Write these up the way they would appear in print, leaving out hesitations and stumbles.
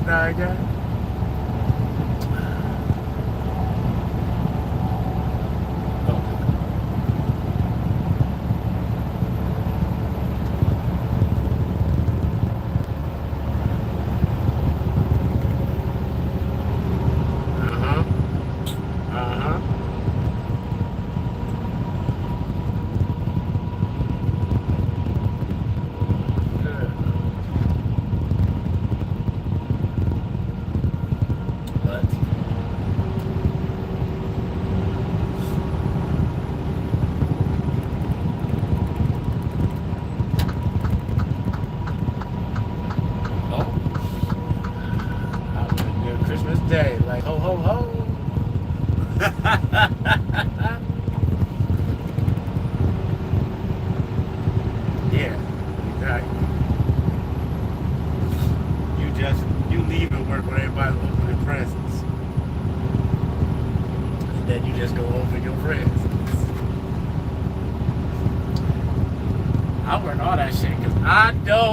now again.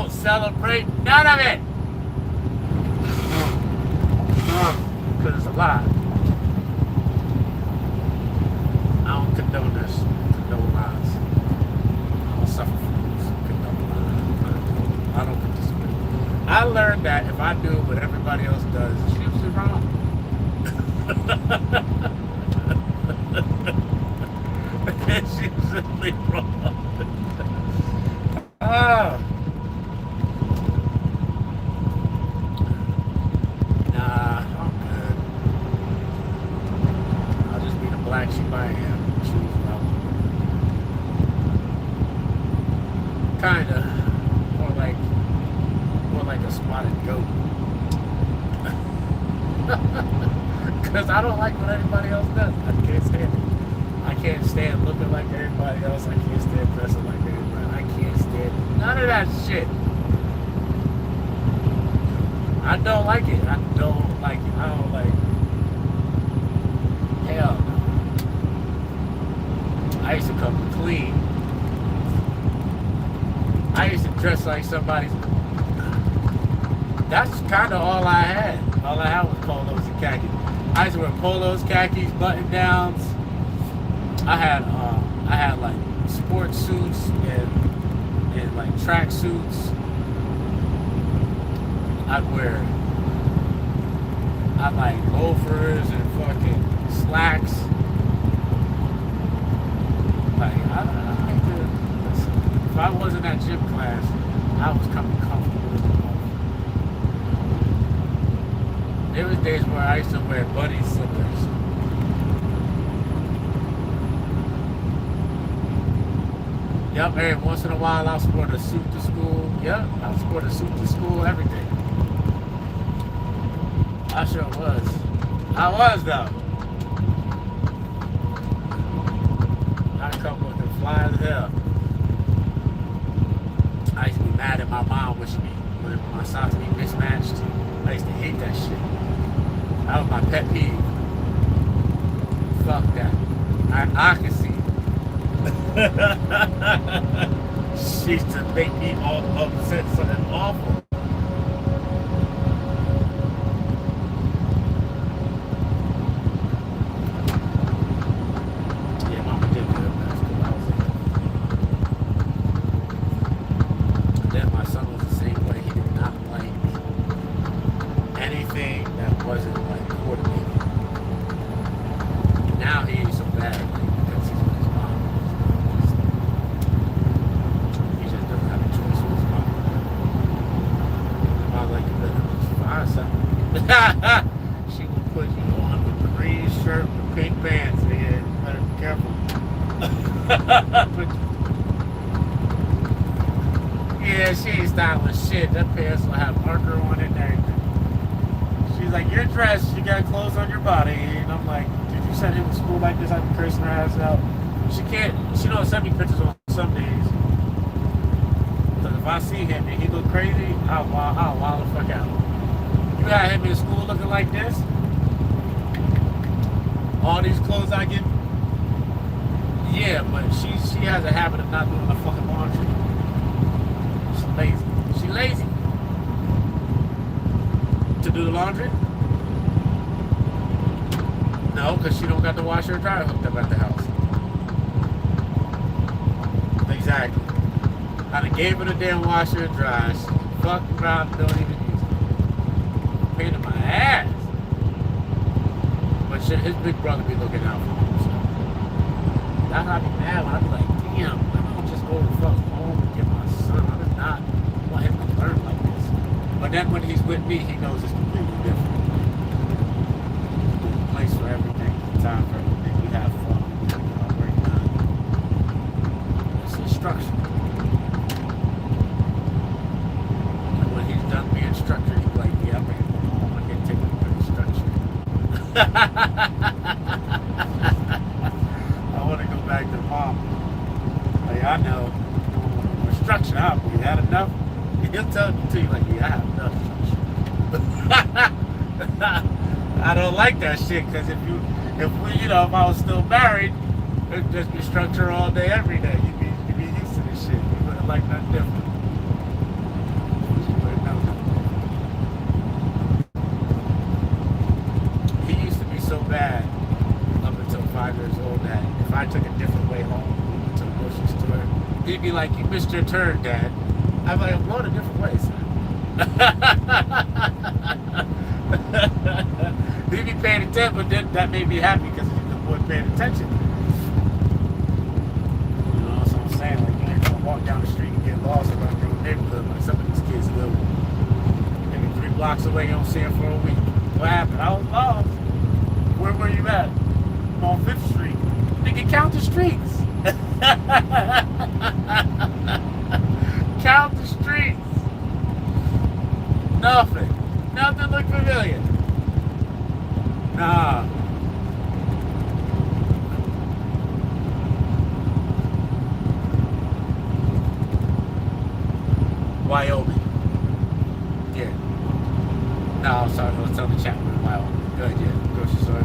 Celebrate none of it. Because it's a lie. I don't condone this. Condone lies. I don't suffer from this. Condone lies. I don't participate. I learned that if I do what everybody else does, it's usually wrong. It's usually wrong. Because I don't like what anybody else does. I can't stand it. I can't stand looking like everybody else. I can't stand dressing like everybody. I can't stand none of that shit. I don't like it. I don't like it. I don't like it. Hell no. I used to come clean. I used to dress like somebody's. That's kind of all I had. All I had was polos and khakis. I used to wear polos, khakis, button downs. I had like sports suits and like track suits. I'd like loafers and fucking slacks. Like I like to listen. If I wasn't at gym class, I was coming comfortable. There was days where I used to wear bunny slippers. Yep, every once in a while I'll sport a suit to school. Yep, I'll sport a suit to school, everything. I sure was. I was though. I come looking fly as hell. I used to be mad at my mom when my socks be mismatched. I used to hate that shit. That was my pet peeve. Fuck that. I can see. She used to make me all upset, something awful. Yeah, mama did good basketball. I was in. Then my son was the same way. He did not like anything that wasn't like coordinated. Now he ain't so bad because he's with his mom. He just doesn't have a choice with his mom. Mom's like, you better just find something. She will put you on with a green shirt with pink pants. Nigga, you better be careful. Yeah, she ain't styling shit. That pants will have marker on it and everything. She's like, you're dressed, you got clothes on your body. And I'm like, did you send him to school like this? I'd be cursing her ass out. She don't send me pictures on some days. Because if I see him and he look crazy, I'll wild the fuck out. You got him in school looking like this? All these clothes I get? Yeah, but she has a habit of not doing the fucking laundry. She's lazy. She lazy. To do the laundry? No, because she don't got the washer and dryer hooked up at the house. Exactly. I done gave her the damn washer and dryer. She fucked around and don't even use it. Pain in my ass. But shit, his big brother be looking out for him. So. That's how I be mad when I be like, damn, why don't I just go to fuck home and get my son? I do not want him to learn like this. But then when he's with me, he knows it's completely different. There's a place for everything, there's a time for everything. We have fun, we have our work done. It's instruction. And when he's done being structured, he's like, yeah, I'm ready to go home. I can't take it with instruction. I want to go back to mom. Like, I know. Instruction out. You had enough? He'll tell you too, like, yeah, I have enough instruction. I don't like that shit, because if I was still married, it'd just be structure all day, every day. You'd be used to this shit. You wouldn't like nothing different. He used to be so bad up until 5 years old that if I took a different way home, we went to the grocery store, he'd be like, you missed your turn, Dad. I'm like, I'm going a different way, son. He'd be paying attention, but then that made me happy because he wasn't paying attention. You know what I'm saying? Like, you ain't gonna walk down the street and get lost around your neighborhood like some of these kids live. Maybe 3 blocks away, you don't see him for a week. What happened? I was lost. Where were you at? I'm on 5th Street. Nigga, count the streets. Count the streets. Nothing. Nothing look familiar. Nah. Wyoming. Yeah. No, I'm sorry. I was telling the chat we're in Wyoming. Good, yeah. Grocery store.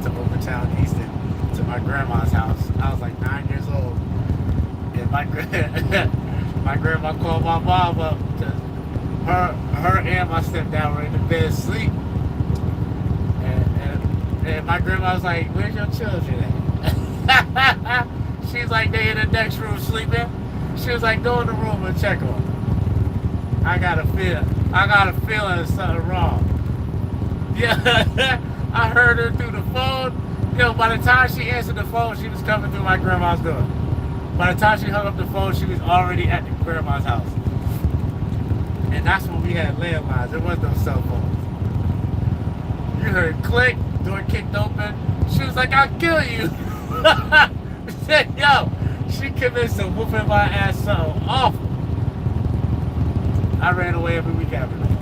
To Overtown, Easton, to my grandma's house. I was like 9 years old, and my grandma called my mom up because her and my stepdad were in the bed asleep, and my grandma was like, "Where's your children at?" She's like, "They in the next room sleeping." She was like, "Go in the room and check on them." I got a feeling there's something wrong. Yeah. I heard her through the phone. By the time she answered the phone, she was coming through my grandma's door. By the time she hung up the phone, she was already at the grandma's house. And that's when we had landlines. There was no cell phones. You heard click, door kicked open. She was like, "I'll kill you." I said, yo, she convinced to whooping my ass so awful. I ran away every week after that.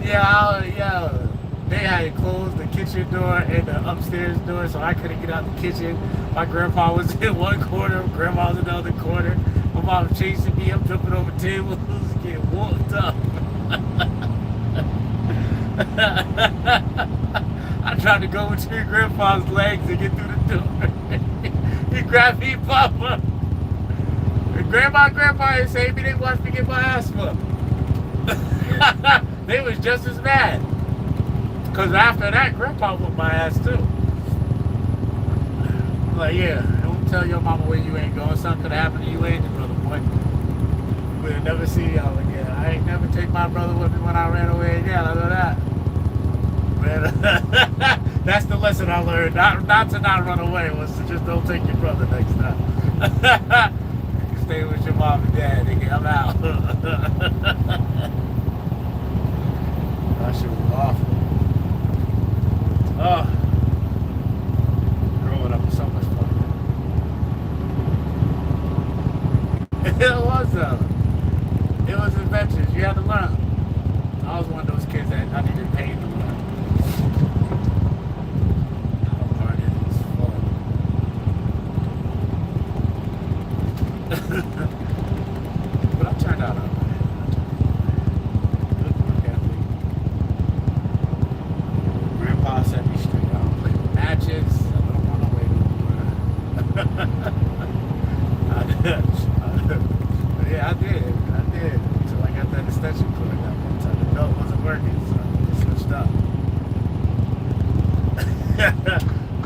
Yeah, they had closed the kitchen door and the upstairs door, so I couldn't get out the kitchen. My grandpa was in one corner, grandma was in the other corner. My mom chasing me, I'm jumping over tables, getting whooped up. I tried to go between grandpa's legs to get through the door. He grabbed me, Papa. And grandma and grandpa didn't save me, they watched me get my ass whooped. They was just as mad. Because after that, grandpa whooped my ass too. Like, yeah, don't tell your mama where you ain't going. Something could happen to you and your brother, boy. We'll never see y'all again. I ain't never take my brother with me when I ran away again. I know that. Man, that's the lesson I learned. Not to not run away, was to just don't take your brother next time. You can stay with your mom and dad, nigga. I'm out. That shit was awful. Oh, growing up was so much fun. It was it was adventures. You had to learn. I was one of those kids that I needed paid to learn. But I turned out alright. Good work ethic. Grandpa set me straight. I don't play with matches. I don't run away no more. I did. But yeah, I did. Until I got that extension cord that one time. The belt wasn't working, so I switched up.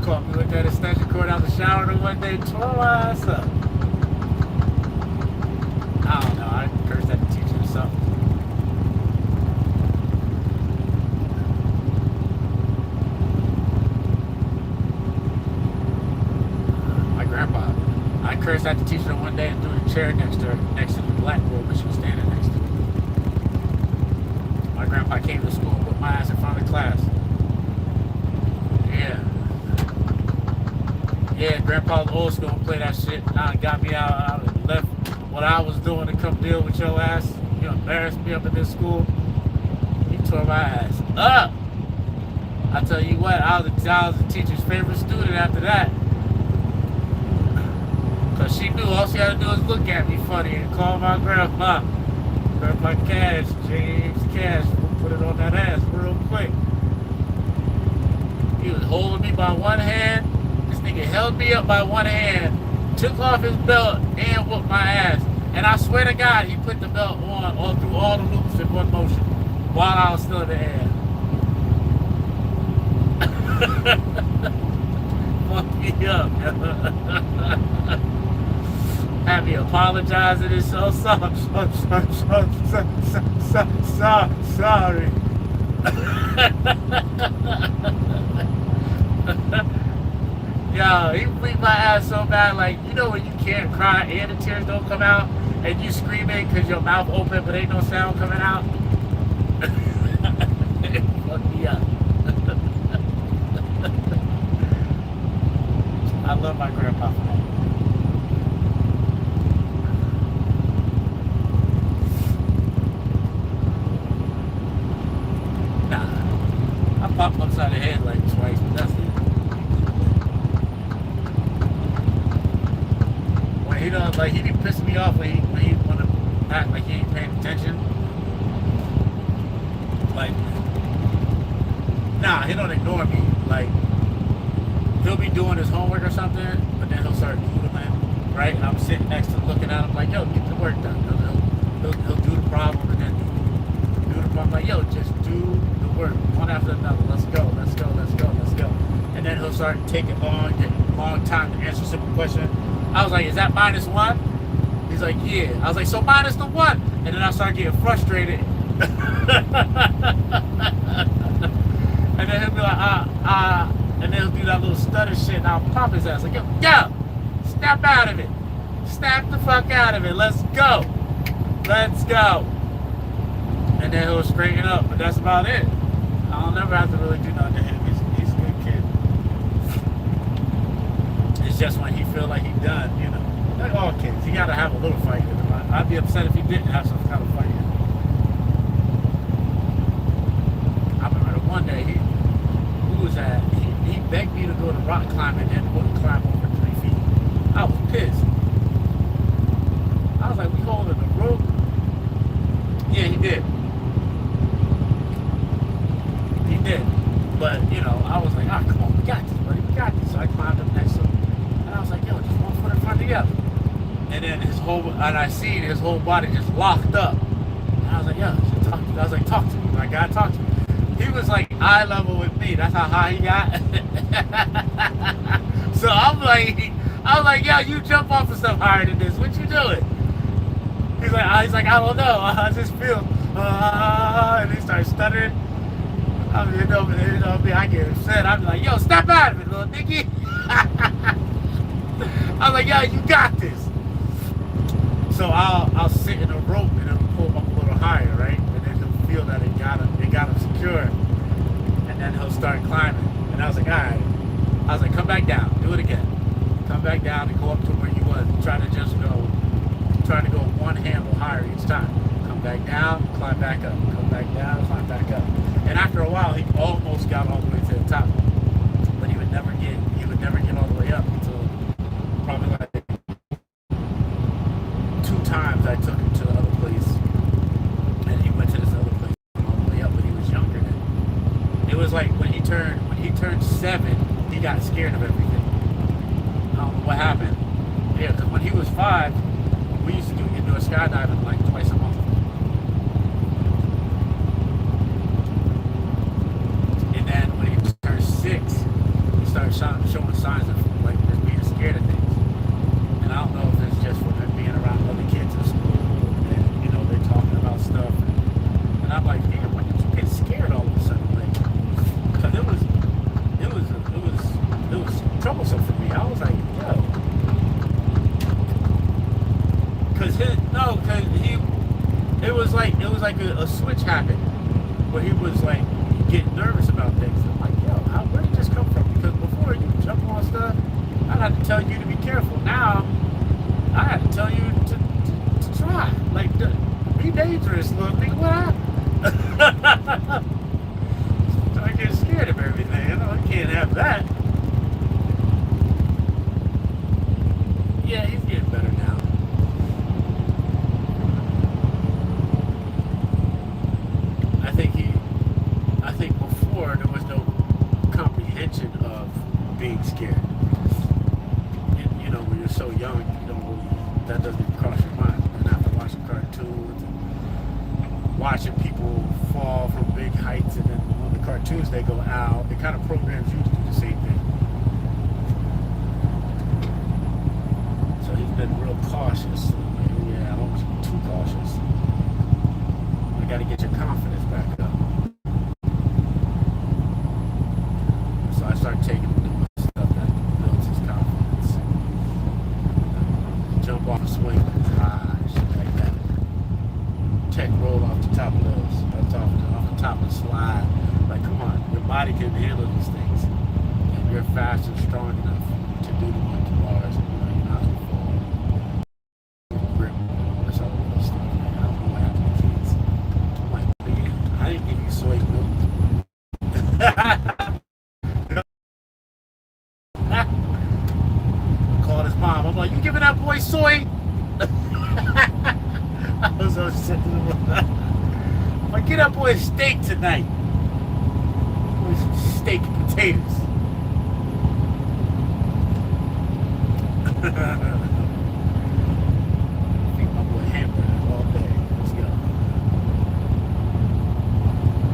Caught me with that extension cord out the shower the one day, tore my ass up. I don't know, I cursed at the teacher or something. My grandpa, I cursed at the teacher one day and threw the chair next to the blackboard when she was standing next to it. My grandpa came to school and put my ass in front of the class. Yeah, grandpa's old school play that shit. Now it got me out and left what I was doing to come deal with your ass. You embarrassed me up in this school. You tore my ass up. I tell you what, I was the teacher's favorite student after that. Cause she knew all she had to do was look at me funny and call my grandpa. Grandpa Cash, James Cash, we'll put it on that ass real quick. He was holding me by one hand. Nigga held me up by one hand, took off his belt, and whooped my ass. And I swear to God, he put the belt on all through all the loops in one motion while I was still in the air. Fuck me up. Had me apologizing and so sorry. Yo, he beat my ass so bad, like, you know when you can't cry and the tears don't come out, and you screaming because your mouth open but ain't no sound coming out? Fuck me up. I love my grandpa for that. Nah, I popped him upside the head like twice, but that's it. He don't like he be pissing me off when he wanna act like he ain't paying attention. Like, nah, he don't ignore me. Like, he'll be doing his homework or something, but then he'll start doodling, right? And I'm sitting next to him looking at him like, yo, get the work done. He'll do the problem and then do the problem. Like, yo, just do the work one after another. Let's go. And then he'll start taking long time to answer a simple question. I was like, is that -1? He's like, yeah. I was like, so minus the 1. And then I started getting frustrated. And then he'll be like, and then he'll do that little stutter shit, and I'll pop his ass. Like, yo, snap out of it. Snap the fuck out of it. Let's go. And then he'll straighten up, but that's about it. I'll never have to really do nothing to him. He's a good kid. It's just when he feel like he's done, you know. Like all kids, he gotta have a little fight in him. I'd be upset if he didn't have some kind of fight in him. I remember the one day he begged me to go to rock climbing and wouldn't climb over 3 feet. I was pissed. I was like, we holding the rope? Yeah, he did. But, you know, I was like, come on, we got this, buddy, we got this. So I climbed up next to him, and I was like, yo, just 1 foot in front of the other. And then I seen his whole body just locked up. And I was like, yo, talk to me. I gotta talk to me. He was like eye level with me. That's how high he got. So I was like, yo, you jump off of stuff higher than this. What you doing? He's like, I don't know. I just feel, and he started stuttering. I mean, you know me, I get upset. I'm like, yo, step out of it, little nigga. I'm like, yo, you got this. So I'll sit in a rope and it'll pull him up a little higher, right? And then he'll feel that it got him secure. And then he'll start climbing. And And I was like, all right. I was like, come back down. Do it again. Come back down and go up to where you was. Try to go one handle higher each time. Come back down, climb back up. Come back down, climb back up. And after a while, he almost got all the way to the top. But he would never get all the way up until probably like 2 times I took him to the other place. And he went to this other place all the way up, but he was younger then. It was like when he turned 7, he got scared of everything. I don't know what happened. Yeah, because when he was 5, we used to do indoor skydiving like twice a month. And then when he turned 6, he started showing signs of like just being scared of things. And I don't know if it's just from him being around other kids in school and they're talking about stuff. And I'm like, damn, when did you get scared all of a sudden? Like, because it was troublesome for me. I was like, yo. It was like a switch happened where he was like getting nervous about things. I'm like, yo, where did this come from? Because before you jump on stuff, I had to tell you to be careful. Now I had to tell you to try. Like, be dangerous, little nigga. What happened? So I get scared of everything. I can't have that. Yeah, he's getting better now. I think before there was no comprehension of being scared. When you're so young, you don't really, that doesn't even cross your mind. And after watching cartoons and watching people fall from big heights, and then when the cartoons they go out, it kind of programs you to do the same thing. So he's been real cautious. Yeah, I don't want to be too cautious. You got to get your confidence back up. So I started taking doing stuff that builds his confidence. Jump off a swing, shit like that. Tech roll off the top of those, off the top of the slide. Like, come on, your body can handle these things, and you're fast and strong enough to do the monkey bars. You're not gonna fall. Grip. That's all those stuff. Man. I don't know what happened to kids. I'm like, man, I didn't give you soy milk. Called his mom. I'm like, you giving that boy soy? I was so sick to the I'm like, get that boy a steak tonight. Steak and potatoes. Feed my boy hamburgers all day. Let's go.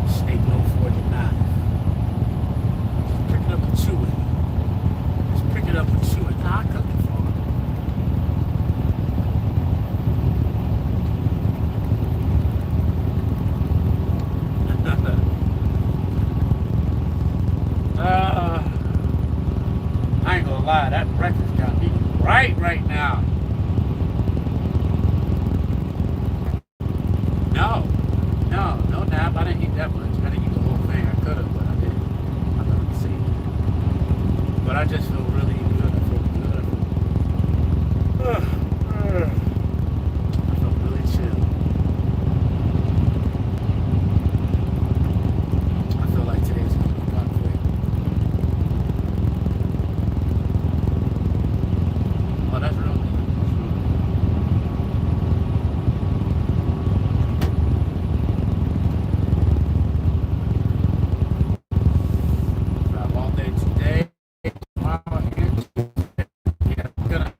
Steak no 49. Just pick it up and chew it. Just pick it up and chew it. Nah, I cooked it for him. I ain't gonna lie, that breakfast got me right now. No nap. I didn't eat that much. I didn't eat the whole thing. I could have, but I didn't. I don't see. But I just feel really good. I feel good. I feel really chill. I feel like today's gonna go by quick. Oh, that's real. Drive all day today, tomorrow, and Tuesday. Yeah, I'm gonna.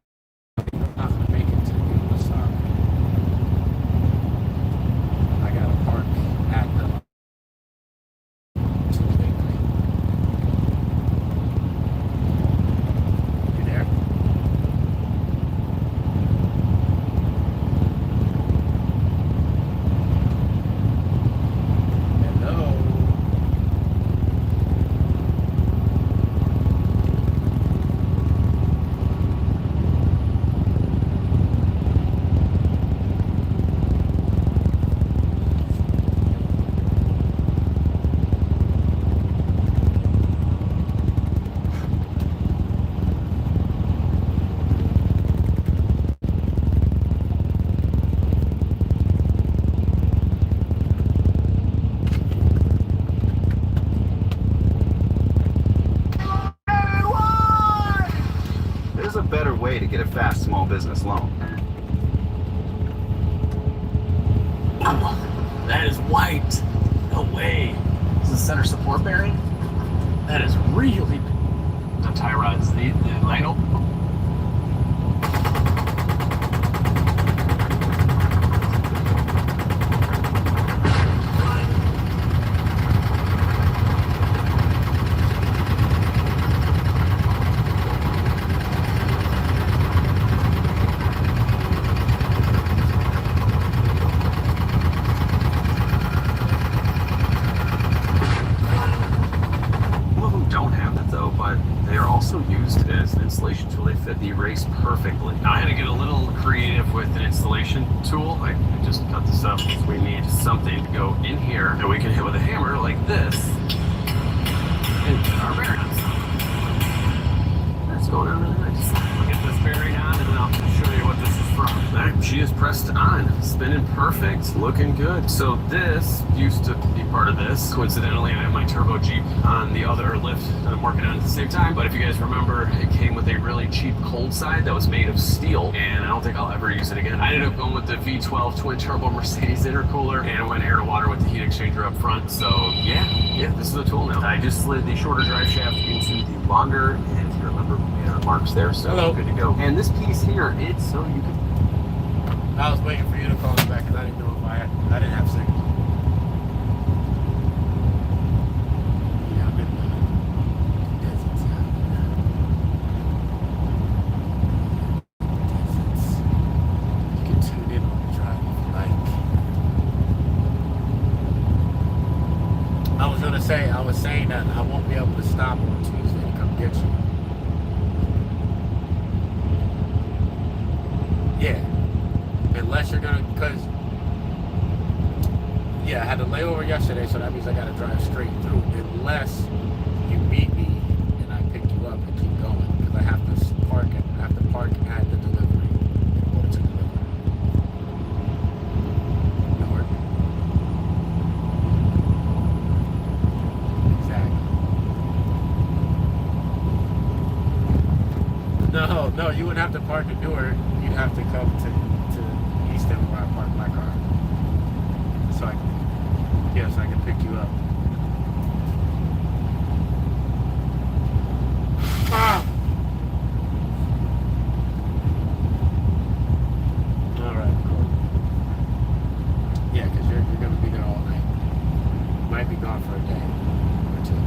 way to get a fast small business loan. That is white. No way. Is the center support bearing? That is really the tie rods. The ladle. Installation tool. They fit the race perfectly. Now I had to get a little creative with an installation tool. I just cut this up. We need something to go in here that we can hit with a hammer like this and get our bearings. That's going on really nice. We'll get this bearing on and then I'll show you what this is from. All right, she is pressed on. Spinning perfect. Looking good. So this used to be part of this. Coincidentally, I have my turbo Jeep on the other lift that I'm working on at the same time. But if you guys remember, it came with a really cheap cold side that was made of steel, and I don't think I'll ever use it again. I ended up going with the V12 twin turbo Mercedes intercooler, and I went air to water with the heat exchanger up front. So yeah, this is the tool now. I just slid the shorter drive shaft into the longer, and if you remember, we had our marks there, so good to go. And this piece here, it's so you can. I was waiting for you to call me back because I didn't know if I didn't have signal. I was saying that I won't be able to stop on Tuesday to come get you. Yeah. Unless you're gonna, because, yeah, I had to lay over yesterday, so that means I gotta drive straight through. Unless you meet me and I pick you up and keep going. Because I have to park at the delivery in order to deliver. Newark. No, you wouldn't have to park in Newark. You'd have to come to Easton where I park my car. So I can pick you up. Ah! Alright, cool. Yeah, because you're going to be there all night. You might be gone for a day or two.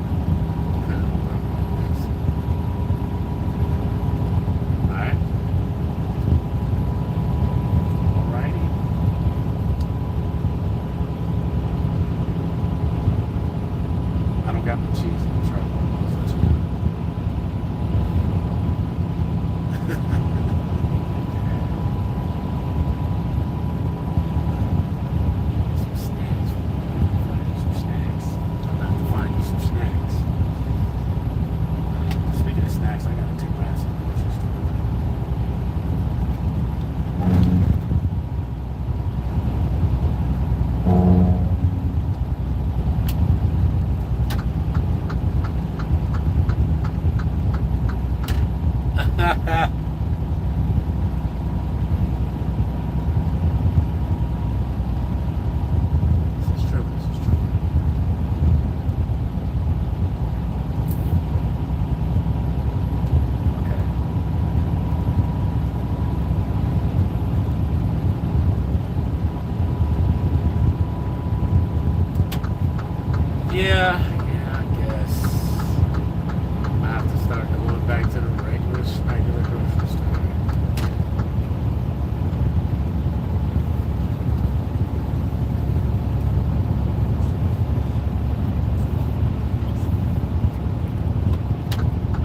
Depending on where I'm going next. Alright. Alrighty. I don't got my cheese in the truck. Some snacks. I'm gonna have to find you some snacks. Speaking of snacks, I gotta take my ass to the grocery store. This is true. Okay. Yeah, I guess. I have to start going back to the regular grocery store.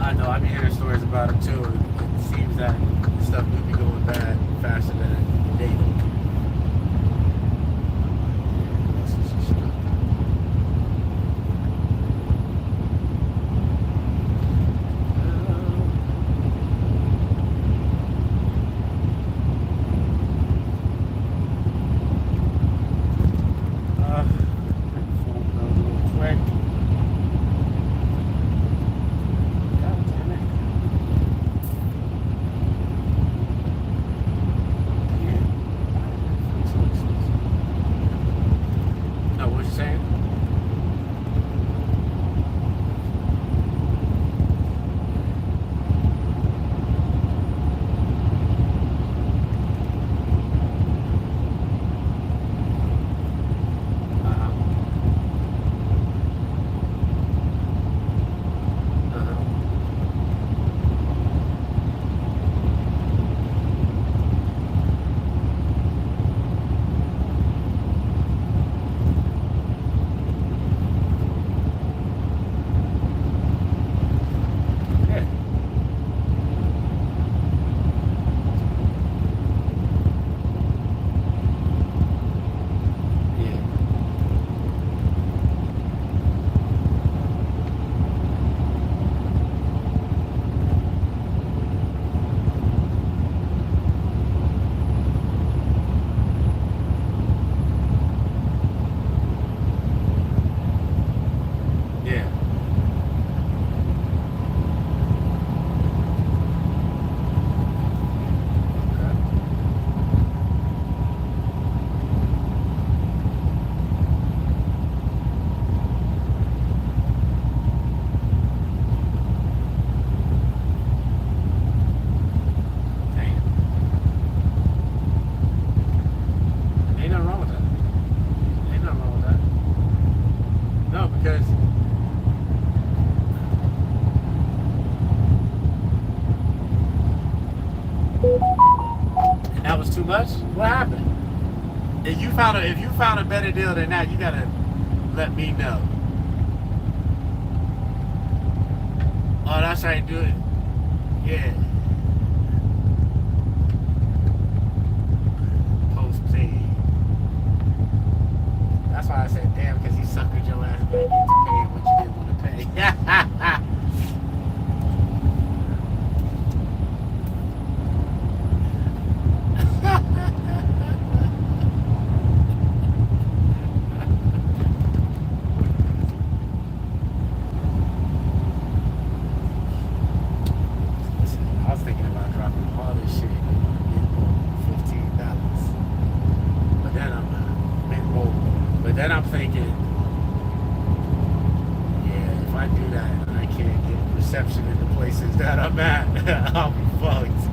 I know, I've been hearing stories about it too. It seems that stuff do be going bad faster than it did. That was too much? What happened? If you found a better deal than that, you gotta let me know. Oh, that's right, do it. Yeah. Post-paid. That's why I said, damn, because you suckered your ass back into paying what you didn't want to pay. Listen, I was thinking about dropping all this shit and getting $15. But then I'm thinking, yeah, if I do that and I can't get reception in the places that I'm at, I'll be fucked.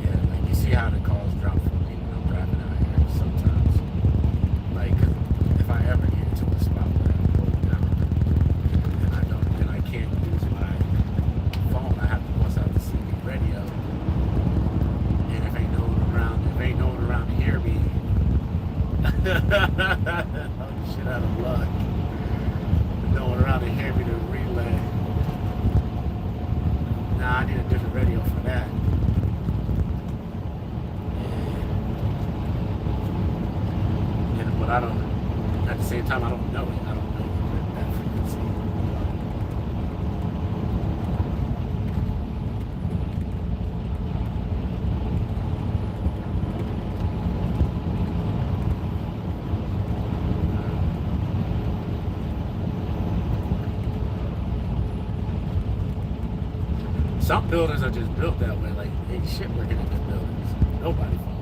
Yeah, like you see how the calls drop for me when I'm driving out here sometimes. Like, if I ever get into a spot where I'm broke down and I can't use my phone, I have to bust out the scenic radio. And if ain't no one around to hear me, I'm shit out of luck. No one around to hear me to relay. Nah, I need a different radio for that. But I don't, at the same time, I don't know it. I don't know that frequency. Some buildings are just built that way. Like, ain't shit working in the buildings. Nobody falling.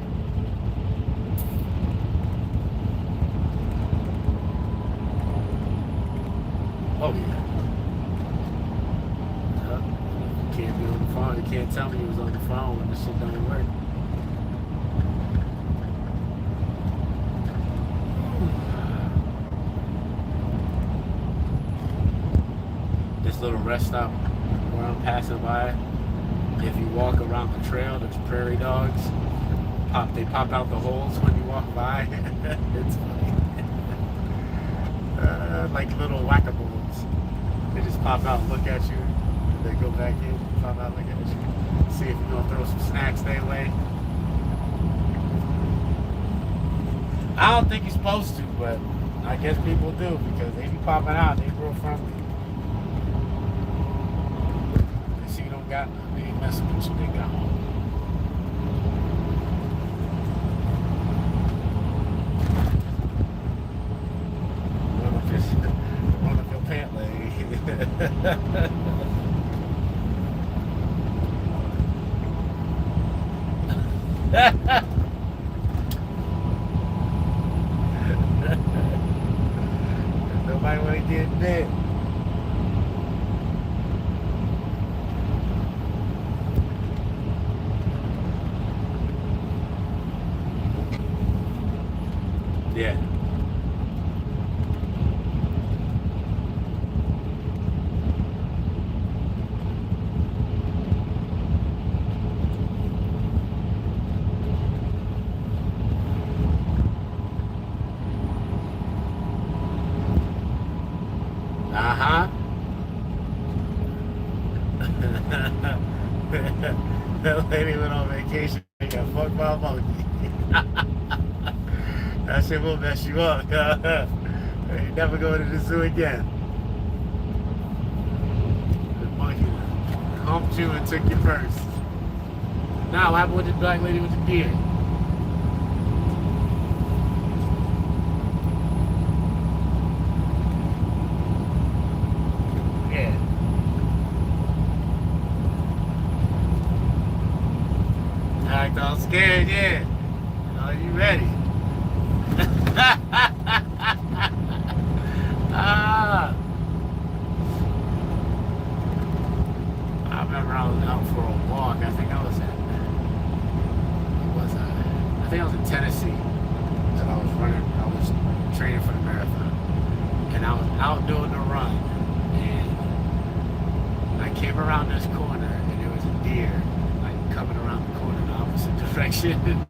Oh yeah. You can't be on the phone. You can't tell me you was on the phone when the shit don't work. This little rest stop where I'm passing by, if you walk around the trail, there's prairie dogs. They pop out the holes when you walk by. It's funny. Like little whack-a-moles. They just pop out, look at you, they go back in, pop out, look at you, see if you're gonna throw some snacks their way. I don't think you're supposed to, but I guess people do because they be popping out, they real friendly. They see you don't got nothing, they ain't messing with you, they got home. One of your pant leg. Nobody want to get bit. Yeah. Uh-huh. That lady went on vacation and got fucked by a monkey. That shit will mess you up. You never go to the zoo again. The monkey humped you and took your purse. Now, what happened with the black lady with the beard? Yeah. Act all scared, yeah. Are you ready? I remember I I was out for a walk. I think I was in Tennessee, and I was training for the marathon, and I was out doing the run, and I came around this corner, and there was a deer like coming around the corner in the opposite direction.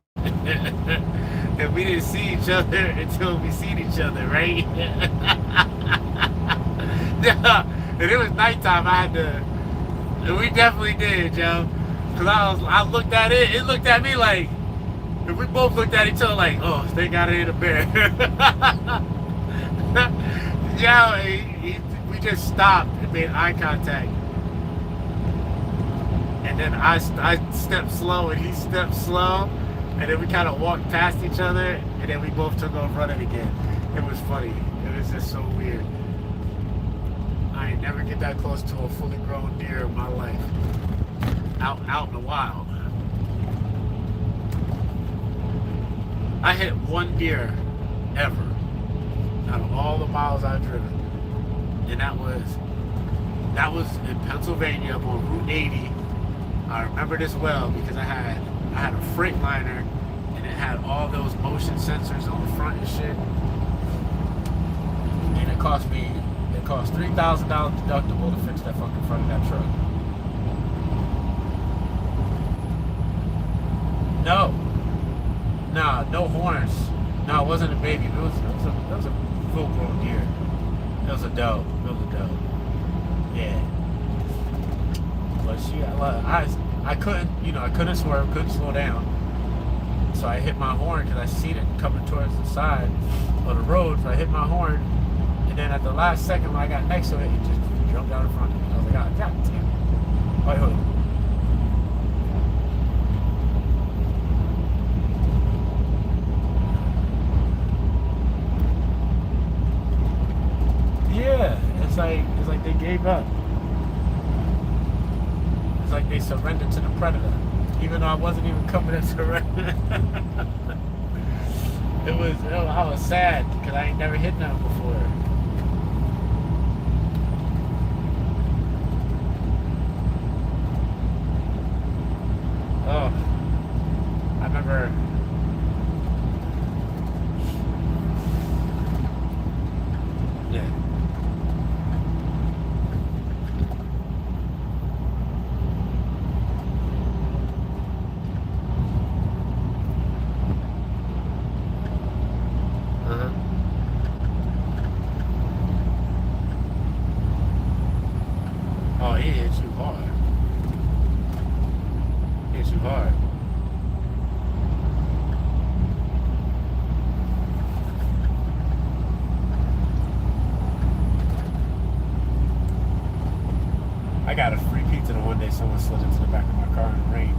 And we didn't see each other until we seen each other, right? And it was nighttime. And we definitely did, yo. Cause I looked at it. It looked at me like, and we both looked at each other like, oh, thank God it ain't a bear. Yeah, we just stopped and made eye contact. And then I stepped slow and he stepped slow. And then we kind of walked past each other. And then we both took off running again. It was funny. It was just so weird. I ain't never get that close to a fully grown deer in my life. Out in the wild. I hit one deer ever out of all the miles I've driven, and that was in Pennsylvania up on Route 80. I remember this well because I had a Freightliner, and it had all those motion sensors on the front and shit, and it cost $3,000 deductible to fix that fucking front of that truck. No horns. No, it wasn't a baby. It was a full-grown deer. It was a doe. Yeah. But I couldn't swerve, couldn't slow down. So I hit my horn because I seen it coming towards the side of the road. So I hit my horn, and then at the last second when I got next to it, it just jumped out in front of me. I was like, oh, God damn it. Wait, hold on. Yeah, it's like they gave up. It's like they surrendered to the predator, even though I wasn't even coming to surrender. I was sad because I ain't never hit none before. Oh, I remember. Yeah. Oh, he hits you hard. Hits you hard. I got a free pizza the one day someone slid into the back of my car in the rain.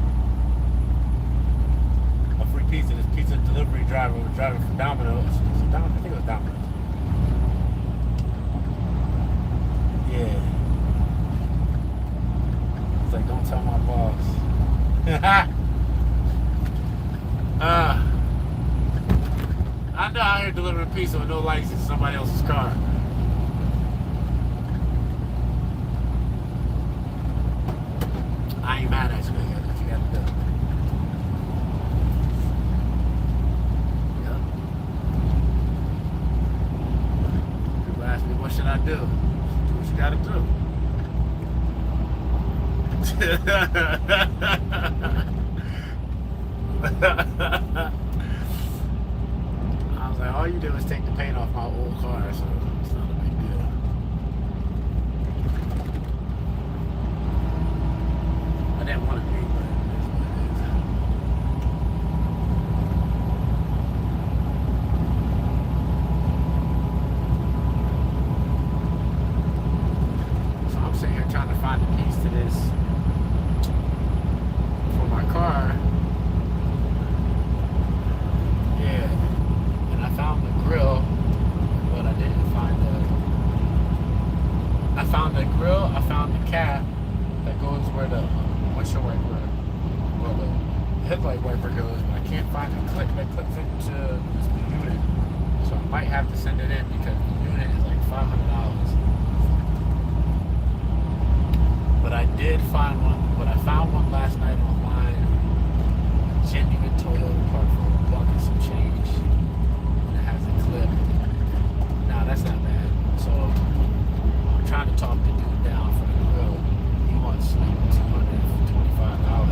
A free pizza. This pizza delivery driver was driving from Domino's. I think it was Domino's. Yeah. It's like, don't tell my boss. I'm out here delivering pizza with no license in somebody else's car. I ain't mad at you, nigga. What you gotta do? Yeah. People ask me, what should I do? Do what you gotta do. I was like, all you do is take the paint off my old car, so it's not a big deal. I didn't want to be, but it is what it is. So I'm sitting here trying to find a piece to this for my car. Yeah. And I found the grill, but I didn't find I found the grill, I found the cap that goes where the windshield wiper, well, the headlight wiper goes, but I can't find the clip that clips into this unit. So I might have to send it in because the unit is like $500. But I did find one, but I found one last night online. A genuine Toyota part for a buck and some change. And it has a clip. Nah, that's not bad. So I'm trying to talk the dude down for the grill. He wants like $225. I'll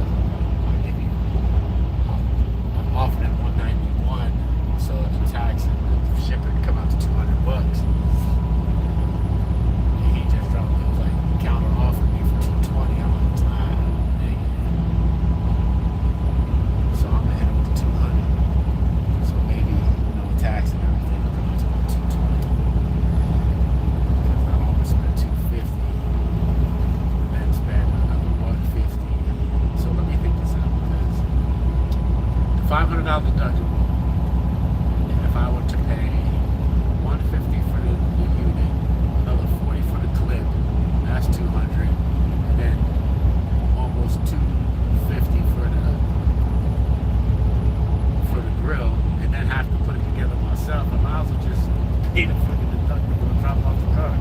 give you. I'm offering him $191. So the tax and the shipping come out to $200. And he just dropped it, was like counter offered me for $220. I'm like, dang it. So I'm gonna hit him with $200. So maybe no tax and everything will come out to about $220. Because I almost spent $250. And then spent another $150. So let me think this out, because the $500 deductible. If I were to pay $150 for the unit, another $40 for the clip, that's $200, and then almost $250 for the grill, and then have to put it together myself. I might as well just pay the fucking deductible and drop off the car.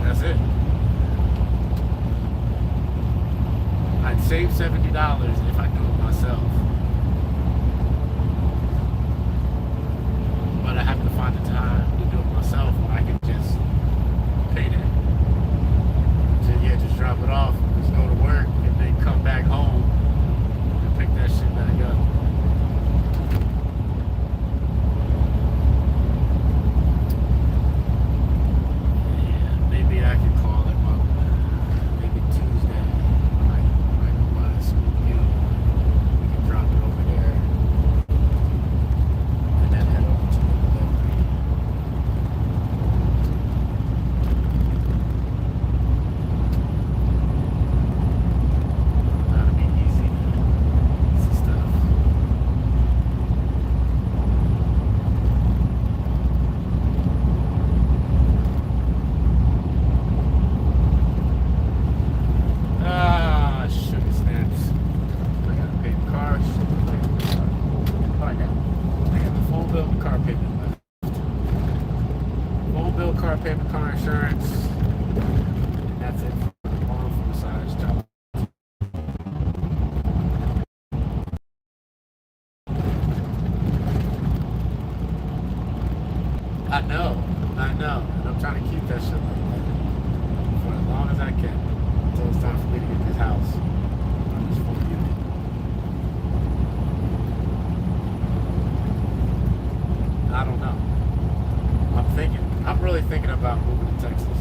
That's it. I'd save $70 if I do it myself. But I have to find the time to do it myself when I can just pay that. So yeah, just drop it off, just go to work, and then come back home and pick that shit back up. Yeah, maybe I can call him up. Maybe Tuesday when I go by the school. We can drop it over there. And then head over to the delivery. That'll be easy. Easy stuff. Ah, sugar snaps. I gotta pay the car. Oh, I got the phone bill, car payment left. Phone bill, car payment, car insurance. And that's it for the long for massage job. I know. And I'm trying to keep that shit like that for as long as I can until it's time for me to get this house on this full unit. I don't know. I'm really thinking about moving to Texas.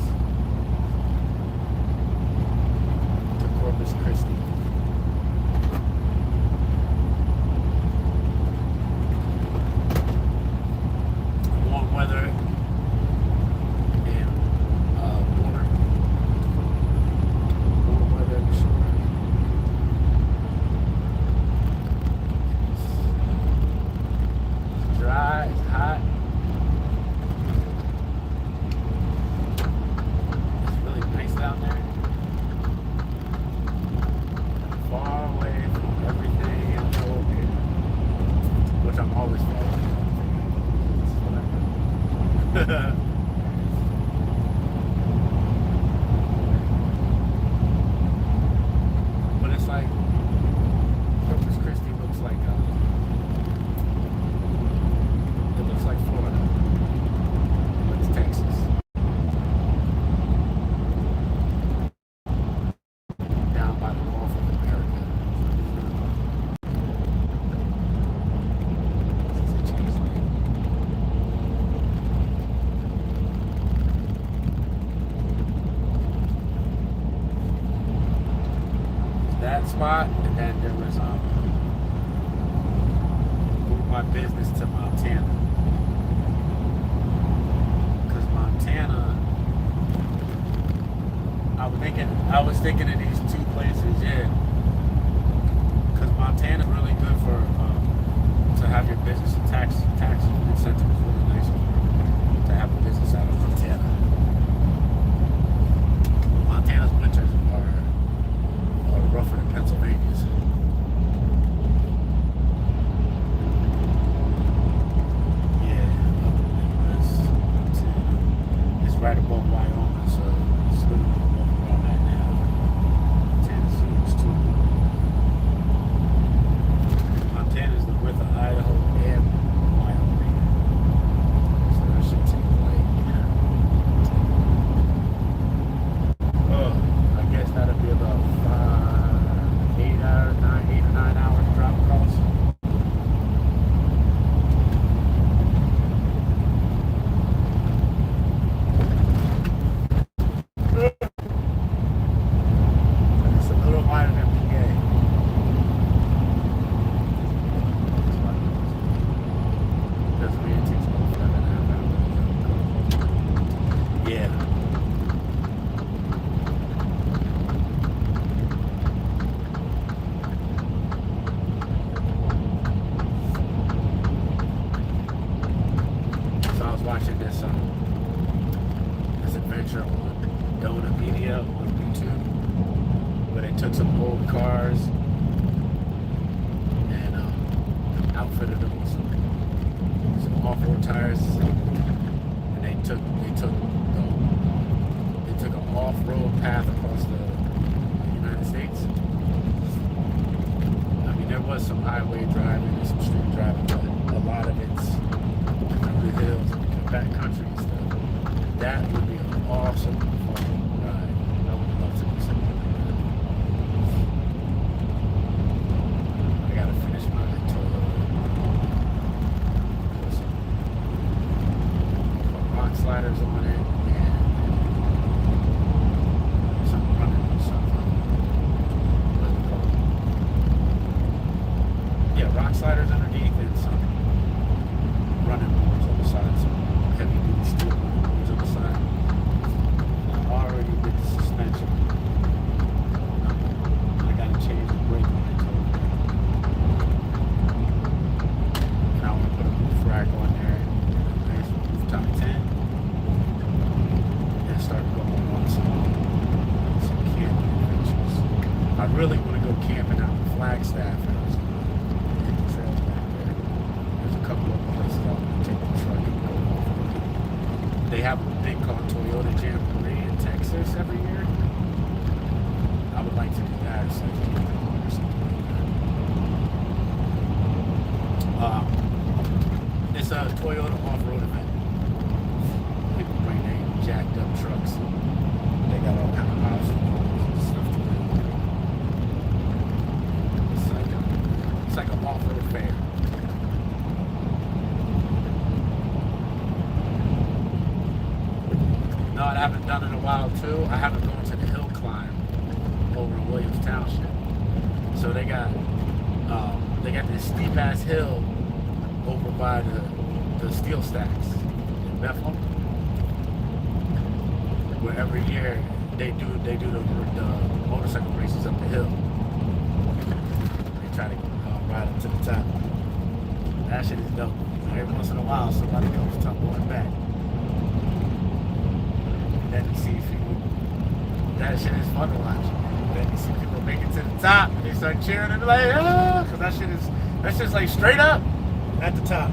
To Corpus Christi. Warm weather and warm weather, sure. It's dry, it's hot. It's really nice down there. Far away from everything in the world, which I'm always far away from. But it's like Corpus Christi looks like it looks like Florida, but it's Texas. Down by the Gulf of America. It's a change lane. That spot, and then there was moved my business to Montana, because Montana, I was thinking of these two places, yeah, because Montana's really good for to have your business and tax incentive is really nice to have a business out of Montana. Montana's winters are rougher than Pennsylvania's. Yeah, it's right above Wyoming, so basically where I'm at now. Tennessee's too. Montana's the width of Idaho and Wyoming. So that should take like, I guess that'll be about 8 or 9 hours drop across. It's a little higher than PA. Doesn't mean it takes about 7.5 hours. Yeah. So I was watching this adventure on Donut Media on YouTube, where they took some old cars and outfitted them with some off-road tires, and they took an off-road path across the United States. I mean, there was some highway driving and some street driving, but a lot of it's through the hills and backcountry and stuff. That would be an awesome fucking ride. I would love to do something like that. I gotta finish my Toyota. Put some rock sliders on it and some running or something. What do you call it? Yeah, rock sliders underneath and some running boards on the side. Some heavy duty steel running boards on the side. I already did the suspension. I gotta change the brake on it. And I want to put a roof rack on there, a nice rooftop tent, and start going on some camping adventures. I really want to go camping out in Flagstaff, Arizona. Hit the trails back there. There's a couple of places I want to take the truck and go off-roading. They have a thing called Toyota Jamboree in Texas every year. I would like to do that or something like that. It's a Toyota off-road event. People bring their jacked up trucks. They got all kind of obstacles and stuff to do. It's like an off-road fair. No, I haven't done it in a while too. I haven't gone to the hill climb over in Williams Township. So they got this steep ass hill over by the steel stacks in Bethlehem, where every year they do the motorcycle races up the hill. They try to ride up to the top. That shit is dope. Every once in a while, somebody goes tumbling back. Then you see people. That shit is fun to watch. Then you see people make it to the top, and they start cheering and be like, "Ah!" Because that's just like straight up at the top.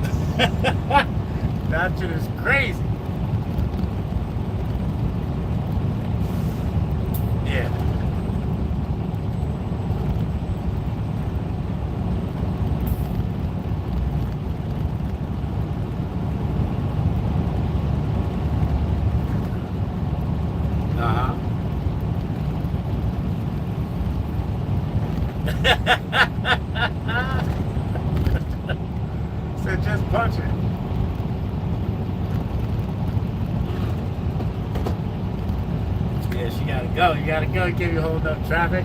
That shit is crazy. Yeah. Said just punch it. Yeah, she gotta go. You gotta go. Give you holding up traffic.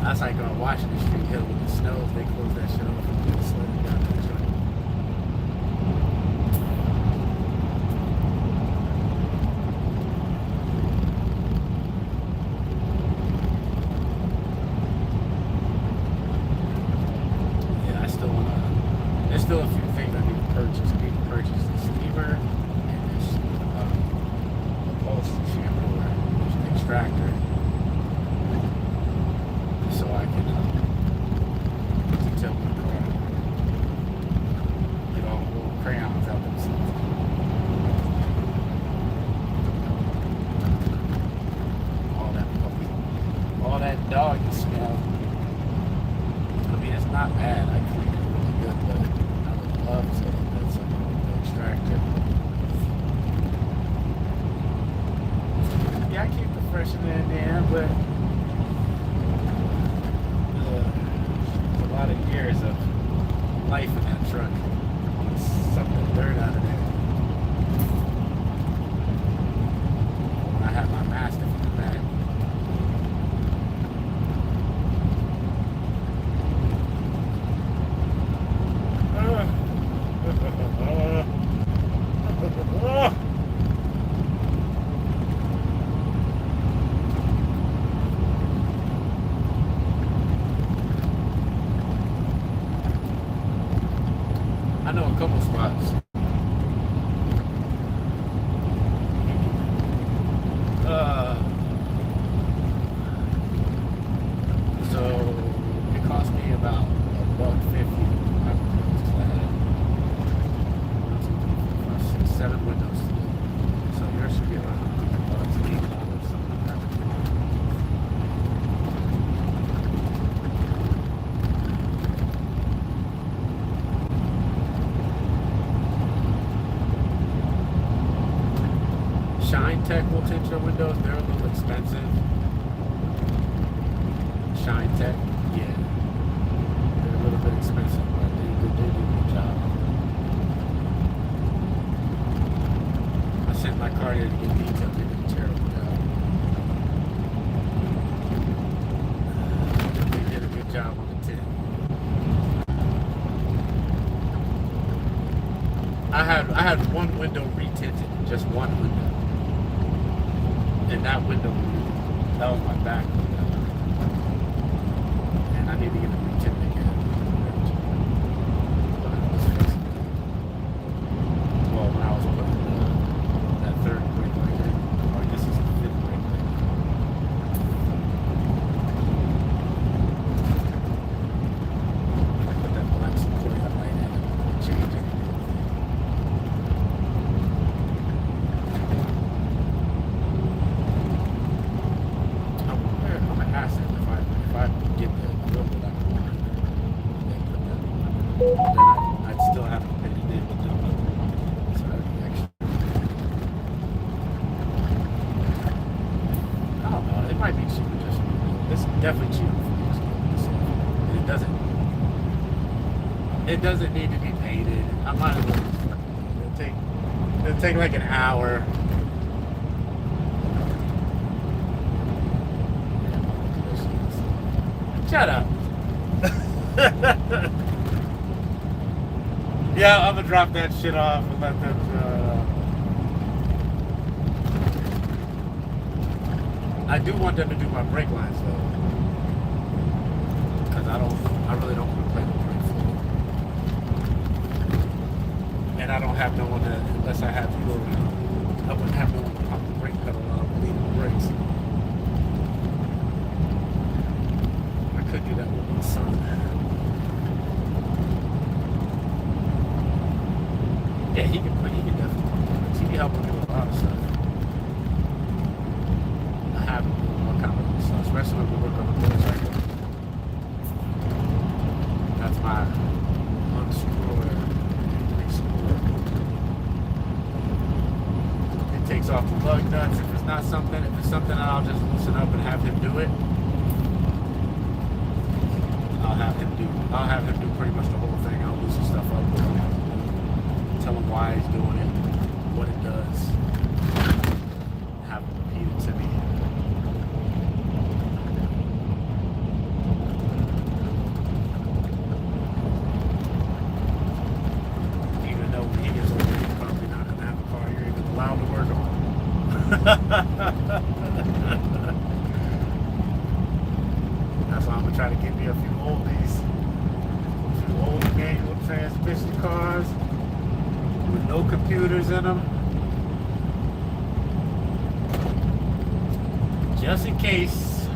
That's like watching the street hill with the snows. They close that shit off and just slow it down that joint. There's still a few things I need to purchase. I need to purchase the steamer and this upholstery shampoo, which is an extractor, so I can detail my car. quick. A lot of years of life in that truck. Sucked the dirt out of there. I had my Mastiff in the back. I know a couple spots. So it cost me about $1.50. I had 7 windows to do. So yours should be around $8, something like that. Shine Tech will tint your windows. They're a little expensive. Shine Tech, yeah. They're a little bit expensive, but they do a good job. I sent my car here to get detailed. They did a terrible job. They did a good job on the tint. I had one window retinted, just one window. And that window, that was my back window. And I need to get it retinted again. Well, when I was putting that third brake light in, or this is the fifth brake light. I put that black support light in and change it. If I get the grill that I want, then I'd still have to pay the damn bill. So that'd be extra. I don't know. It might be cheaper just for me. It's definitely cheaper for me. It doesn't need to be painted. I might as well just fucking it'll take like an hour. Shut up. Yeah, I'm gonna drop that shit off and let them I do want them to do my brake lines though. Because I really don't want to play the brakes. And I don't have no one to, unless I have you around, I wouldn't have no one to pump the brake pedal while I'm leaving the brakes. Could do that with my son. Yeah, he can definitely. He can help me with a lot of stuff. I have him do all kind of stuff, especially when we work on the motorcycle. That's my unscrew and re-screw. It takes off the lug nuts. If it's something I'll just loosen up and have him do it. I'll have him do pretty much the whole thing. I'll loosen stuff up with him. Tell him why he's doing it, what it does. Have him repeat it to me. Even though when he gets older, he's probably not gonna have a car you're even allowed to work on. That's why I'm gonna try to get me a few oldies. A few old manual transmission cars with no computers in them. Just in case.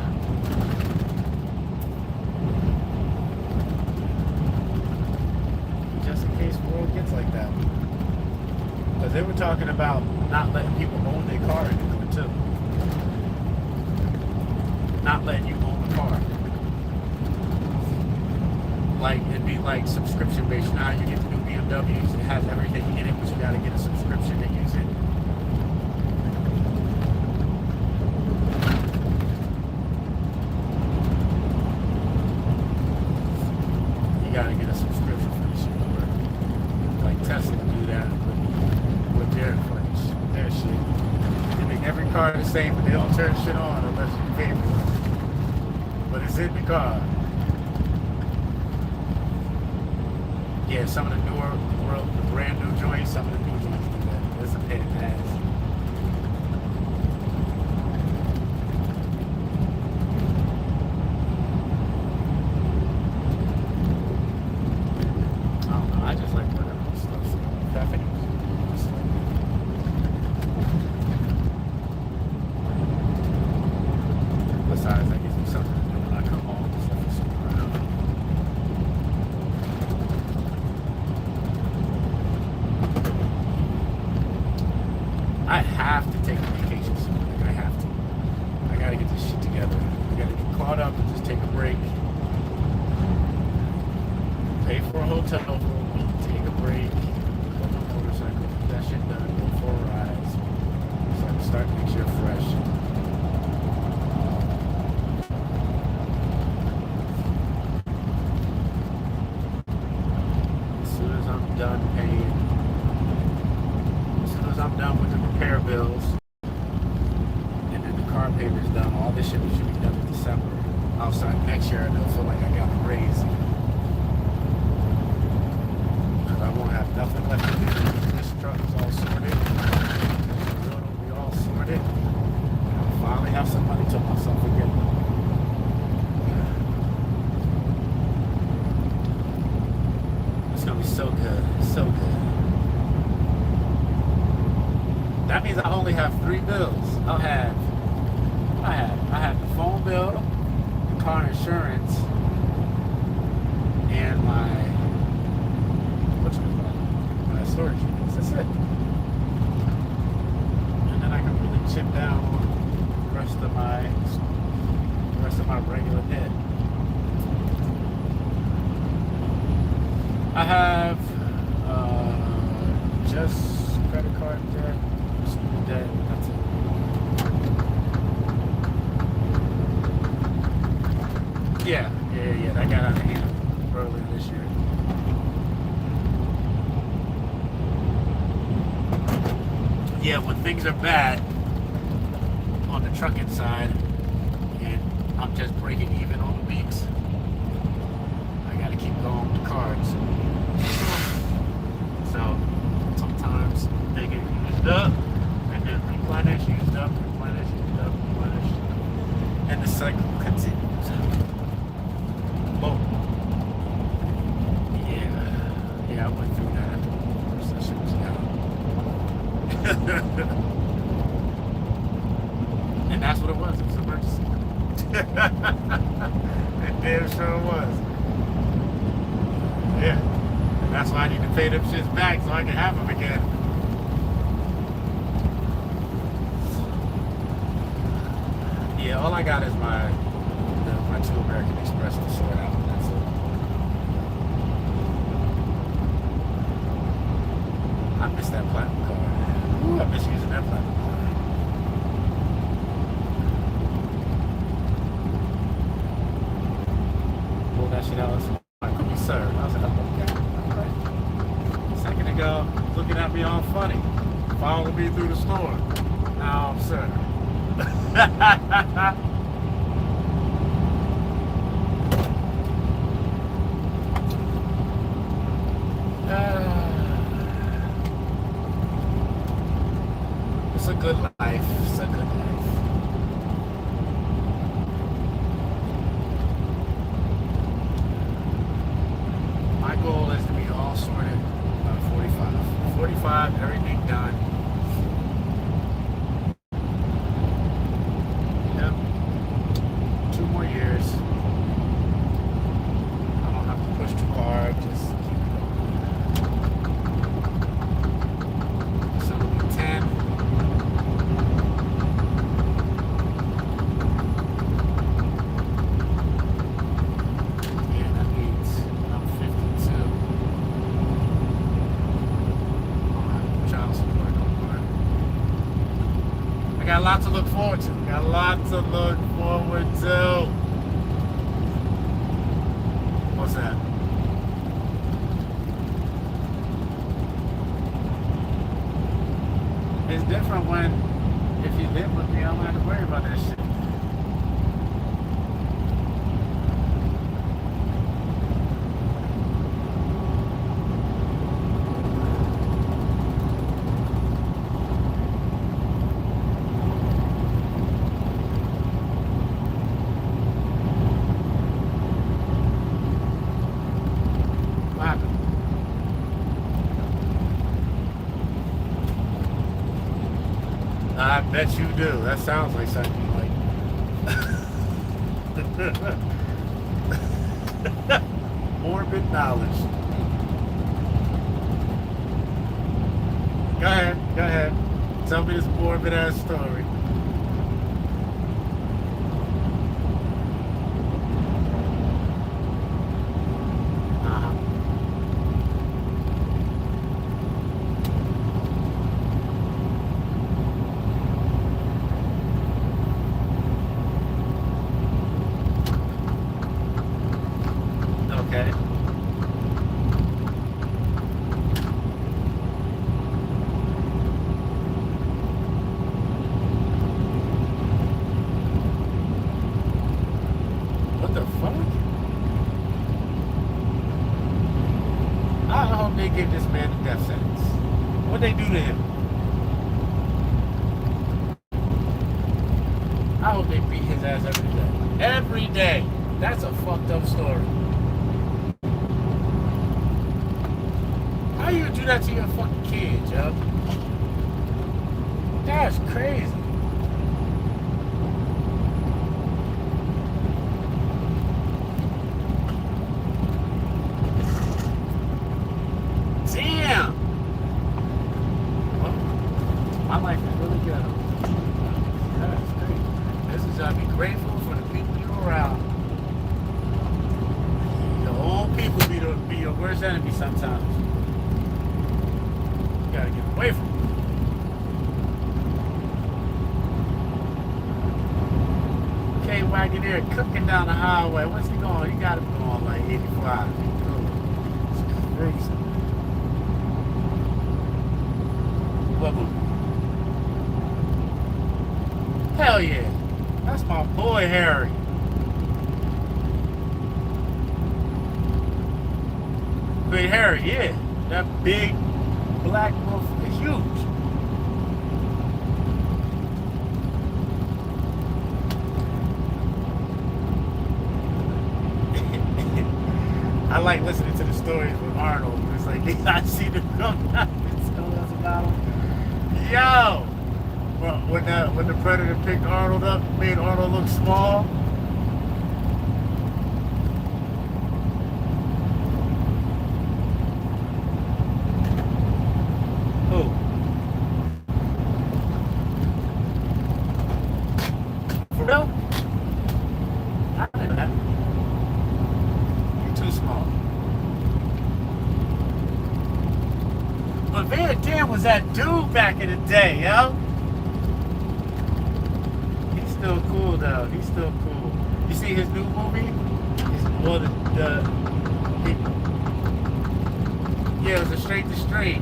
Just in case the world gets like that. Because they were talking about not letting people own their car anymore too. Not letting you own the car. Like, it'd be like subscription based. Now you get the new BMWs, it has everything in it, but you gotta get a subscription to use it. every car the same, but they don't turn shit on unless you pay for it. But it's in the car. Yeah, some of the newer, the brand new joints, some of the new joints do that. It's a pain in the ass. I don't know, I just like whatever stuff. So, traffic. Besides, that gives me something to do when I come home and stuff. So, I have to take a vacation soon. Like, I have to. I gotta get this shit together. I gotta get caught up and just take a break. Pay for a hotel for a week, take a break, go on a motorcycle, get that shit done, go for a ride. So I can start next year fresh. As soon as I'm done paying, as soon as I'm done with the repair bills, and then the car payment's done, all this shit should be done in December. I'll start next year and I'll feel like I got a raise. Because I won't have nothing left to do. This truck is all sorted. The road will be all sorted. And I'll finally have some money to myself again. It's gonna be so good. So good. That means I only have 3 bills. I have the phone bill, the car insurance, and my storage units. That's it. And then I can really chip down the rest of my regular debt. I have just credit card debt, student debt. That's it. Yeah. That got out of hand earlier this year. Yeah, when things are bad on the trucking side and I'm just breaking even on the weeks, I gotta keep going with the cards. So sometimes they get used up and then replenish, used up, replenish, used up, replenish, and the cycle continues. Boom. Yeah, I went through that after the recession was down. And that's what it was. It was an emergency. It damn sure was. Yeah. And that's why I need to pay them shits back so I can have them again. Yeah, all I got is my 2 American Express to sort out. That's it. I miss that platinum card. Ooh, I miss using that platinum card. Pull that shit out. I could be served. I was like, okay. All right. A second ago, looking at me all funny. Following me through the store. Now I'm served. It's a good life. It's a good life. My goal is to be all sorted by 45. 45, everything done. Yep. 2 more years. I don't have to push too hard. Just keep it going. So it'll be 10. Got a lot to look forward to. Got a lot to look forward to. What's that? It's different when If you live with me, I don't have to worry about that shit. What happened? I bet you do. That sounds like something you like. Morbid knowledge. Go ahead. Go ahead. Tell me this morbid ass story. Uh-huh. Okay. What the fuck? I hope they give this man a death sentence. What'd they do to him? I hope they beat his ass every day. Every day. That's a fucked up story. How you do that to your fucking kids, yo? That's crazy. Damn. Well, my life is really good. That's great. This is I'll be grateful for the people you're around. The old people be your worst enemy sometimes. You gotta get away from them. K Wagoneer cooking down the highway. What's he going? He gotta be going like 85. It's crazy. What movie? Hell yeah. That's my boy Harry. Big Harry, yeah. That big black wolf is huge. I like listening to the stories with Arnold. It's like, I see the film about him. Yo! Well, when the Predator picked Arnold up, made Arnold look small. Who? For real? I didn't know that. You're too small. But Van Damme was that dude back in the day, yo. He's still cool though. He's still cool. You see his new movie? Well, yeah, it was a Straight to Straight.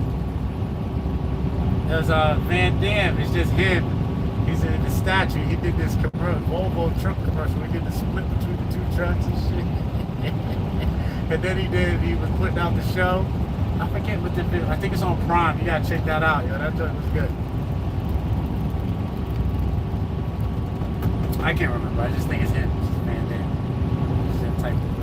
It was Van Damme. It's just him. He's in the statue. He did this Volvo truck commercial. He did the split between the two trucks and shit. And then he was putting out the show. I forget what the video. I think it's on Prime. You gotta check that out, yo. That joint was good. I can't remember. I just think it's him. It's Van Damme. It's that type of thing.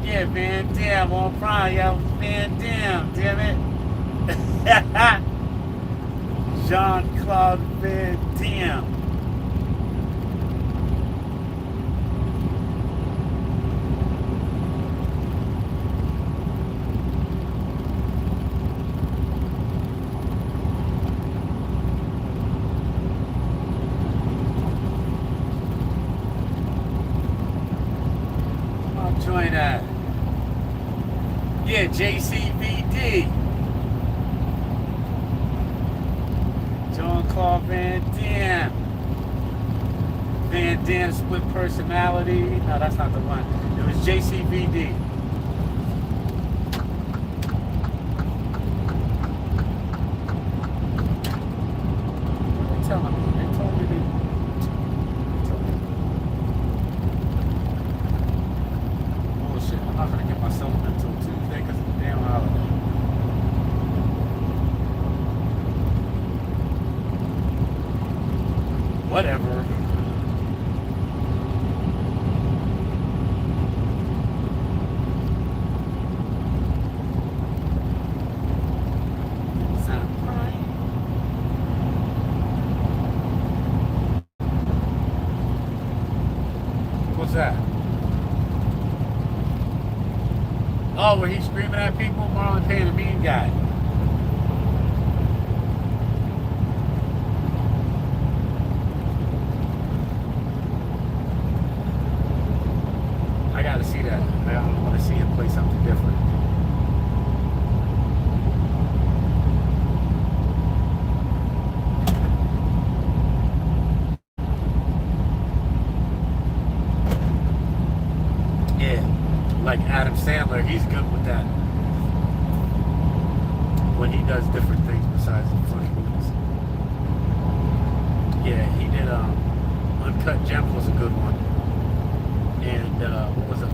Yeah, Van Damme on Prime. Yeah, Van Damme. Damn it. Jean-Claude Van Damme. Join that. Yeah, JCVD. Jean-Claude Van Damme. Van Damme split personality. No, that's not the one. It was JCVD. whatever. What's that? Oh, where he's screaming at people? Marlon Payne, the mean guy. I gotta see that. I want to see him play something different. Like Adam Sandler, he's good with that. When he does different things besides the funny movies. Yeah, he did Uncut Gems was a good one. And what was it?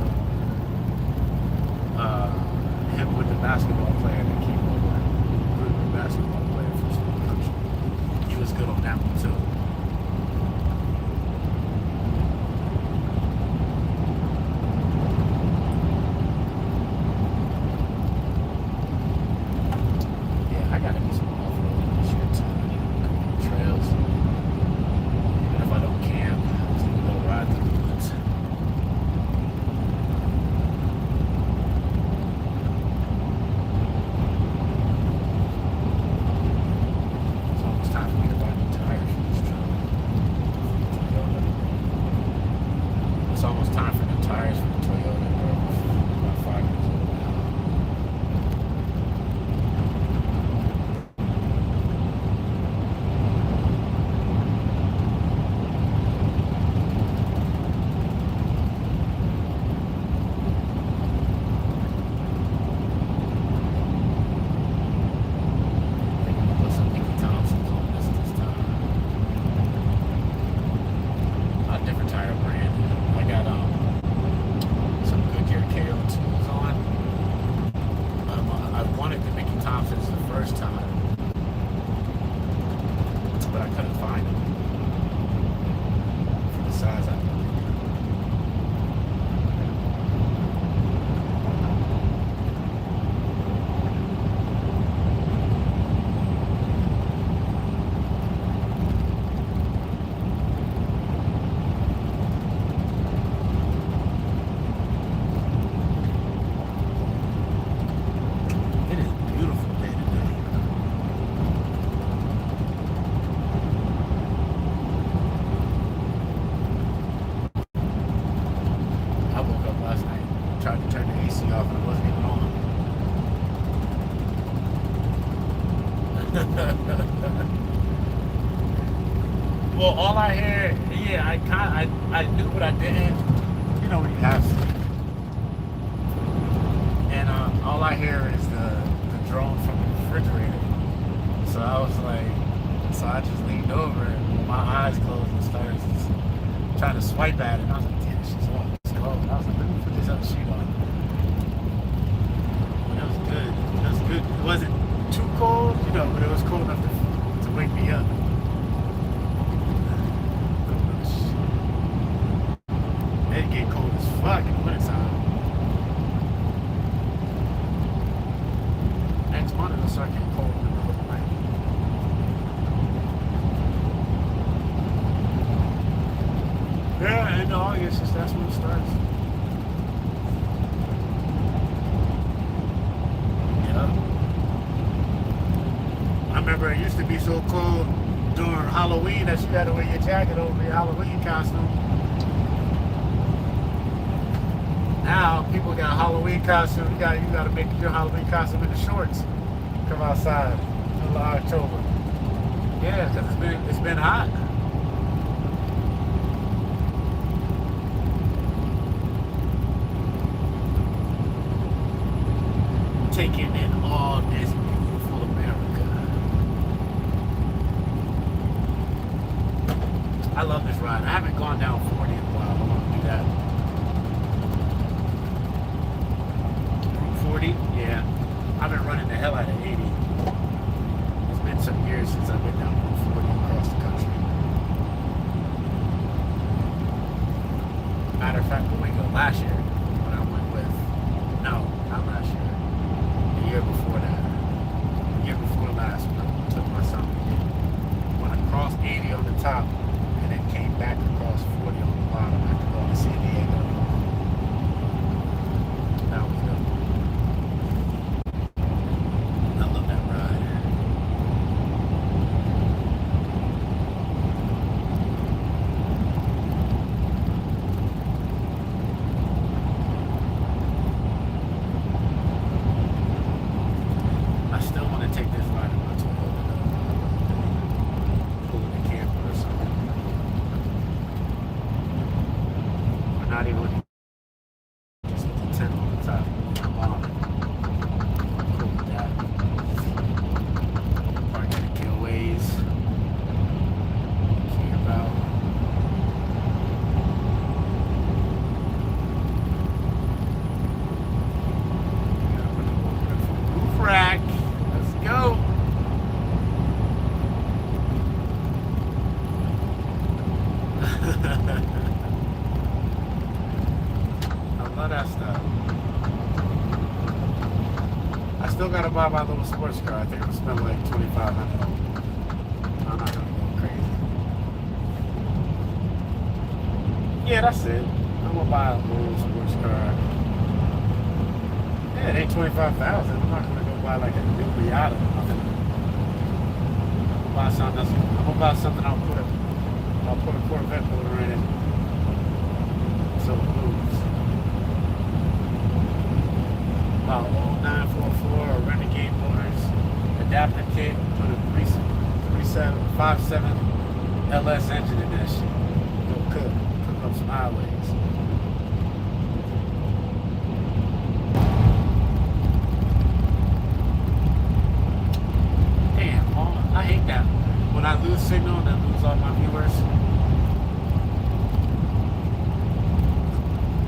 Him with the basketball player that came over. The basketball player from some country. He was good on that one too. Well, all I hear, yeah, I knew what I didn't, you know, when you have to. And all I hear is the drone from the refrigerator. So I was like, so I just leaned over and with my eyes closed and started just trying to swipe at it. And I was like, damn, she's on. It's cold. And I was like, let me put this other sheet on. And it was good. It was good. It wasn't too cold, you know, but it was cold enough to wake me up. It get cold as fuck in the wintertime. Next month it'll start getting cold in the middle of the night. Yeah, in August, that's when it starts. Yeah. I remember it used to be so cold during Halloween that you had to wear your jacket over your Halloween costume. Now people got a Halloween costume. You gotta make your Halloween costume in the shorts. Come outside in October. Yeah, because it's been hot. Taking in all this beautiful America. I love this ride. I haven't gone down 40 in a while. I want to do that. 40? Yeah. I've been running the hell out of 80. It's been some years since I've been down 40 across the country. last year when I went with, no, not last year, the year before that, the year before last when I took my son. When I crossed 80 on the top and then came back across 40 on the bottom after going to San Diego. That was good. I love that ride. I still want to take this ride in my Toyota. Pulling a camper or something. Or not even just with the tent on the top. Come on. Cool with that. Park at the giveaways. Camp out. Roof rack. Let's go. I love that stuff. I still gotta buy my little sports car. I think I'm spending like $2,500. I'm not gonna go crazy. Yeah, that's it. I'm gonna buy a little sports car. Yeah, it ain't 25,000. I'm not gonna go buy like a new Miata or nothing. I'm gonna buy something else. I'm gonna buy something I'll put a Corvette motor in it. So it moves. About old 944 or Renegade motors, adapter kit, put a 5.7 LS engine in that shit. Go cook up some highways. Damn, I hate that. When I lose signal and I lose all my viewers.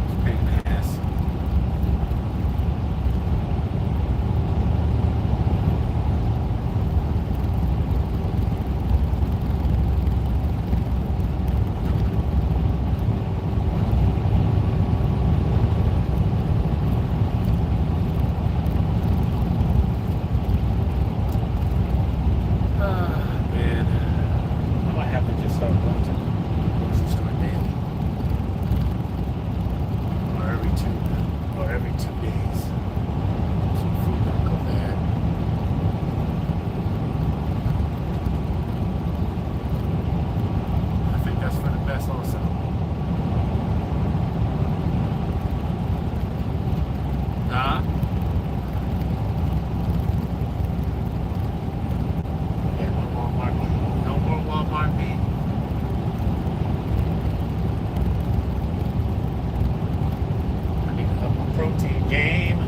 It's a pain in the ass. Man, I might have to just start going to the grocery store daily, or every 2 days. Some food don't go bad. I think that's for the best also. Nah. Yeah, no Walmart meat. No more Walmart meat. I need to up my protein game.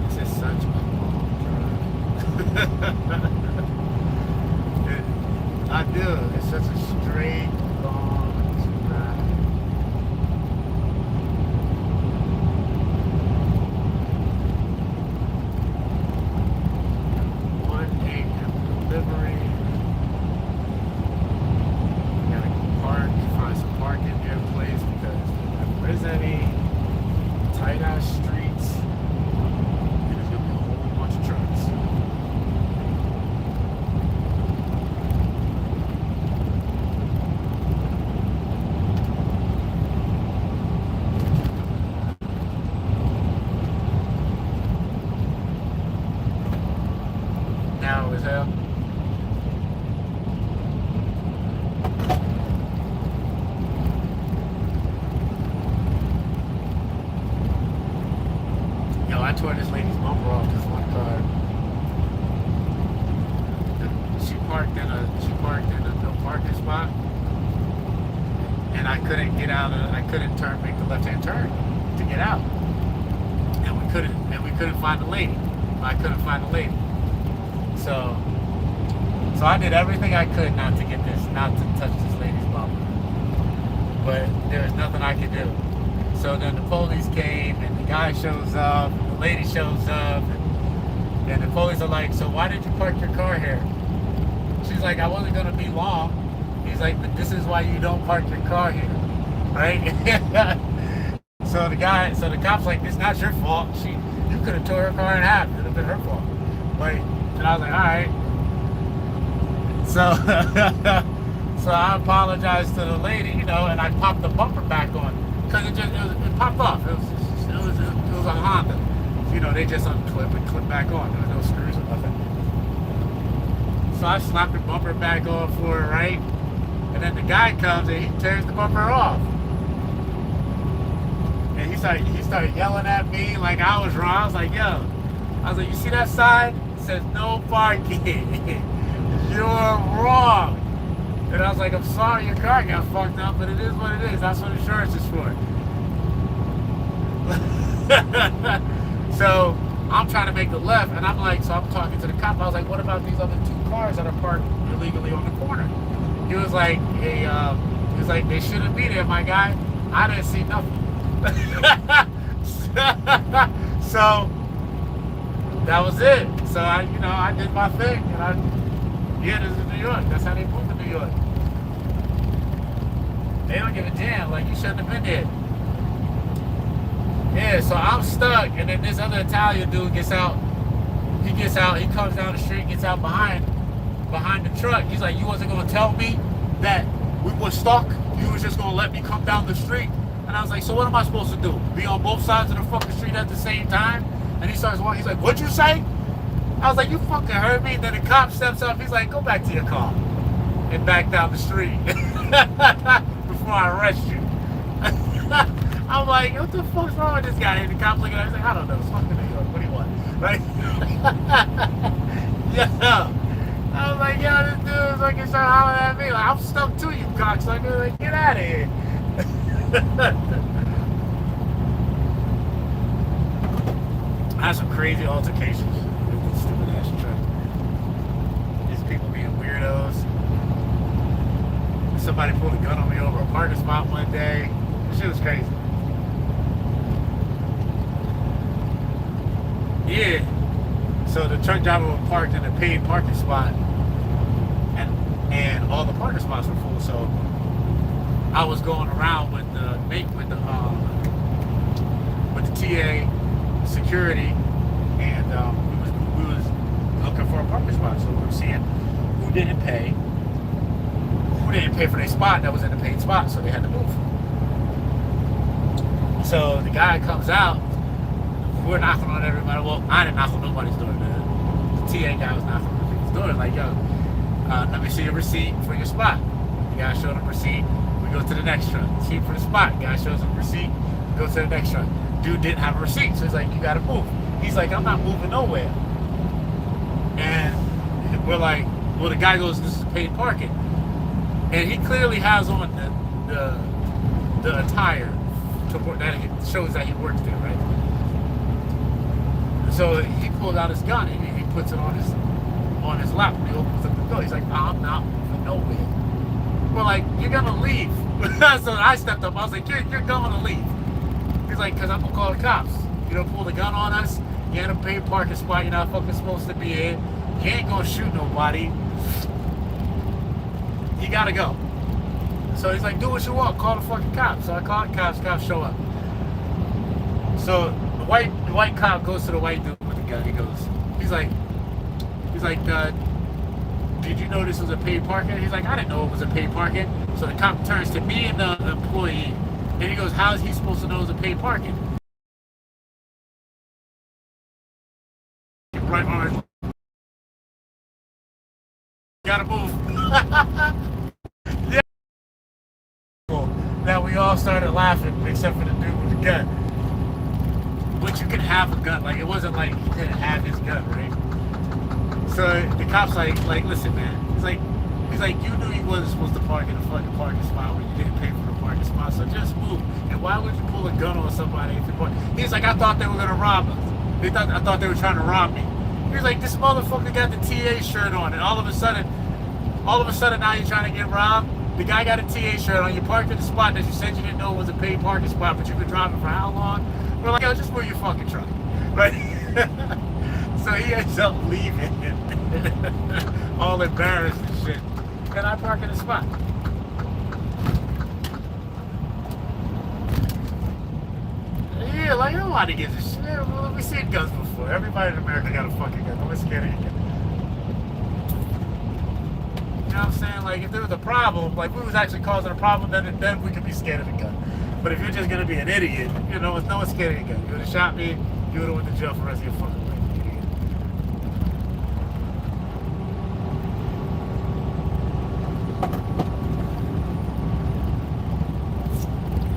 This is such a long drive. I do. It's such a straight, long drive. 1 a.m. delivery. Gotta go park, find some parking near the place because there is any tight ass streets. And there's gonna be a whole bunch of trucks. Now as hell. Yo, I tore this lady's bumper off this one car. She parked in a no parking spot, and I couldn't get out of. I couldn't make the left-hand turn to get out, and we couldn't find the lady. I couldn't find the lady. So I did everything I could not to touch this lady's bumper. But there was nothing I could do. So then the police came, and the guy shows up, and the lady shows up, and the police are like, so why did you park your car here? she's like, I wasn't gonna be long. He's like, but this is why you don't park your car here, right? So the cop's like, it's not your fault. You could have tore her car in half. It would have been her fault. Like, and I was like, all right. So, so I apologized to the lady, you know, and I popped the bumper back on because it popped off. It was a Honda. You know, they just unclip and clip back on. There was no screws or nothing. So I slapped the bumper back on for her, right? And then the guy comes and he tears the bumper off. And he started yelling at me like I was wrong. I was like, yo. I was like, you see that sign? It says no parking. You're wrong. And I was like, I'm sorry your car got fucked up, but it is what it is. That's what insurance is for. So I'm trying to make the left, and I'm like, so I'm talking to the cop. I was like, what about these other 2 cars that are parked illegally on the corner? He was like, hey, they shouldn't be there, my guy. I didn't see nothing. So that was it. So I did my thing, and this is New York. That's how they move in New York. They don't give a damn. Like, you shouldn't have been there. Yeah, so I'm stuck, and then this other Italian dude gets out. He comes down the street, gets out behind the truck. He's like, you wasn't gonna tell me that we were stuck? You was just gonna let me come down the street? And I was like, so what am I supposed to do? Be on both sides of the fucking street at the same time? And he starts walking, he's like, what'd you say? I was like, you fucking heard me? Then the cop steps up, he's like, go back to your car. And back down the street. Before I arrest you. I'm like, what the fuck's wrong with this guy? And the cop's looking at me, he's like, I don't know, it's fucking New York, what do you want? Right? Yeah. I was like, yo, this dude is fucking starting hollering at me. Like, I'm stuck too, you cocksucker. Like, get out of here. I had some crazy altercations with this stupid ass truck. These people being weirdos. Somebody pulled a gun on me over a parking spot one day. This shit was crazy. Yeah. So the truck driver was parked in a paid parking spot, and all the parking spots were full. So I was going around with the TA security, and we was looking for a parking spot. So we were seeing who didn't pay for their spot that was in the paid spot, so they had to move. So the guy comes out. We're knocking on everybody. Well, I didn't knock on nobody's door. The TA guy was knocking on people's door. Like, yo, let me see your receipt for your spot. The guy showed him receipt. We go to the next truck. Receipt for the spot. The guy shows him receipt. We go to the next truck. Dude didn't have a receipt, so he's like, you gotta move. He's like, I'm not moving nowhere. And we're like, well, the guy goes, this is paid parking. And he clearly has on the attire to work, that shows that he works there, right? So he pulls out his gun and he puts it on his lap and he opens up the door. He's like, I'm not moving nowhere. We're like, you're gonna leave. So I stepped up. I was like, you're gonna leave. He's like, because I'm gonna call the cops. You don't pull the gun on us. You ain't a paid parking spot. You're not fucking supposed to be in. You ain't gonna shoot nobody. You gotta go. So he's like, do what you want. Call the fucking cops. So I call the cops. Cops show up. So the white cop goes to the white dude with the gun. He's like, did you know this was a paid parking? He's like, I didn't know it was a paid parking. So the cop turns to me and the employee, and he goes, how is he supposed to know it was a paid parking? Right on. Gotta move. Yeah. Now we all started laughing, except for the dude with the gun. Which you can have a gun. Like, it wasn't like he couldn't have his gun, right? So the cop's like, listen, man. He's like, you knew he wasn't supposed to park in a fucking parking spot when you didn't pay for the parking spot, so just move. And why would you pull a gun on somebody if you park? He's like, I thought they were gonna rob us. I thought they were trying to rob me. He was like, this motherfucker got the TA shirt on, and all of a sudden now you're trying to get robbed. The guy got a TA shirt on. You parked in the spot that you said you didn't know was a paid parking spot, but you could drive it for how long? We're like, yo, just move your fucking truck, right? So he ends up leaving, all embarrassed and shit. then I park in the spot. Yeah, like nobody gives a shit. Well, we seen guns before. Everybody in America got a fucking gun. Nobody's scared of anything. You know what I'm saying? Like if there was a problem, like we was actually causing a problem, then we could be scared of the gun. But if you're just gonna be an idiot, you know, no one's scared of your gun. You would have shot me, you would have went to jail for the rest of your fucking life. Idiot.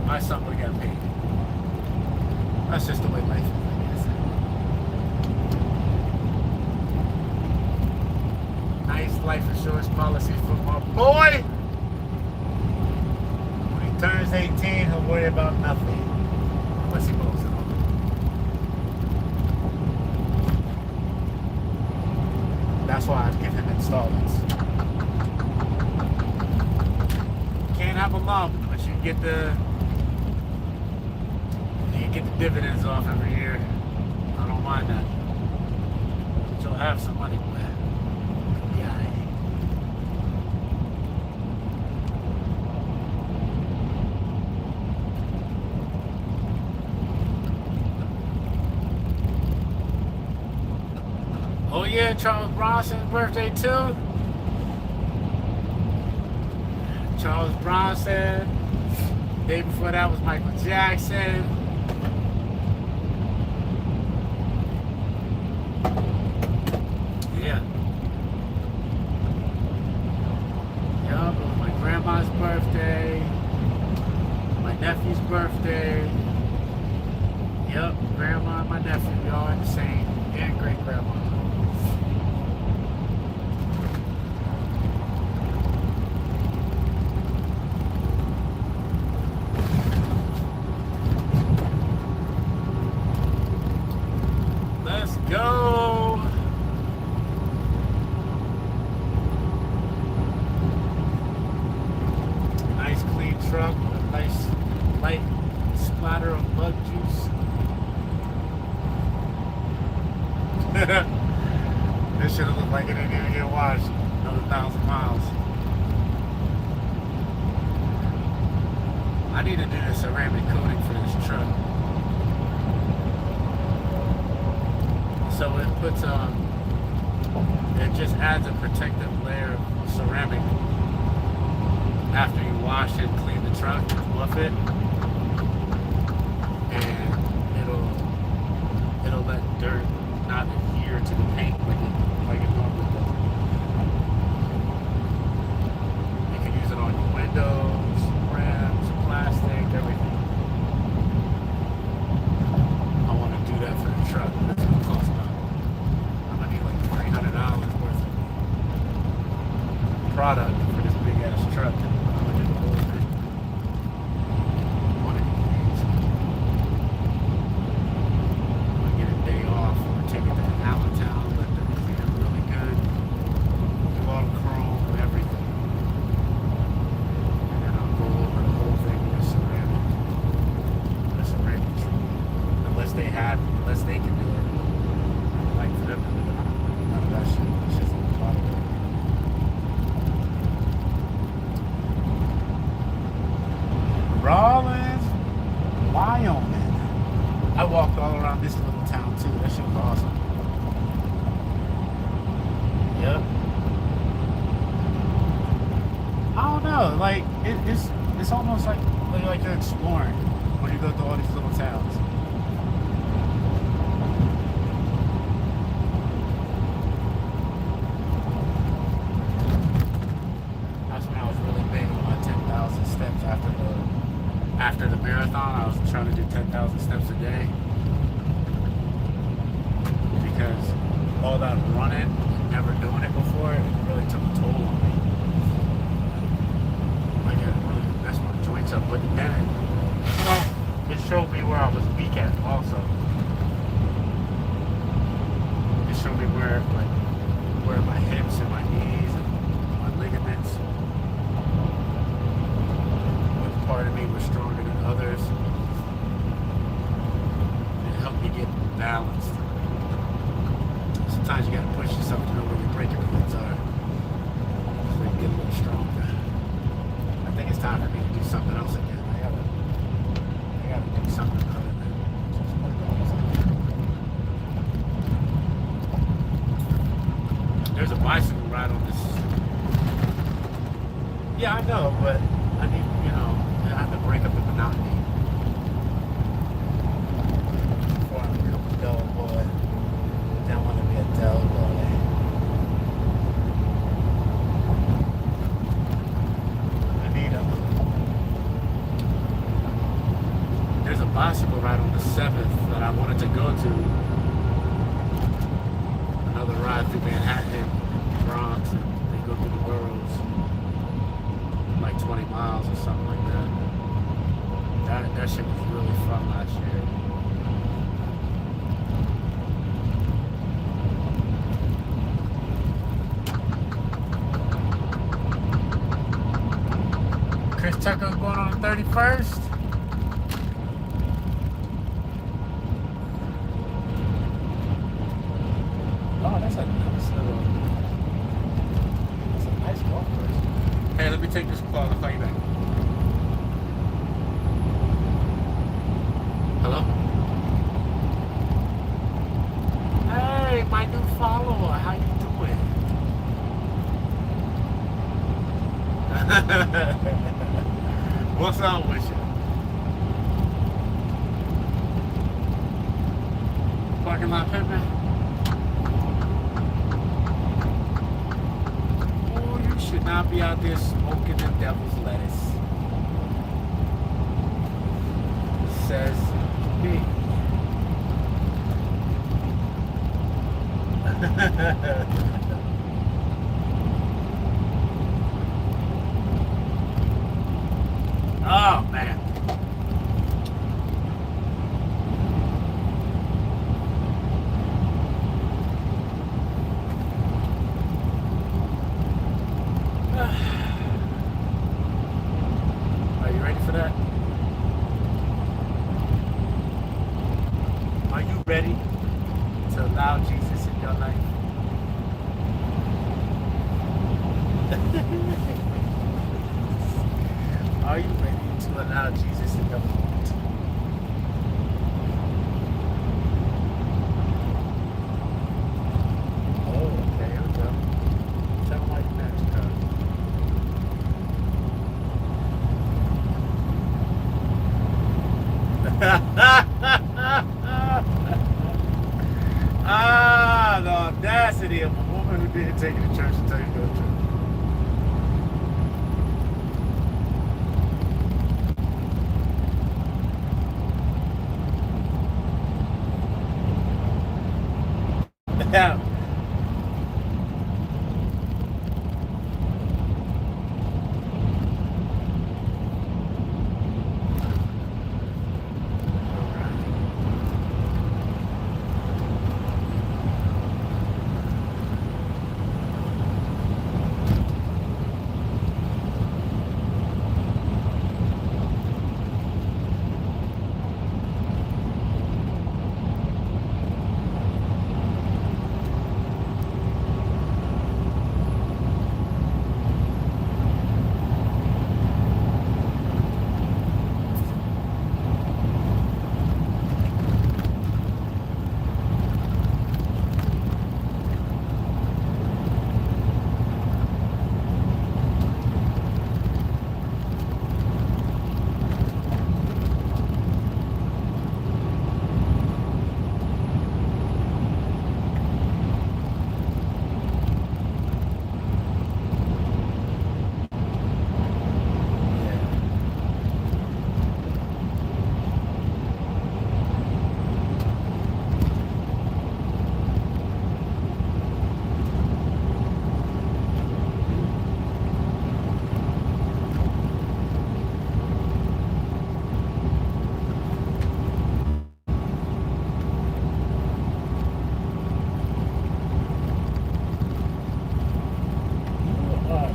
My son would have got paid. That's just the way life is, I guess. Nice life insurance policy for my boy. When he turns 18, he'll worry about nothing. Unless he blows it on. That's why I give him installments. Can't have a lump, but you get the dividends off every year. I don't mind that. But you'll have some money, boy. Yeah. Oh yeah, Charles Bronson's birthday too. Charles Bronson. Day before that was Michael Jackson. Yeah. Yup, it was my grandma's birthday. My nephew's birthday. Yup, grandma and my nephew, we all in the same. And great grandma. Let's go. Nice clean truck with a nice light splatter of bug juice. This should have looked like it didn't even get washed. Another 1,000 miles. I need to do the ceramic coating for this truck. So it puts it just adds a protective layer of ceramic after you wash and clean the truck, buff it, and it'll let dirt not adhere to the paint like it normally does. You can use it on your windows, rims, plastic, everything. I want to do that for the truck. That's what it costs about. I'm gonna need like $300 worth of product for this big ass truck. I'm gonna do the whole thing. One of these days. I'm gonna get a day off or take it to Allentown, let them clean it really good. Do all the chrome and everything. And then I'll go over the whole thing with ceramic. The ceramic treatment. Unless they can do it. Like for them to do it. None of that shit. It's just a lot of work. Rawlins, Wyoming. I walked all around this little town too. That shit was awesome. Yep. I don't know. Like it's almost like you're exploring when you go to all these little towns. That's when I was really big on my 10,000 steps after the marathon. I was trying to do 10,000 steps a day because all that running, never doing it before, it really took a toll on me. Like it really messed my joints up. But then it showed me where I was weak at also. It showed me where my hips and my knees and my ligaments, which part of me was stronger than others. It helped me get balanced. Sometimes you gotta push yourself to know where your breaking points are so you get a little stronger. bicycle ride on the 7th that I wanted to go to. Another ride through Manhattan, Bronx, and they go through the boroughs. Like 20 miles or something like that. That shit was really fun last year. Chris Tucker's going on the 31st. Oh, that's a nice golf course. Hey, let me take this call. I'll call you back. Hello? Hey, my new follower. How you doing? What's up with you? Parking lot pimping? Oh, you should not be out there smoking the devil's lettuce. Says me. Oh, man. Are you ready for that? Are you ready to allow Jesus in your life? Are you ready to allow Jesus in your heart? Oh, okay, here we go. Tell me why you match, Ah, the audacity of a woman who didn't take you to church and tell you to go to church. Yeah.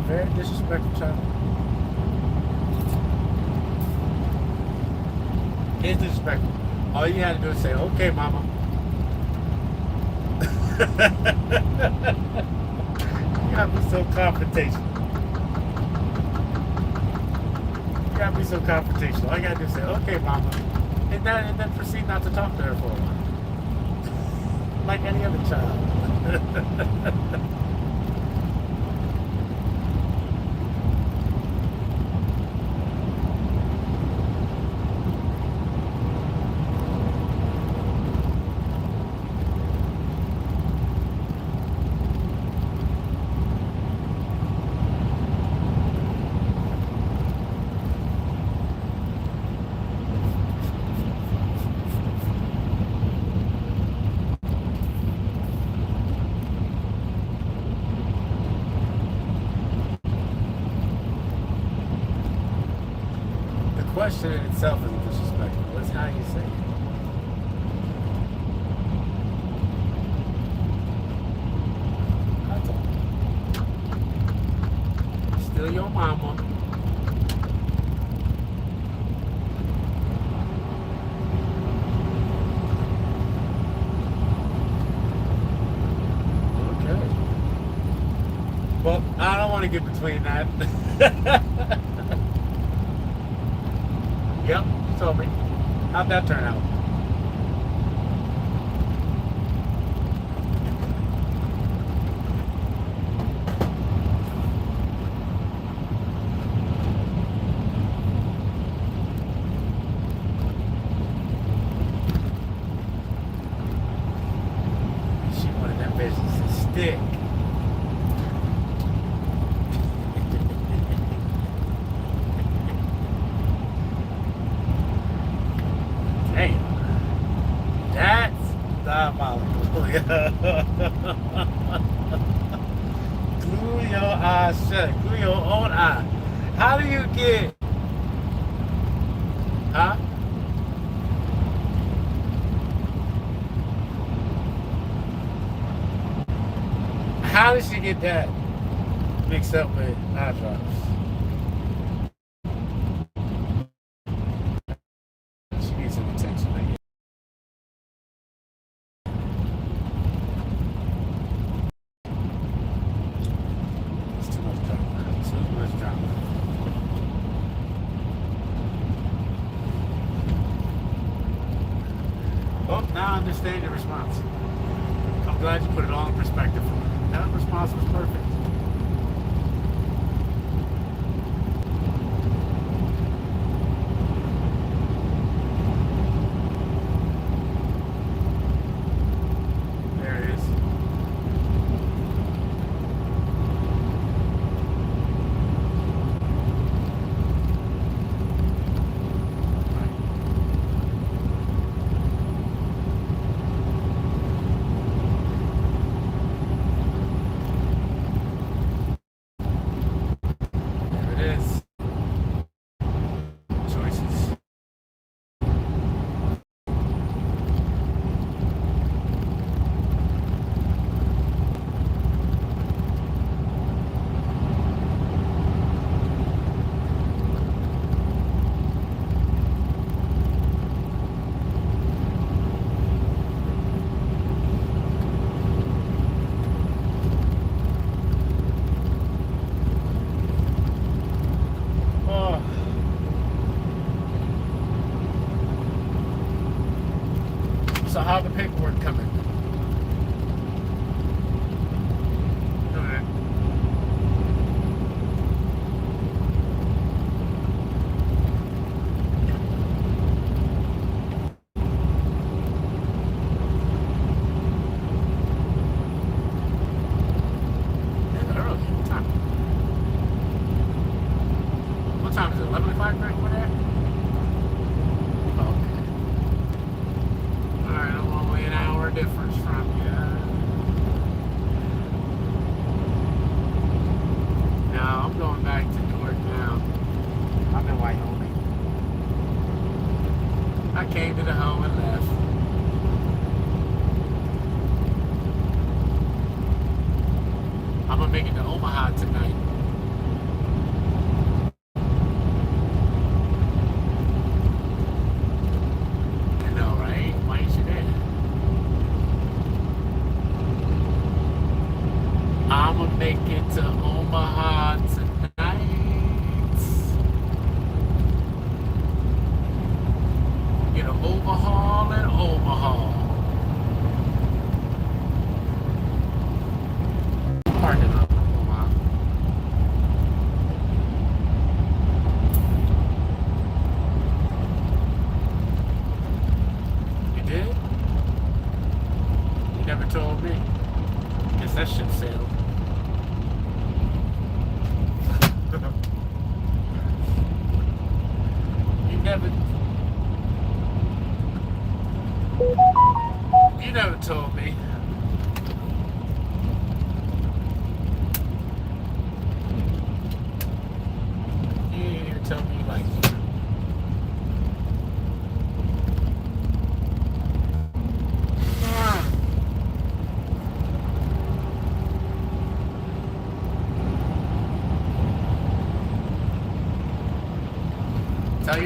Very disrespectful child. It's disrespectful. All you had to do is say, okay, mama. You gotta be so confrontational. You gotta be so confrontational. All you gotta do is say, okay, mama. And then proceed not to talk to her for a while. Like any other child. question in itself isn't disrespectful. It's how you say it. That's all. Still your mama. Okay. Well, I don't want to get between that. Yep, you told me. How'd that turn out? She wanted that business to stick. Glue your eyes shut. Glue your own eye. How do you get? Huh? How did she get that mixed up with eye drops? She needs some attention, I guess. Well, now I understand your response. I'm glad you put it all in perspective for me. That response was perfect. There it is. So how the paperwork coming? What time is it? 11 o'clock right over there? Okay. Alright, I'm only an hour difference from you. No, I'm going back to Newark now. I'm in Wyoming. I came to the home and left. I'm gonna make it to Omaha tonight. I'ma make it to Omaha tonight. Get an overhaul in Omaha. Parking lot in Omaha. You did? You never told me. Guess that ship sailed. You never told me. You didn't even tell me you liked me.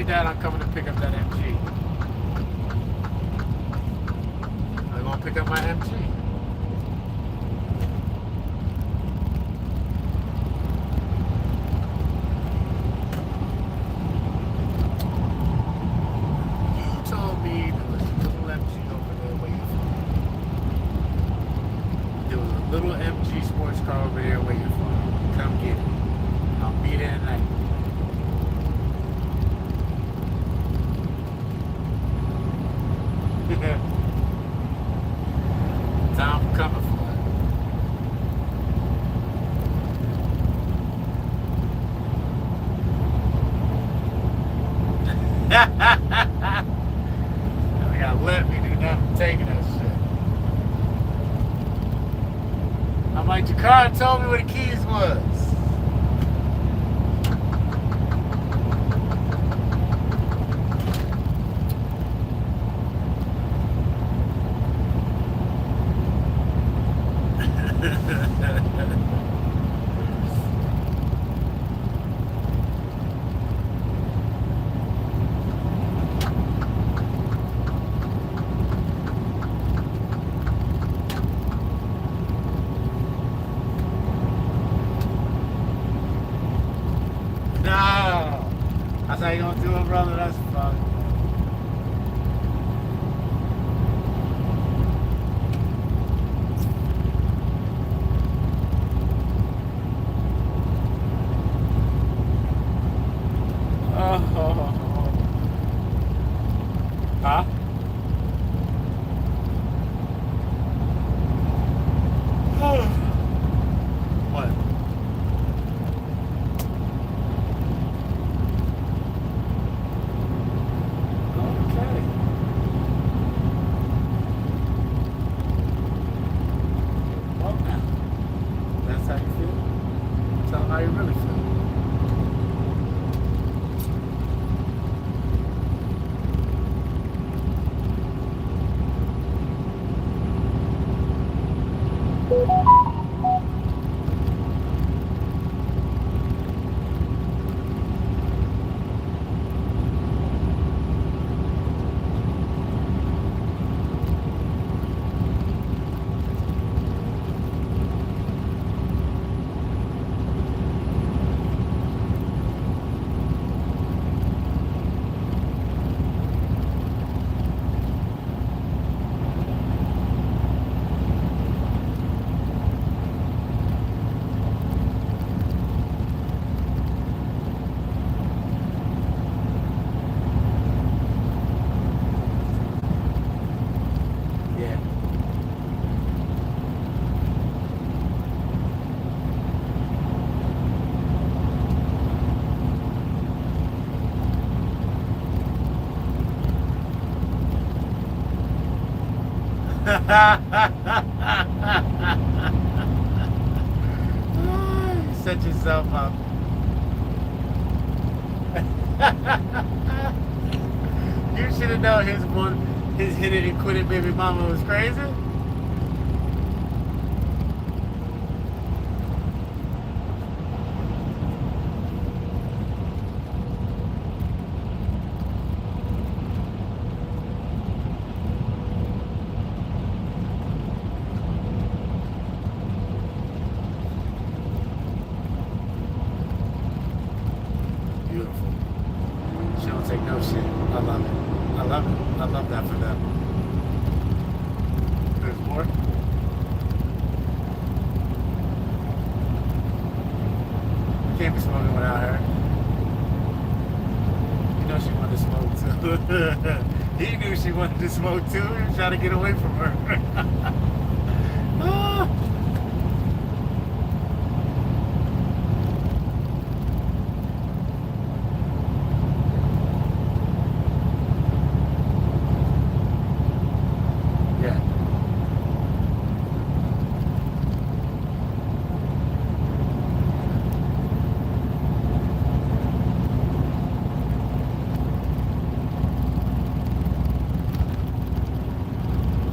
Dad, I'm coming to pick up that MG. I'm gonna pick up my MG. You told me there was a little MG over there waiting for me. There was a little MG sports car over there waiting for me. Come get it. I'll be there tonight. Time coming for it. You gotta let me do nothing taking that shit. I'm like, Jakar told me where the keys was. No, that's how you gonna do it, brother. That's fun. Huh? What? Okay. Well, now, that's how you feel? Tell them how you really feel. Set yourself up. You should have known his hit it and quit it baby mama was crazy. Beautiful. She don't take no shit. I love it. I love it. I love that for them. There's more. You can't be smoking without her. You know she wanted to smoke too. He knew she wanted to smoke too. He was trying to get away from her. Ah.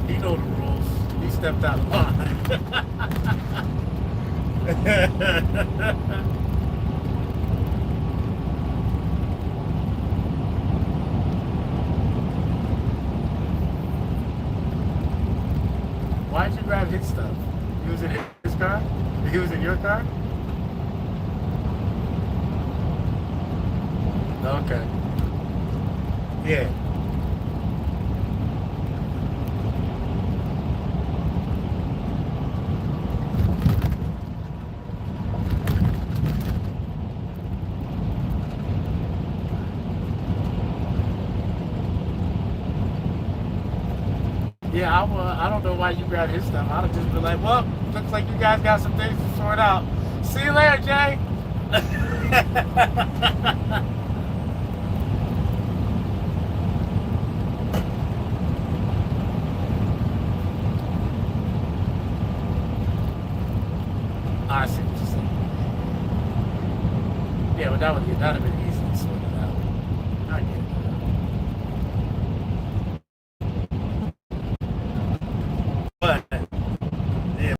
He know the rules. He stepped out of line. Why'd you grab his stuff? He was in his car? He was in your car? Okay. Yeah. Yeah, I don't know why you grabbed his stuff. I'd have just been like, well, looks like you guys got some things to sort out. See you later, Jay. I see what you're saying. Yeah, but that would have been easy to sort it out. I get it. But yeah,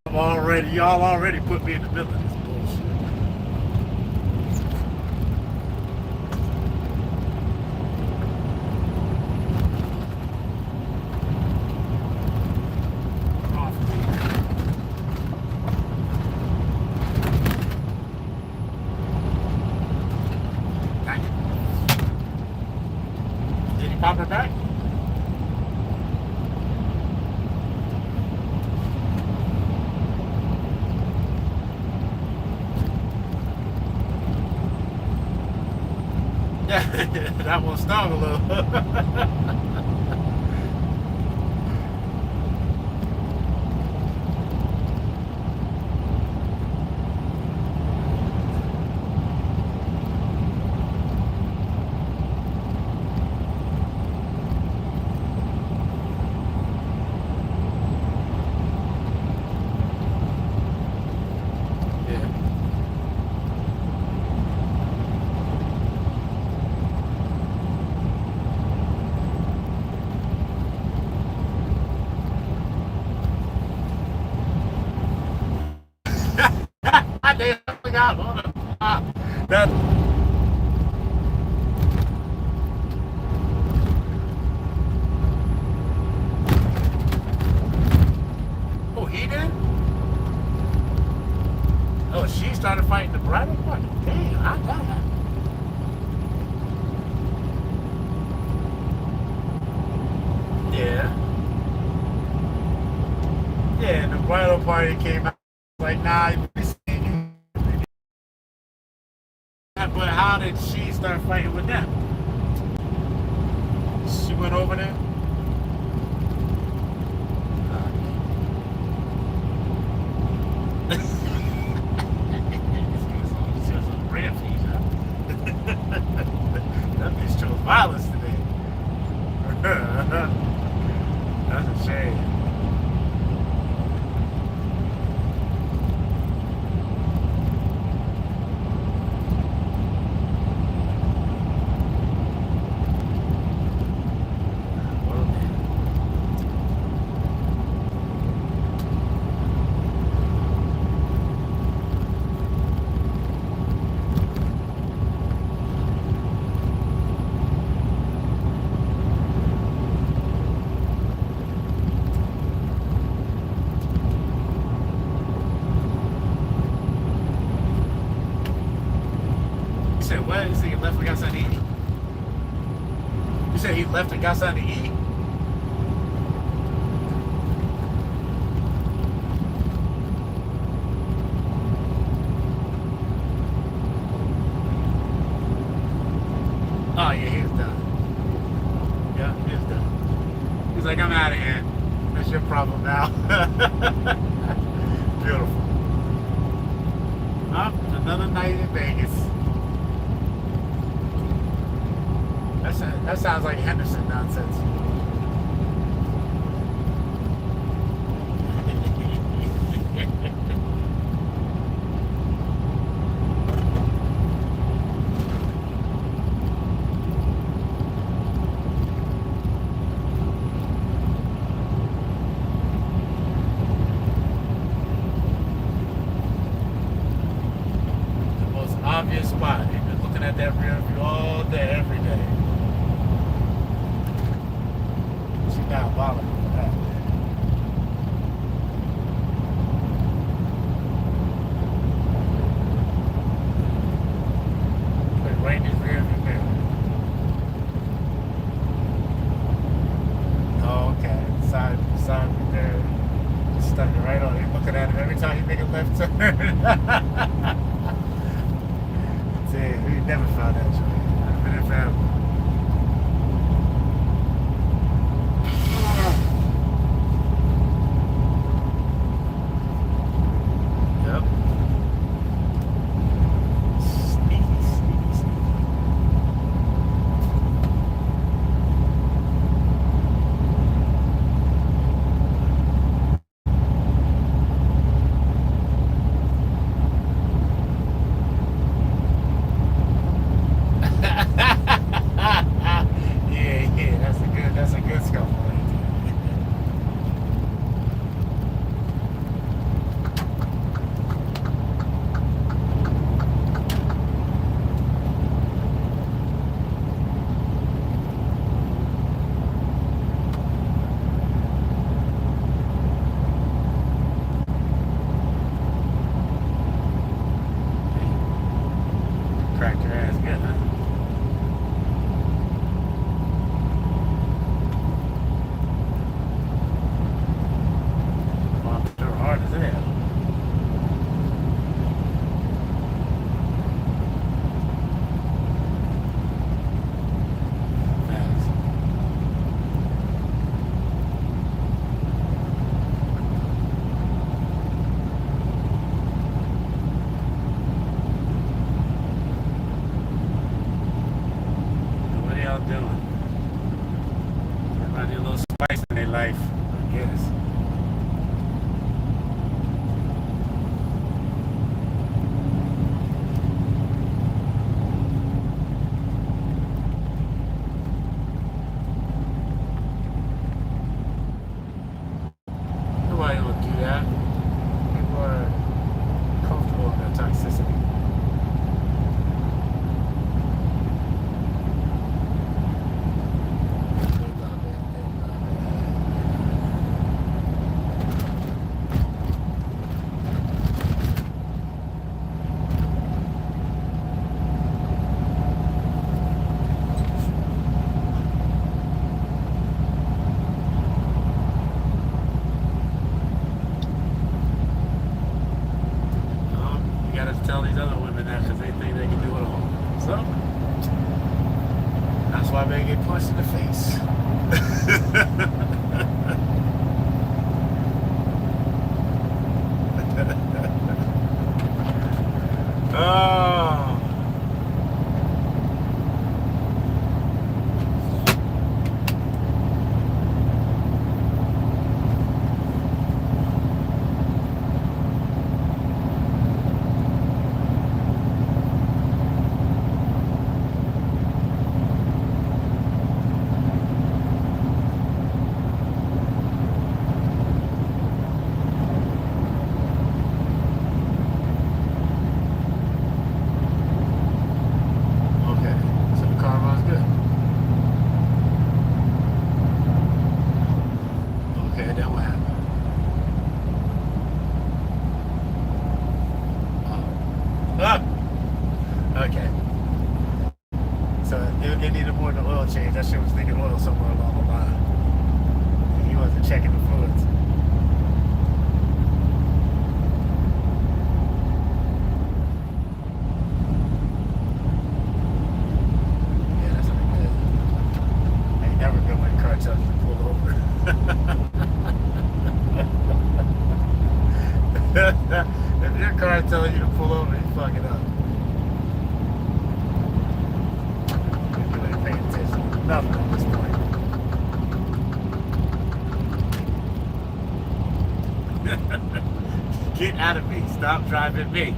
y'all already put me in the middle of this bullshit. Did he pop her back? Yeah, that one stung a little. They got on that. Oh, he did? Oh, she started fighting the bridal party. Damn, I got that. Yeah. Yeah, and the bridal party came out like, nah, we seen you. But how did she start fighting with them? She went over there? She was on a rampage, huh? That bitch chose violence today. That's a shame. You said what? You said he left and got something to eat? You said he left and got something to eat? Oh yeah, he's done. Yeah, he's done. He's like, I'm out of here. That's your problem now. Beautiful. Another night in Vegas. That sounds like Henderson nonsense. The most obvious spot. You've been looking at that rear view all day, every day. Diabolical for that. left turn. See, we never found that joint. I've been in family. Yep. Sneaky, sneaky, sneaky. Yeah, that's a good scuffle right there. Cracked your ass good, huh? They're hard as hell. Fast. What are y'all doing? Everybody need a little spice in their life, I guess. Nobody will do that. People are comfortable in their toxicity. You gotta tell these other women that because they think they can do it all. So, that's why they get punched in the face. Oh. Okay, so the car runs good. Okay, then what happened? Okay. So it needed more than oil change. That shit was leaking oil somewhere along the line. And he wasn't checking the fluids. Yeah, that's not good. Ain't never good when a car tells you to pull over. If your car is telling you to pull over, you fuck it up. You ain't paying attention to nothing at this point. Get out of me. Stop driving me.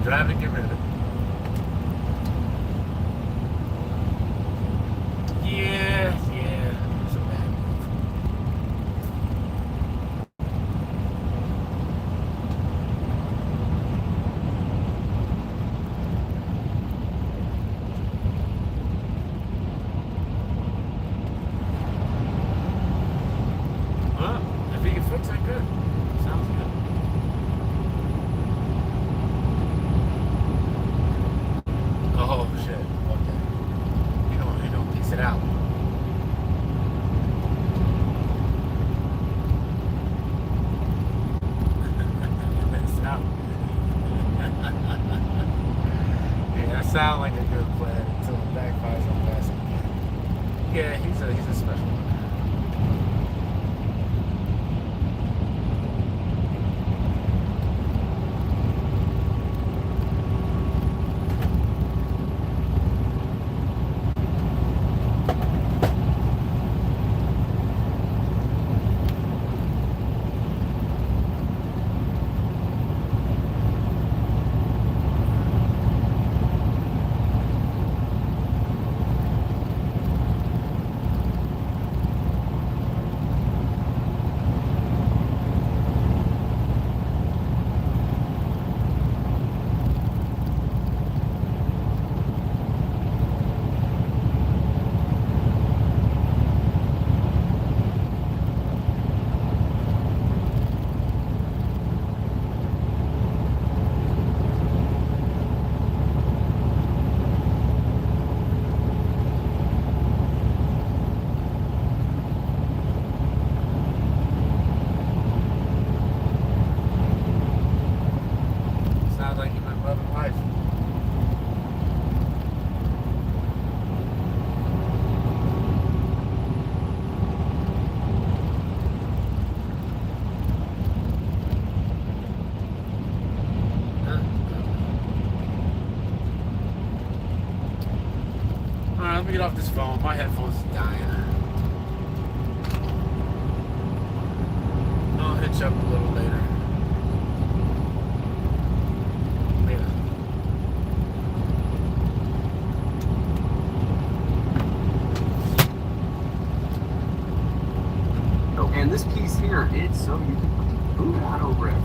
drive to get rid of it. Yeah, it's a bad move. Well, if he can fix it, good. Sounds good. Oh shit. Okay. He gonna piece it out. Piece it out. Yeah, that sounds like a good plan until it backfires on the ass again. Yeah, he's a special one. Sounds like you've been loving life. Alright, let me get off this phone. My headphones are dying. I'll hitch up a little later. And this piece here, it's so you can put the boot on over it.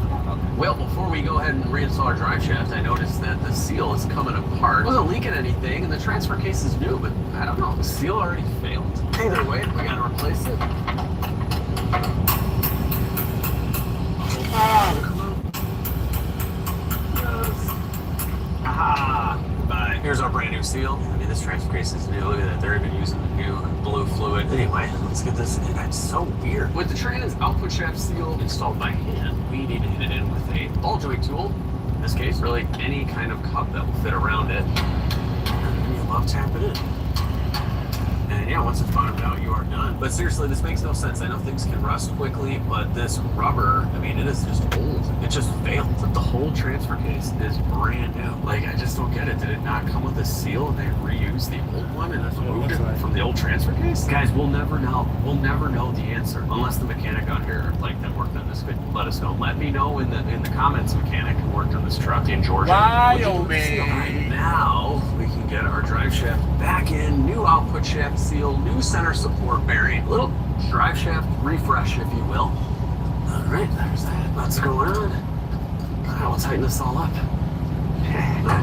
Well, before we go ahead and reinstall our drive shaft, I noticed that the seal is coming apart. It wasn't leaking anything, and the transfer case is new, but I don't know. The seal already failed. Either way, we gotta replace it. Oh, come on. Yes. Aha! Bye. Here's our brand new seal. I mean, this transfer case is new. Look at that. They're even using the new blue fluid. Anyway, let's get this in. That's so weird. With the Trans output shaft seal installed by hand, we need to hit it in with a ball joint tool. In this case, really any kind of cup that will fit around it. And you love tapping it. And yeah, once it's bottomed out, you are done. But seriously, this makes no sense. I know things can rust quickly, but this rubber, I mean, it is just old. It just failed. But the whole transfer case is brand new. Like, I just don't get it. Did it not come with a seal and they reused the old one and removed it from the old transfer case? Guys, we'll never know. We'll never know the answer unless the mechanic out here, like, that worked on this could let us know. Let me know in the comments, mechanic who worked on this truck in Georgia. Wyoming. Now we can get our drive shaft back in. New output shaft seal, new center support bearing. Little drive shaft refresh, if you will. All right, there's that. Let's go on. All right, we'll tighten this all up.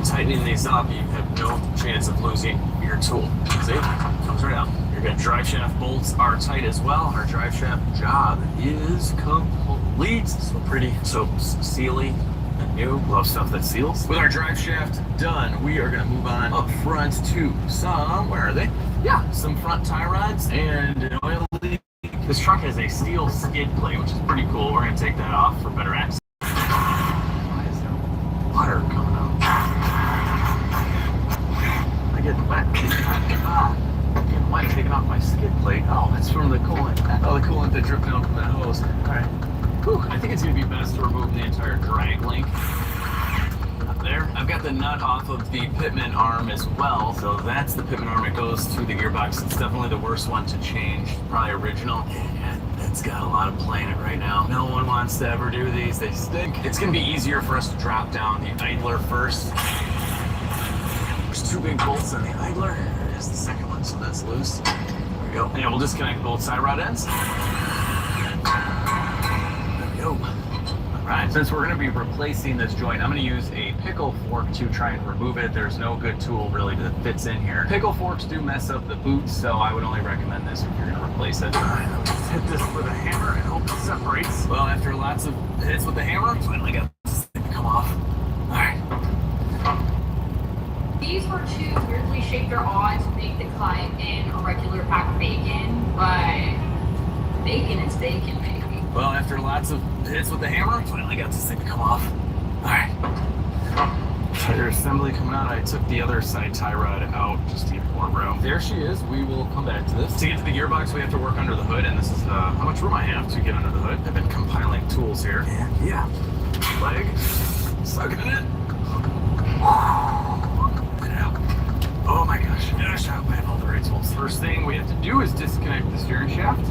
Tightening these up, you have no chance of losing your tool. See? Comes right out. Your good drive shaft bolts are tight as well. Our drive shaft job is complete. So pretty, so sealy and new. Love stuff that seals. With our drive shaft done, we are going to move on up front to some, where are they? Yeah, some front tie rods and an oil leak. This truck has a steel skid plate, which is pretty cool. We're going to take that off for better access. Why is there water coming out? I get wet. Getting wet taking off my skid plate. Oh, that's from the coolant. Oh, the coolant that dripped down from that hose. All right. Whew, I think it's going to be best to remove the entire drag link. Up there. I've got the nut off of the pitman arm as well. So that's the pitman arm that goes through the gearbox. It's definitely the worst one to change. Probably original. And It's got a lot of planet right now. No one wants to ever do these. They stink. It's gonna be easier for us to drop down the idler first. There's 2 big bolts on the idler. There is the second one, so that's loose. There we go. Yeah, we'll disconnect both side rod ends. There we go. Alright, since we're going to be replacing this joint, I'm going to use a pickle fork to try and remove it. There's no good tool really that fits in here. Pickle forks do mess up the boot, so I would only recommend this if you're going to replace it. Alright, I'll just hit this with a hammer and hope it separates. Well, after lots of hits with the hammer, finally got this thing to come off. Alright. These were too weirdly shaped or odd to make the cut in a regular pack of bacon, but bacon is bacon, baby. Well, after lots of hits with the hammer, finally got this thing to come off. Alright. Tire assembly coming out. I took the other side tie rod out just to give more room. There she is. We will come back to this. To get to the gearbox, we have to work under the hood, and this is how much room I have to get under the hood. I've been compiling tools here. And yeah, leg, sucking it in. Get it out. Oh my gosh. Gosh, I hope I have all the right tools. First thing we have to do is disconnect the steering shaft.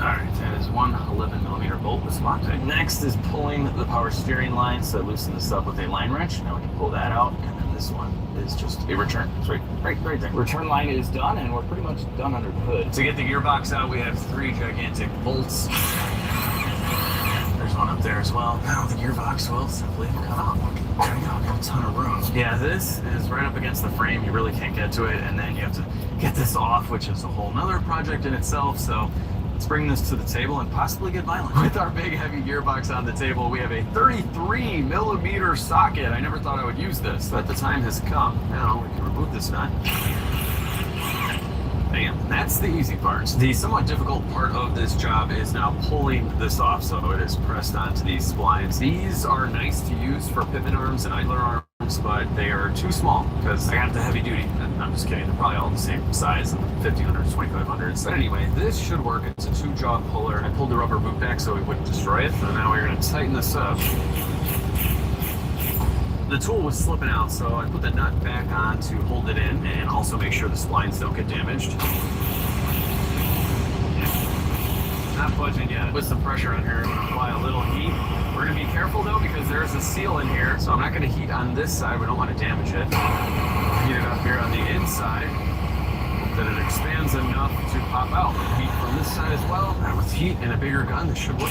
Alright, that is one 11mm bolt with spot. Next is pulling the power steering line, so I loosen this up with a line wrench. Now we can pull that out, and then this one is just a return. It's right there. Return line is done, and we're pretty much done under the hood. To get the gearbox out, we have 3 gigantic bolts. There's one up there as well. Now the gearbox will simply come out. There we go, got a ton of room. Yeah, this is right up against the frame. You really can't get to it, and then you have to get this off, which is a whole nother project in itself, so let's bring this to the table and possibly get violent. With our big heavy gearbox on the table, we have a 33mm socket. I never thought I would use this, but the time has come. Now we can remove this nut. Bam, that's the easy part. The somewhat difficult part of this job is now pulling this off, so it is pressed onto these splines. These are nice to use for pitman arms and idler arms, but they are too small because I got the heavy duty. I'm just kidding, they're probably all the same size, 1500s, 2500s. But anyway, this should work. It's a 2-jaw puller. I pulled the rubber boot back so we wouldn't destroy it. So now we're going to tighten this up. The tool was slipping out, so I put the nut back on to hold it in and also make sure the splines don't get damaged. Not budging yet. With some pressure on here, I'm going to apply a little heat. We're going to be careful though because there's a seal in here, so I'm not going to heat on this side. We don't want to damage it. Heat it up here on the inside. Hope that it expands enough to pop out. Heat from this side as well. And with heat and a bigger gun, this should work.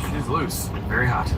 She's loose. Very hot.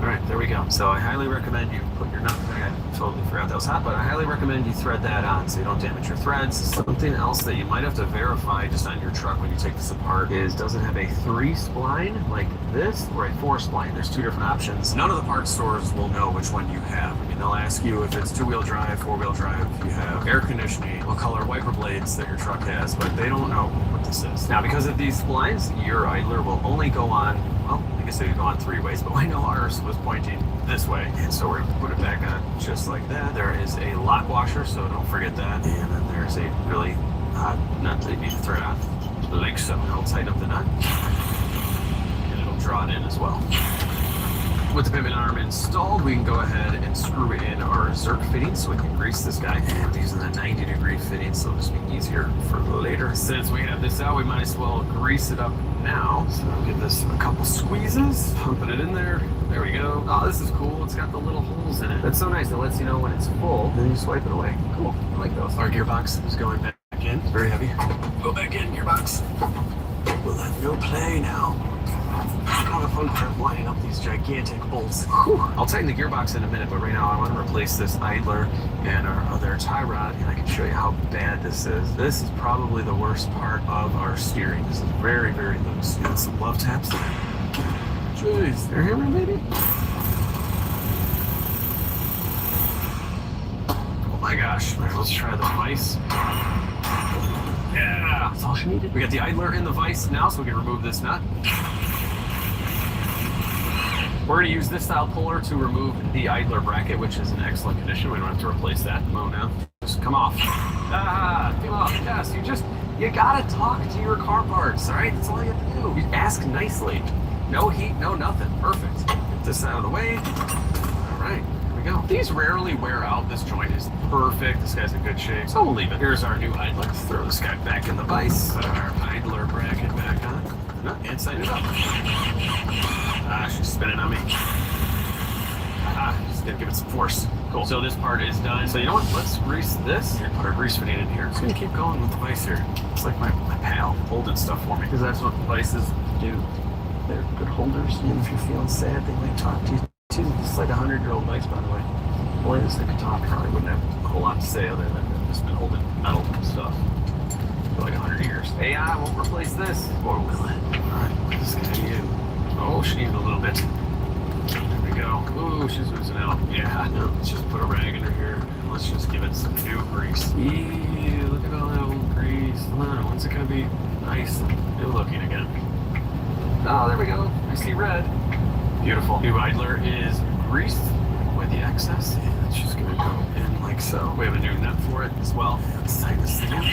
Alright, there we go. So I highly recommend you put your nut, I totally forgot that was hot, but I highly recommend you thread that on so you don't damage your threads. Something else that you might have to verify just on your truck when you take this apart is, does it have a 3 spline like this or a 4 spline? There's 2 different options. None of the parts stores will know which one you have. I mean, they'll ask you if it's 2-wheel drive, 4-wheel drive, if you have air conditioning, what color wiper blades that your truck has, but they don't know what this is. Now, because of these splines, your idler will only go on, well, I guess it would go on 3 ways, but I know ours was pointing this way, and so we're going to put it back on just like that. There is a lock washer, so don't forget that, and then there's a really hot nut that you need to thread on, like so. I'll tighten up the nut, and it'll draw it in as well. With the pivot arm installed, we can go ahead and screw in our Zerk fitting so we can grease this guy. And using the 90-degree fitting, so it'll just be easier for later. Since we have this out, we might as well grease it up now. So I'll give this a couple squeezes, pumping it in there. There we go. Oh, this is cool. It's got the little holes in it. That's so nice. It lets you know when it's full, then you swipe it away. Cool. I like those. Our gearbox is going back in. It's very heavy. Go back in, gearbox. We'll let no play now. Kind of fun part lining up these gigantic bolts. Whew. I'll tighten the gearbox in a minute, but right now I want to replace this idler and our other tie rod, and I can show you how bad this is. This is probably the worst part of our steering. This is very, very loose. Got some love taps. Jeez, they're hammering, baby. Oh my gosh. All right, let's try the vise. Yeah, that's all she needed. We got the idler in the vise now, so we can remove this nut. We're going to use this style puller to remove the idler bracket, which is in excellent condition. We don't have to replace that. Come on now. Just come off. Ah, come off. Yes, you got to talk to your car parts, all right? That's all you have to do. You ask nicely. No heat, no nothing. Perfect. Get this out of the way. All right, here we we go. These rarely wear out. This joint is perfect. This guy's in good shape, so we'll leave it. Here's our new idler. Let's throw this guy back in the vise. Put our idler bracket back on. And tighten it up. Ah, she's spinning on me. Ah, just gonna give it some force. Cool. So this part is done. So you know what? Let's grease this. Here, put our grease fitting in here. Just gonna keep going with the vise here. It's like my pal holding stuff for me. Because that's what vices do. They're good holders. And if you're feeling sad, they might talk to you too. It's like a 100-year-old vice, by the way. Boy, this thing could talk. Probably wouldn't have a whole lot to say other than they've just been holding metal stuff for like 100 years. AI won't replace this. Or will it? Alright, what is this gonna do? Oh, she needed a little bit. There we go. Ooh, she's losing out. Yeah, no, let's just put a rag in her here. Let's just give it some new grease. Ew, look at all that old grease. Come on, when's it gonna be nice and new looking again? Oh, there we go. I see red. Beautiful. New idler is greased with the excess. And it's just gonna go in like so. We have a new nut for it as well. Let's tighten this thing up.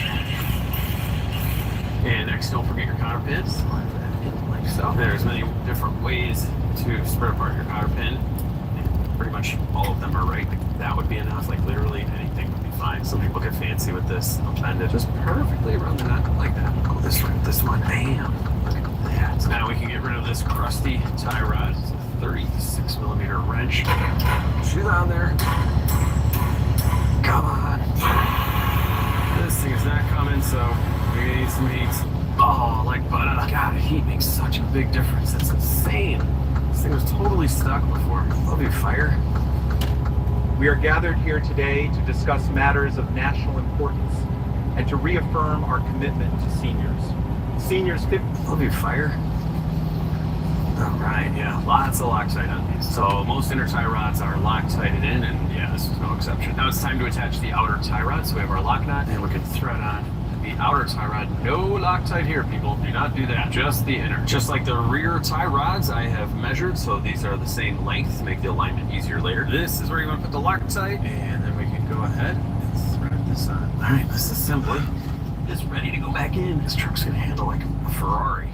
And next, don't forget your cotter pins. Slide that in like so. There's many different ways to spread apart your cotter pin. And pretty much all of them are right. Like, that would be enough. Like literally anything would be fine. Some people get fancy with this. They'll bend it just perfectly around the nut like that. Go this way with this one. Bam. Look at that. So now we can get rid of this crusty tie rod. It's a 36mm wrench. She's on there. Come on. This thing is not coming, so we need some heat. Oh, like butter. God, heat makes such a big difference. It's insane. This thing was totally stuck before. Love you, fire. We are gathered here today to discuss matters of national importance and to reaffirm our commitment to seniors. Seniors 50. Love you, fire. All right, yeah, lots of Loctite on these. So most inner tie rods are Loctited in, and yeah, this is no exception. Now it's time to attach the outer tie rod. So we have our lock nut, and we can thread on the outer tie rod. No Loctite here, people. Do not do that. Just the inner. Just like the rear tie rods, I have measured, so these are the same length to make the alignment easier later. This is where you want to put the Loctite, and then we can go ahead and thread this on. All right, this is simply is ready to go back in. This truck's gonna handle like a Ferrari.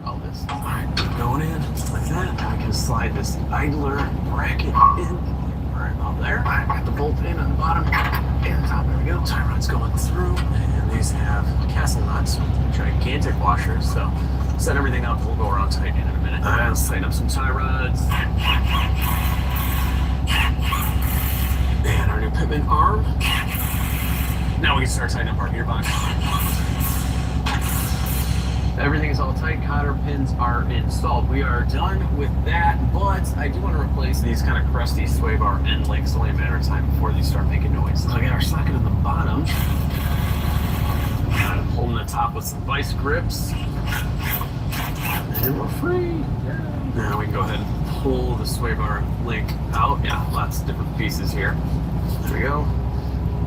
All this. All right, going in like that. Now I can slide this idler bracket in right about there. All right, got the bolt in on the bottom and the top. There we go. Tie rod's going through, and these have castle nuts with gigantic washers. So set everything up. We'll go around tightening in a minute. All right, let's tighten up some tie rods. And our new Pitman arm. Now we can start tightening up our gearbox. Everything is all tight, cotter pins are installed. We are done with that, but I do want to replace these kind of crusty sway bar end links. It's only a matter of time before these start making noise. So I got our socket in the bottom. I'm holding the top with some vice grips. And we're free. Yeah. Now we can go ahead and pull the sway bar link out. Yeah, lots of different pieces here. There we go.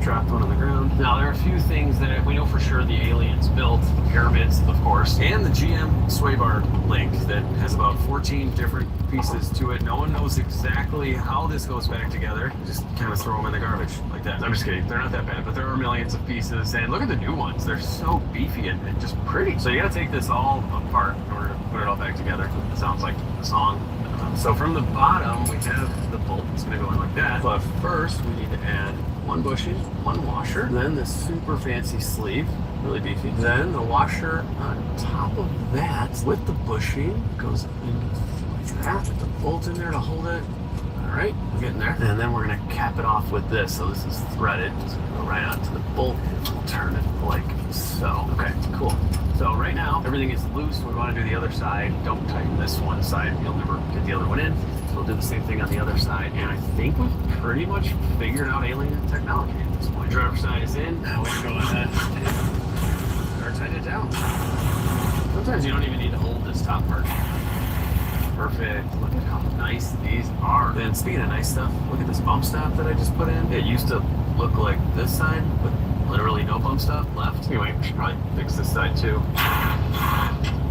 Dropped one on the ground. Now there are a few things that we know for sure the aliens built, the pyramids, of course, and the GM sway bar link that has about 14 different pieces to it. No one knows exactly how this goes back together. Just kind of throw them in the garbage like that. I'm just kidding. They're not that bad, but there are millions of pieces. And look at the new ones. They're so beefy and just pretty. So you gotta take this all apart in order to put it all back together. It sounds like a song. So from the bottom, we have the bolt. It's gonna go in like that. But first, we need to add one bushing, one washer, then this super fancy sleeve, really beefy. Then the washer on top of that with the bushing goes in like that. Put the bolt in there to hold it. All right, we're getting there. And then we're gonna cap it off with this. So this is threaded. It's gonna go right onto the bolt and we'll turn it like so. Okay, cool. So right now, everything is loose. We want to do the other side. Don't tighten this one side. You'll never get the other one in. So we'll do the same thing on the other side. And I think we've pretty much figured out alien technology at this point. Driver's side is in. Now we can go ahead and start tightening it down. Sometimes you don't even need to hold this top part. Perfect. Look at how nice these are. Then speaking of nice stuff, look at this bump stop that I just put in. It used to look like this side, but literally no bump stop left. Anyway, we should probably fix this side too.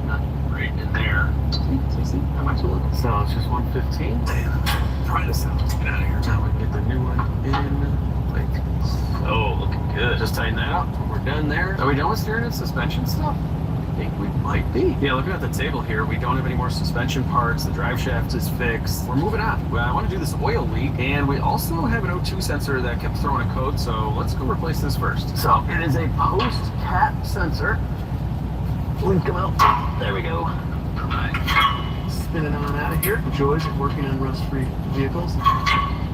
Not right in there. See, I'm actually looking. So it's just 115. Damn. Try this out. Let's get out of here. Now we can get the new one in. Like, oh, looking good. Just tighten that up. We're done there. Are we done with steering and suspension stuff? think we might be. Yeah, looking at the table here, we don't have any more suspension parts. The drive shaft is fixed. We're moving on. Well, I want to do this oil leak, and we also have an O2 sensor that kept throwing a code, so let's go replace this first. So it is a post-cat sensor. Link them out. There we go. All right. Spin it on out of here. The joys of working on rust-free vehicles.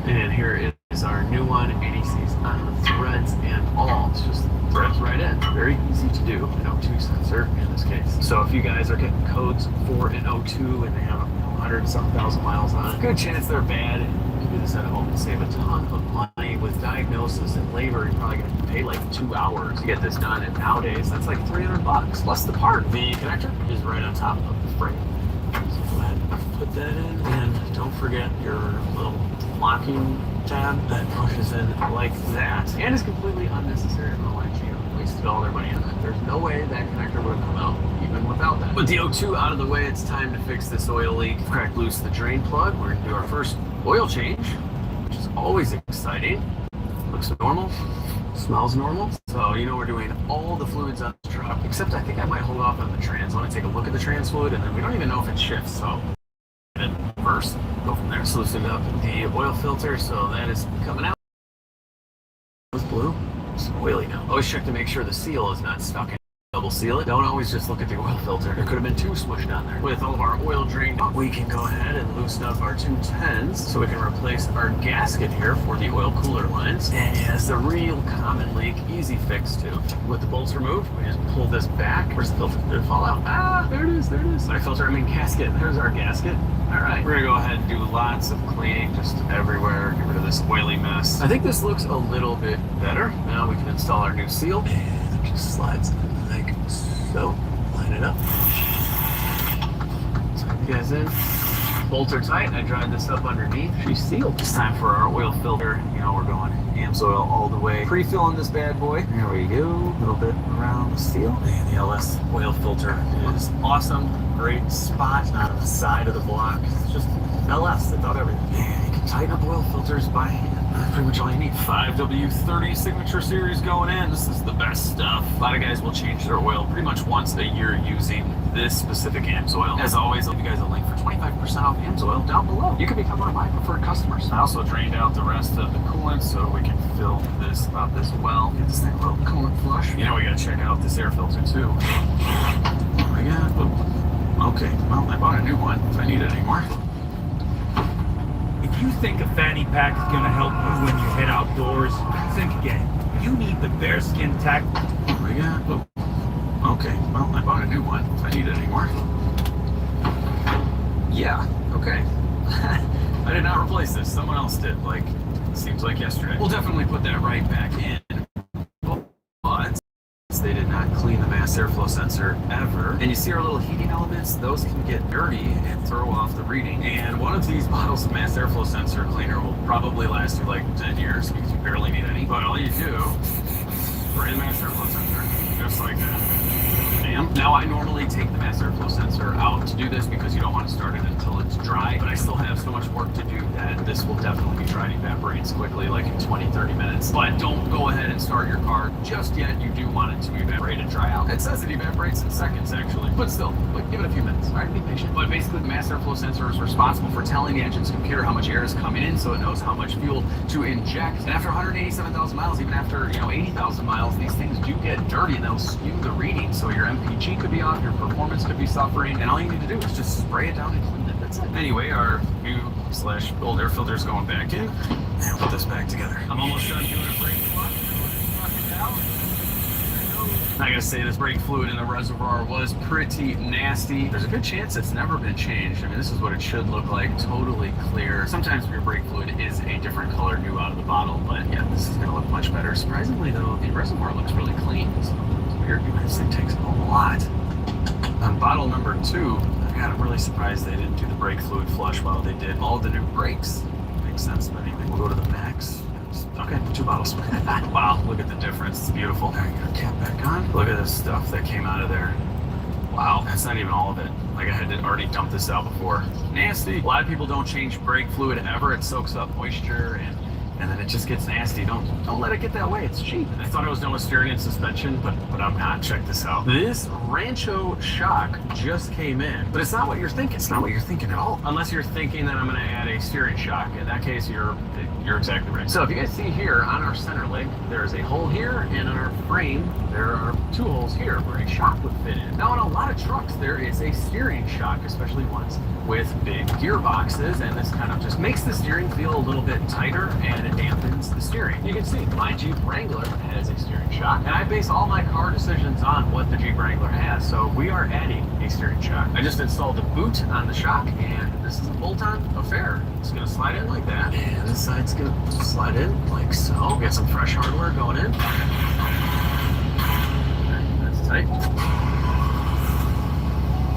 And here is our new one. ADC's on the threads and all. It's just threads right in. Very easy to do. An O2 sensor in this case. So if you guys are getting codes for an O2 and they have 100-some thousand miles on it, good chance they're bad. You can do this at home and save a ton of money. With diagnosis and labor, you're probably going to pay like 2 hours to get this done. And nowadays, that's like $300 plus the part. The connector is right on top of the frame. So go ahead and put that in. And don't forget your little locking tab that pushes in like that. And is completely unnecessary. I don't know why GM wasted all their money on that. There's no way that connector would have come out even without that. With the O2 out of the way, it's time to fix this oil leak. Crack loose the drain plug. We're going to do our first oil change, which is always exciting. Looks normal. Smells normal. So, you know, we're doing all the fluids on the truck, except I think I might hold off on the trans. I want to take a look at the trans fluid, and then we don't even know if it shifts, so first go from there. So loosen up the oil filter, so that is coming out. It was blue. It's oily now. Always check to make sure the seal is not stuck in. Double seal it. Don't always just look at the oil filter. There could have been 2 smushed on there. With all of our oil drained, we can go ahead and loosen up our 2 10s so we can replace our gasket here for the oil cooler lines. And yes, the real common leak, easy fix too. With the bolts removed, we just pull this back. Where's the filter? Did it fall out? Ah, there it is, there it is. Our filter, gasket. There's our gasket. All right, we're gonna go ahead and do lots of cleaning just everywhere. Get rid of this oily mess. I think this looks a little bit better. Now we can install our new seal. And it just slides like so. Line it up. Tuck you guys in. Bolts are tight. I dried this up underneath. She's sealed. It's time for our oil filter. You know, we're going AMSOIL all the way. Pre-filling this bad boy. There we go. A little bit around the seal. And the LS oil filter is awesome. Great spot. Not on the side of the block. It's just LS that thought everything. And you can tighten up oil filters by hand. That's pretty much all you need. 5W30 signature series going in. This is the best stuff. A lot of guys will change their oil pretty much once a year using this specific AMSOIL. As always, I'll give you guys a link for 25% off AMSOIL down below. You can become one of my preferred customers. I also drained out the rest of the coolant so we can fill this up as well. Get this thing a little coolant flush. You know we gotta check out this air filter too. Oh my god. Okay, well I bought a new one if I need it anymore. If you think a fanny pack is going to help you when you head outdoors, think again. You need the bearskin tack. Oh my god. Oh. Okay, well, I bought a new one if I need it anymore. Yeah, okay. I did not replace this. Someone else did, like, seems like yesterday. We'll definitely put that right back in. But they did not clean the mass airflow sensor ever. And you see our little heating elements? Those can get dirty and throw off the reading. And one of these bottles of mass airflow sensor cleaner will probably last you like 10 years because you barely need any. But all you do, spray the mass airflow sensor, just like that. Now I normally take the mass airflow sensor out to do this because you don't want to start it until it's dry, but I still have so much work to do that this will definitely be dry and evaporates quickly, like in 20-30 minutes. But don't go ahead and start your car just yet. You do want it to evaporate and dry out. It says it evaporates in seconds actually, but still, like, give it a few minutes. All right, be patient. But basically the mass airflow sensor is responsible for telling the engine's computer how much air is coming in, so it knows how much fuel to inject. And after 187,000 miles, even after 80,000 miles, these things do get dirty and they'll skew the reading. So your MPG could be off, your performance could be suffering, and all you need to do is just spray it down and clean it. That's it. Anyway, our new/old air filter is going back in, and we'll put this back together. I'm almost done doing a brake flush. I gotta say, this brake fluid in the reservoir was pretty nasty. There's a good chance it's never been changed. I mean, this is what it should look like, totally clear. Sometimes your brake fluid is a different color new out of the bottle, but yeah, this is gonna look much better. Surprisingly though, the reservoir looks really clean. So it's weird, this thing takes a lot. On bottle number 2, I'm really surprised they didn't do the brake fluid flush while they did all the new brakes. Makes sense, but anyway, we'll go to the backs. Okay, 2 bottles. Wow, look at the difference. It's beautiful. There you go, cap back on. Look at this stuff that came out of there. Wow, that's not even all of it. Like, I had to already dump this out before. Nasty. A lot of people don't change brake fluid ever. It soaks up moisture and and then it just gets nasty. Don't let it get that way. It's cheap. I thought I was done with steering and suspension, but I'm not. Check this out. This Rancho shock just came in, but it's not what you're thinking. It's not what you're thinking at all. Unless you're thinking that I'm going to add a steering shock. In that case, you're exactly right. So if you guys see here on our center leg, there's a hole here, and on our frame, there are 2 holes here where a shock would fit in. Now, in a lot of trucks, there is a steering shock, especially ones with big gearboxes, and this kind of just makes the steering feel a little bit tighter, and it dampens the steering. You can see my Jeep Wrangler has a steering shock, and I base all my car decisions on what the Jeep Wrangler has, so we are adding a steering shock. I just installed a boot on the shock, and this is a bolt-on affair. It's going to slide in like that, and this side's going to slide in like so. Get some fresh hardware going in. That's tight.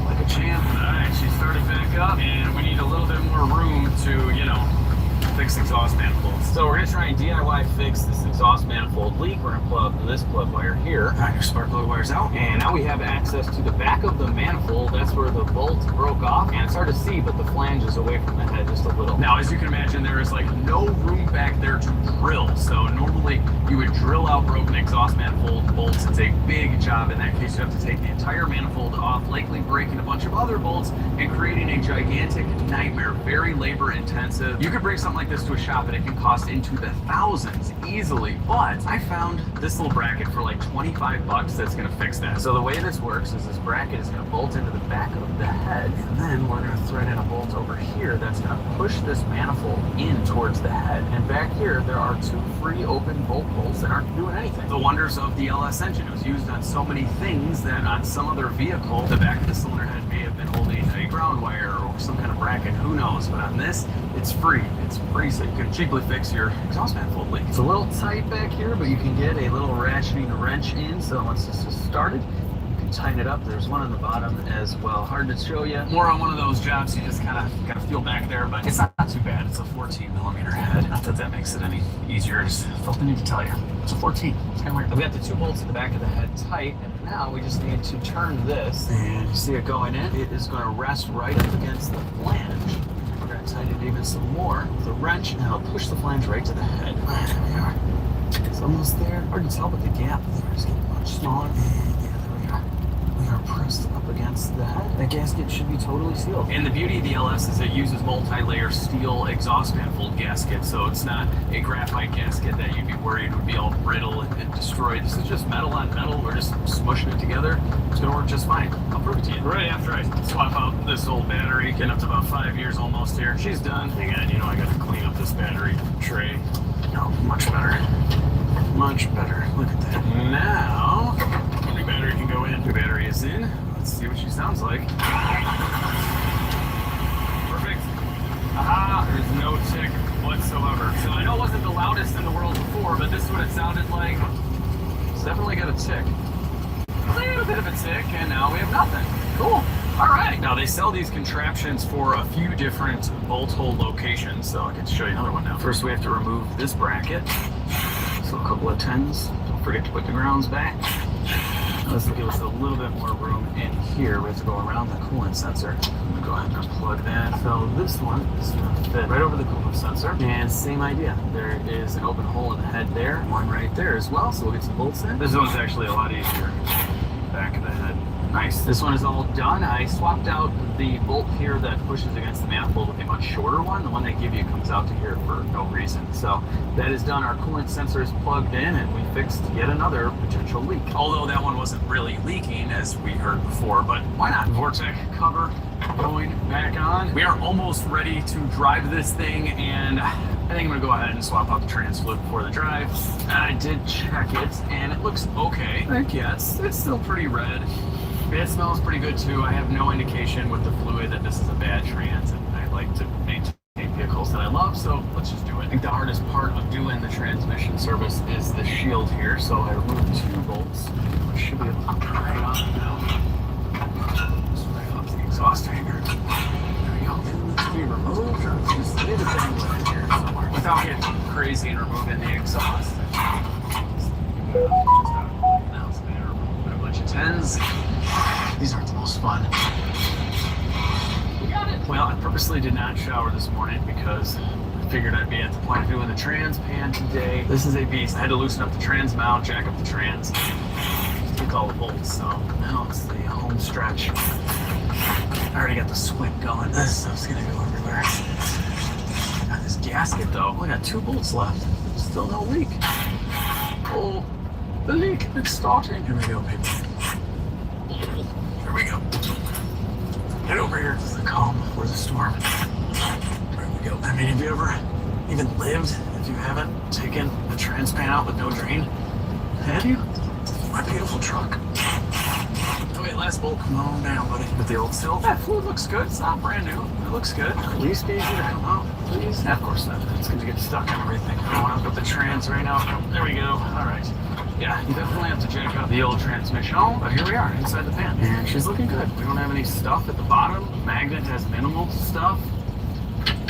Like a champ. Alright, she started back up, and we need a little bit more room to, you know, fix exhaust manifolds. So we're going to try and DIY fix this exhaust manifold leak. We're going to plug this plug wire here. All right, your spark plug wire's out. And now we have access to the back of the manifold. That's where the bolt broke off. And it's hard to see, but the flange is away from the head just a little. Now, as you can imagine, there is like no room back there to drill. So normally you would drill out broken exhaust manifold bolts. It's a big job. In that case, you have to take the entire manifold off, likely breaking a bunch of other bolts and creating a gigantic nightmare. Very labor intensive. You could bring something like this to a shop and it can cost into the thousands easily, but I found this little bracket for like 25 bucks that's going to fix that. So the way this works is this bracket is going to bolt into the back of the head, and then we're going to thread in a bolt over here that's going to push this manifold in towards the head. And back here there are 2 free open bolt holes that aren't doing anything. The wonders of the LS engine. It was used on so many things that on some other vehicle the back of the cylinder head may have been holding a ground wire or some kind of bracket, who knows, but on this it's free. It's free, so you can cheaply fix your exhaust manifold leak. It's a little tight back here, but you can get a little ratcheting wrench in, so once this is started, you can tighten it up. There's one on the bottom as well. Hard to show you. More on one of those jobs, you just kind of gotta feel back there, but it's not too bad. It's a 14mm head. Not that that makes it any easier, I just felt the need to tell you. It's a 14. It's kind of weird. I've got the 2 bolts in the back of the head tight, and now we just need to turn this, and you see it going in. It is going to rest right up against the flange. We're going to tighten it even some more with a wrench, and it'll push the flange right to the head. There we are. It's almost there. Hard to tell, but the gap there is getting much smaller. And yeah, there we are. We are pressed up against the head. That gasket should be totally sealed. And the beauty of the LS is it uses multi-layer steel exhaust manifold gasket, so it's not a graphite gasket that you'd be worried would be all brittle and destroyed. This is just metal on metal. We're just smushing it together. It's going to work just fine. I'll prove it to you. Right after I swap out this old battery, getting up to about 5 years almost here, she's done. Again, you know, I got to clean up this battery tray. Oh, much better. Much better. Look at that. Now, new battery can go in. New battery is in. Let's see what she sounds like. Perfect. Aha, there's no tick whatsoever. So I know it wasn't the loudest in the world before, but this is what it sounded like. It's definitely got a tick. A little bit of a tick, and now we have nothing. Cool. All right. Now they sell these contraptions for a few different bolt hole locations, so I can show you another one now. First, we have to remove this bracket. So a couple of 10s. Don't forget to put the grounds back. This will give us a little bit more room in here. We have to go around the coolant sensor. I'm going to go ahead and unplug that. So this one is going to fit right over the coolant sensor. And same idea. There is an open hole in the head there. One right there as well. So we'll get some bolts in. This one's actually a lot easier. Back of the head. Nice. This one is all done. I swapped out the bolt here that pushes against the manifold with a much shorter one. The one they give you comes out to here for no reason. So that is done. Our coolant sensor is plugged in, and we fixed yet another potential leak. Although that one wasn't really leaking, as we heard before, but why not? Vortec cover going back on. We are almost ready to drive this thing, and I think I'm going to go ahead and swap out the trans fluid before the drive. I did check it, and it looks okay. Like, yeah, it's still pretty red. It smells pretty good too. I have no indication with the fluid that this is a bad trans, and I like to maintain vehicles that I love, so let's just do it. I think the hardest part of doing the transmission service is the shield here, so I removed 2 bolts. I should be able to pry it off now. Just right off the exhaust hanger. There we go. Let's be removed, or let's just leave it dangling in here somewhere without getting crazy and removing the exhaust. Now it's there. Put a bunch of 10s. These aren't the most fun. We got it. Well, I purposely did not shower this morning because I figured I'd be at the point of doing the trans pan today. This is a beast. I had to loosen up the trans mount, jack up the trans, take all the bolts. So now it's the home stretch. I already got the swing going. This stuff's gonna go everywhere. Got this gasket though. Only got 2 bolts left. Still no leak. Oh, the leak. It's starting. Here we go, baby. Here we go. Get over here to the calm before the storm. There we go. I mean, have you ever even lived, if you haven't, taken a trans pan out with no drain? Have you? My beautiful truck. Oh wait, last bolt, come on down, buddy. With the old seal. That fluid looks good. It's not brand new. It looks good. Release gauge to come out, please. Yeah, of course not. It's going to get stuck on everything. I want to put the trans right now. There we go. All right. Yeah, you definitely have to jack up the old transmission. Oh, but here we are inside the pan. And she's looking good. We don't have any stuff at the bottom. Magnet has minimal stuff.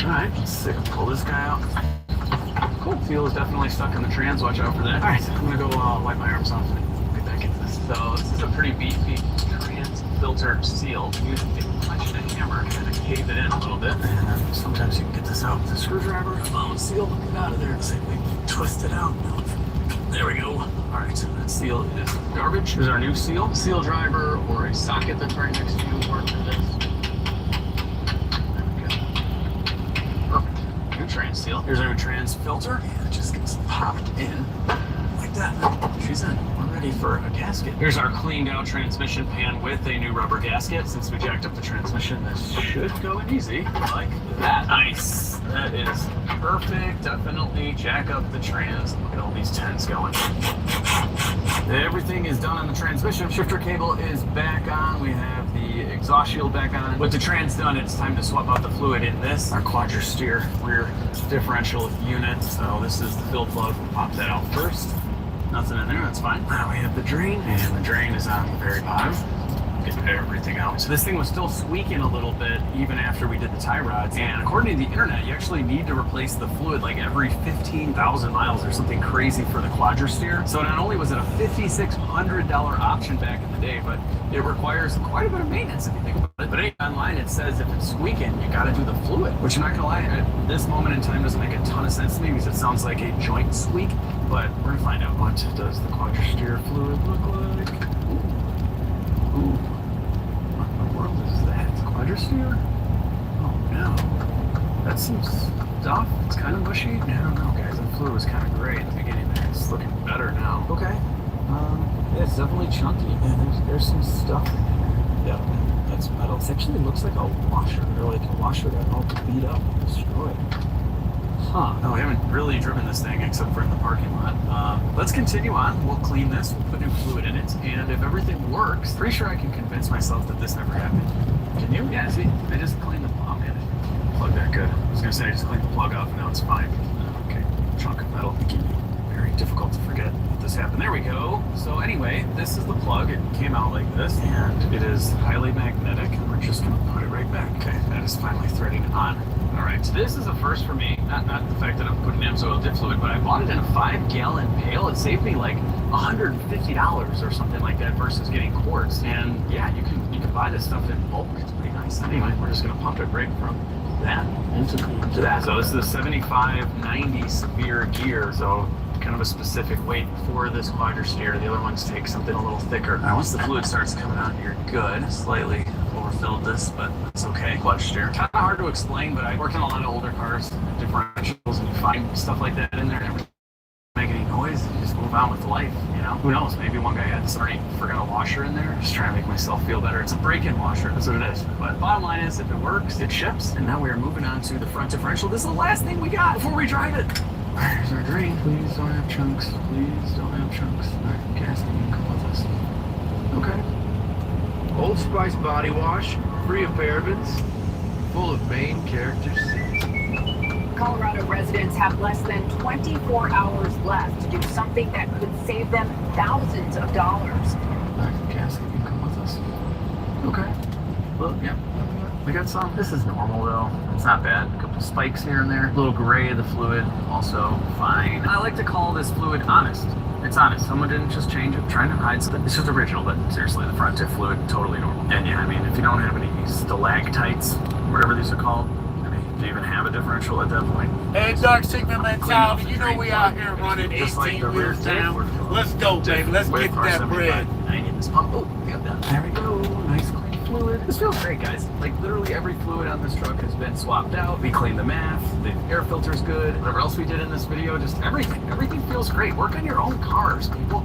All right, let's see. Pull this guy out. Cool. Seal is definitely stuck in the trans. Watch out for that. All right, I'm going to go wipe my arms off and get back into this. So this is a pretty beefy trans filter seal. Using a punch and a hammer to kind of cave it in a little bit. And sometimes you can get this out with a screwdriver. Bone seal, get out of there. Looks like we twist it out. There we go. All right, so that seal is garbage. Here's our new seal. Seal driver or a socket that's right next to you work for this. There we go. Perfect. New trans seal. Here's our new trans filter. And it just gets popped in like that. She's in. We're ready for a gasket. Here's our cleaned out transmission pan with a new rubber gasket. Since we jacked up the transmission, this should go in easy like that. Nice. That is perfect. Definitely jack up the trans. Look at all these 10s going. Everything is done on the transmission. Shifter cable is back on. We have the exhaust shield back on. With the trans done, it's time to swap out the fluid in this. Our quadra steer rear differential unit. So this is the fill plug. We'll pop that out first. Nothing in there, that's fine. Now we have the drain, and the drain is on the very bottom. Get everything out. So this thing was still squeaking a little bit even after we did the tie rods. And according to the internet, you actually need to replace the fluid like every 15,000 miles or something crazy for the quadra steer. So not only was it a $5,600 option back in the day, but it requires quite a bit of maintenance if you think about it. But online it says if it's squeaking, you gotta do the fluid, which I'm not gonna lie, at this moment in time doesn't make a ton of sense to me because it sounds like a joint squeak, but we're gonna find out. What does the quadra steer fluid look like? Ooh. What in the world is that? Quadra steer? Oh no. That seems tough. It's kind of mushy. I don't know, guys. The fluid was kind of gray at the beginning there. It's looking better now. Okay. Yeah, it's definitely chunky. And there's some stuff in there. Yeah, that's metal. It actually looks like a washer, or like a washer that all beat up and destroyed. Huh. No, we haven't really driven this thing except for in the parking lot. Let's continue on. We'll clean this. We'll put new fluid in it. And if everything works, pretty sure I can convince myself that this never happened. Can you? Yeah, see? I just cleaned the plug. Man, plug that good. I was going to say I just cleaned the plug off and now it's fine. Okay. Chunk of metal. It can be very difficult to forget that this happened. There we go. So anyway, this is the plug. It came out like this. And it is highly magnetic. And we're just going to put it right back. Okay. That is finally threading on. All right, so this is a first for me. Not the fact that I'm putting AMSOIL dip fluid, but I bought it in a 5-gallon pail. It saved me like $150 or something like that versus getting quarts. And yeah, you can buy this stuff in bulk. It's pretty nice. Anyway, we're just gonna pump it right from that into that. So this is a 75-90 severe gear. So kind of a specific weight for this quadra steer. The other ones take something a little thicker. Now, once the fluid starts coming out, you're good. Slightly overfilled this, but it's okay. Quadra steer. Kind of hard to explain, but I worked on a lot of older cars, differentials, and you find stuff like that in there. And it make any noise, you just move on with life, you know? Who knows? Maybe one guy had this already forgot a washer in there. Just trying to make myself feel better. It's a break-in washer, that's what it is. But bottom line is, if it works, it ships. And now we are moving on to the front differential. This is the last thing we got before we drive it. There's our drain. Please don't have chunks. Please don't have chunks. All right, gas, you can come with us. Okay. Old Spice body wash, free of parabens, full of main character seeds. Colorado residents have less than 24 hours left to do something that could save them thousands of dollars. All right, gas, you can come with us. Okay. Well, yeah. We got some. This is normal though. It's not bad. A couple spikes here and there. A little gray of the fluid, also fine. I like to call this fluid honest. It's honest. Someone didn't just change it, trying to hide something. It's just original, but seriously, the front tip fluid, totally normal. And yeah, I mean, if you don't have any stalactites, whatever these are called, I mean, Do you even have a differential at that point? Hey, Dark Sigma mentality, you know we out here running Just like 18 the rear wheels tank, down. we're Let's go, baby. Let's Way get for that 75. bread. I need this pump. Oh, got that. There we go. Nice clean fluid. This feels great, guys. Like literally every fluid on this truck has been swapped out. We cleaned the MAF. The air filter's good. Whatever else we did in this video, just everything. Everything feels great. Work on your own cars, people.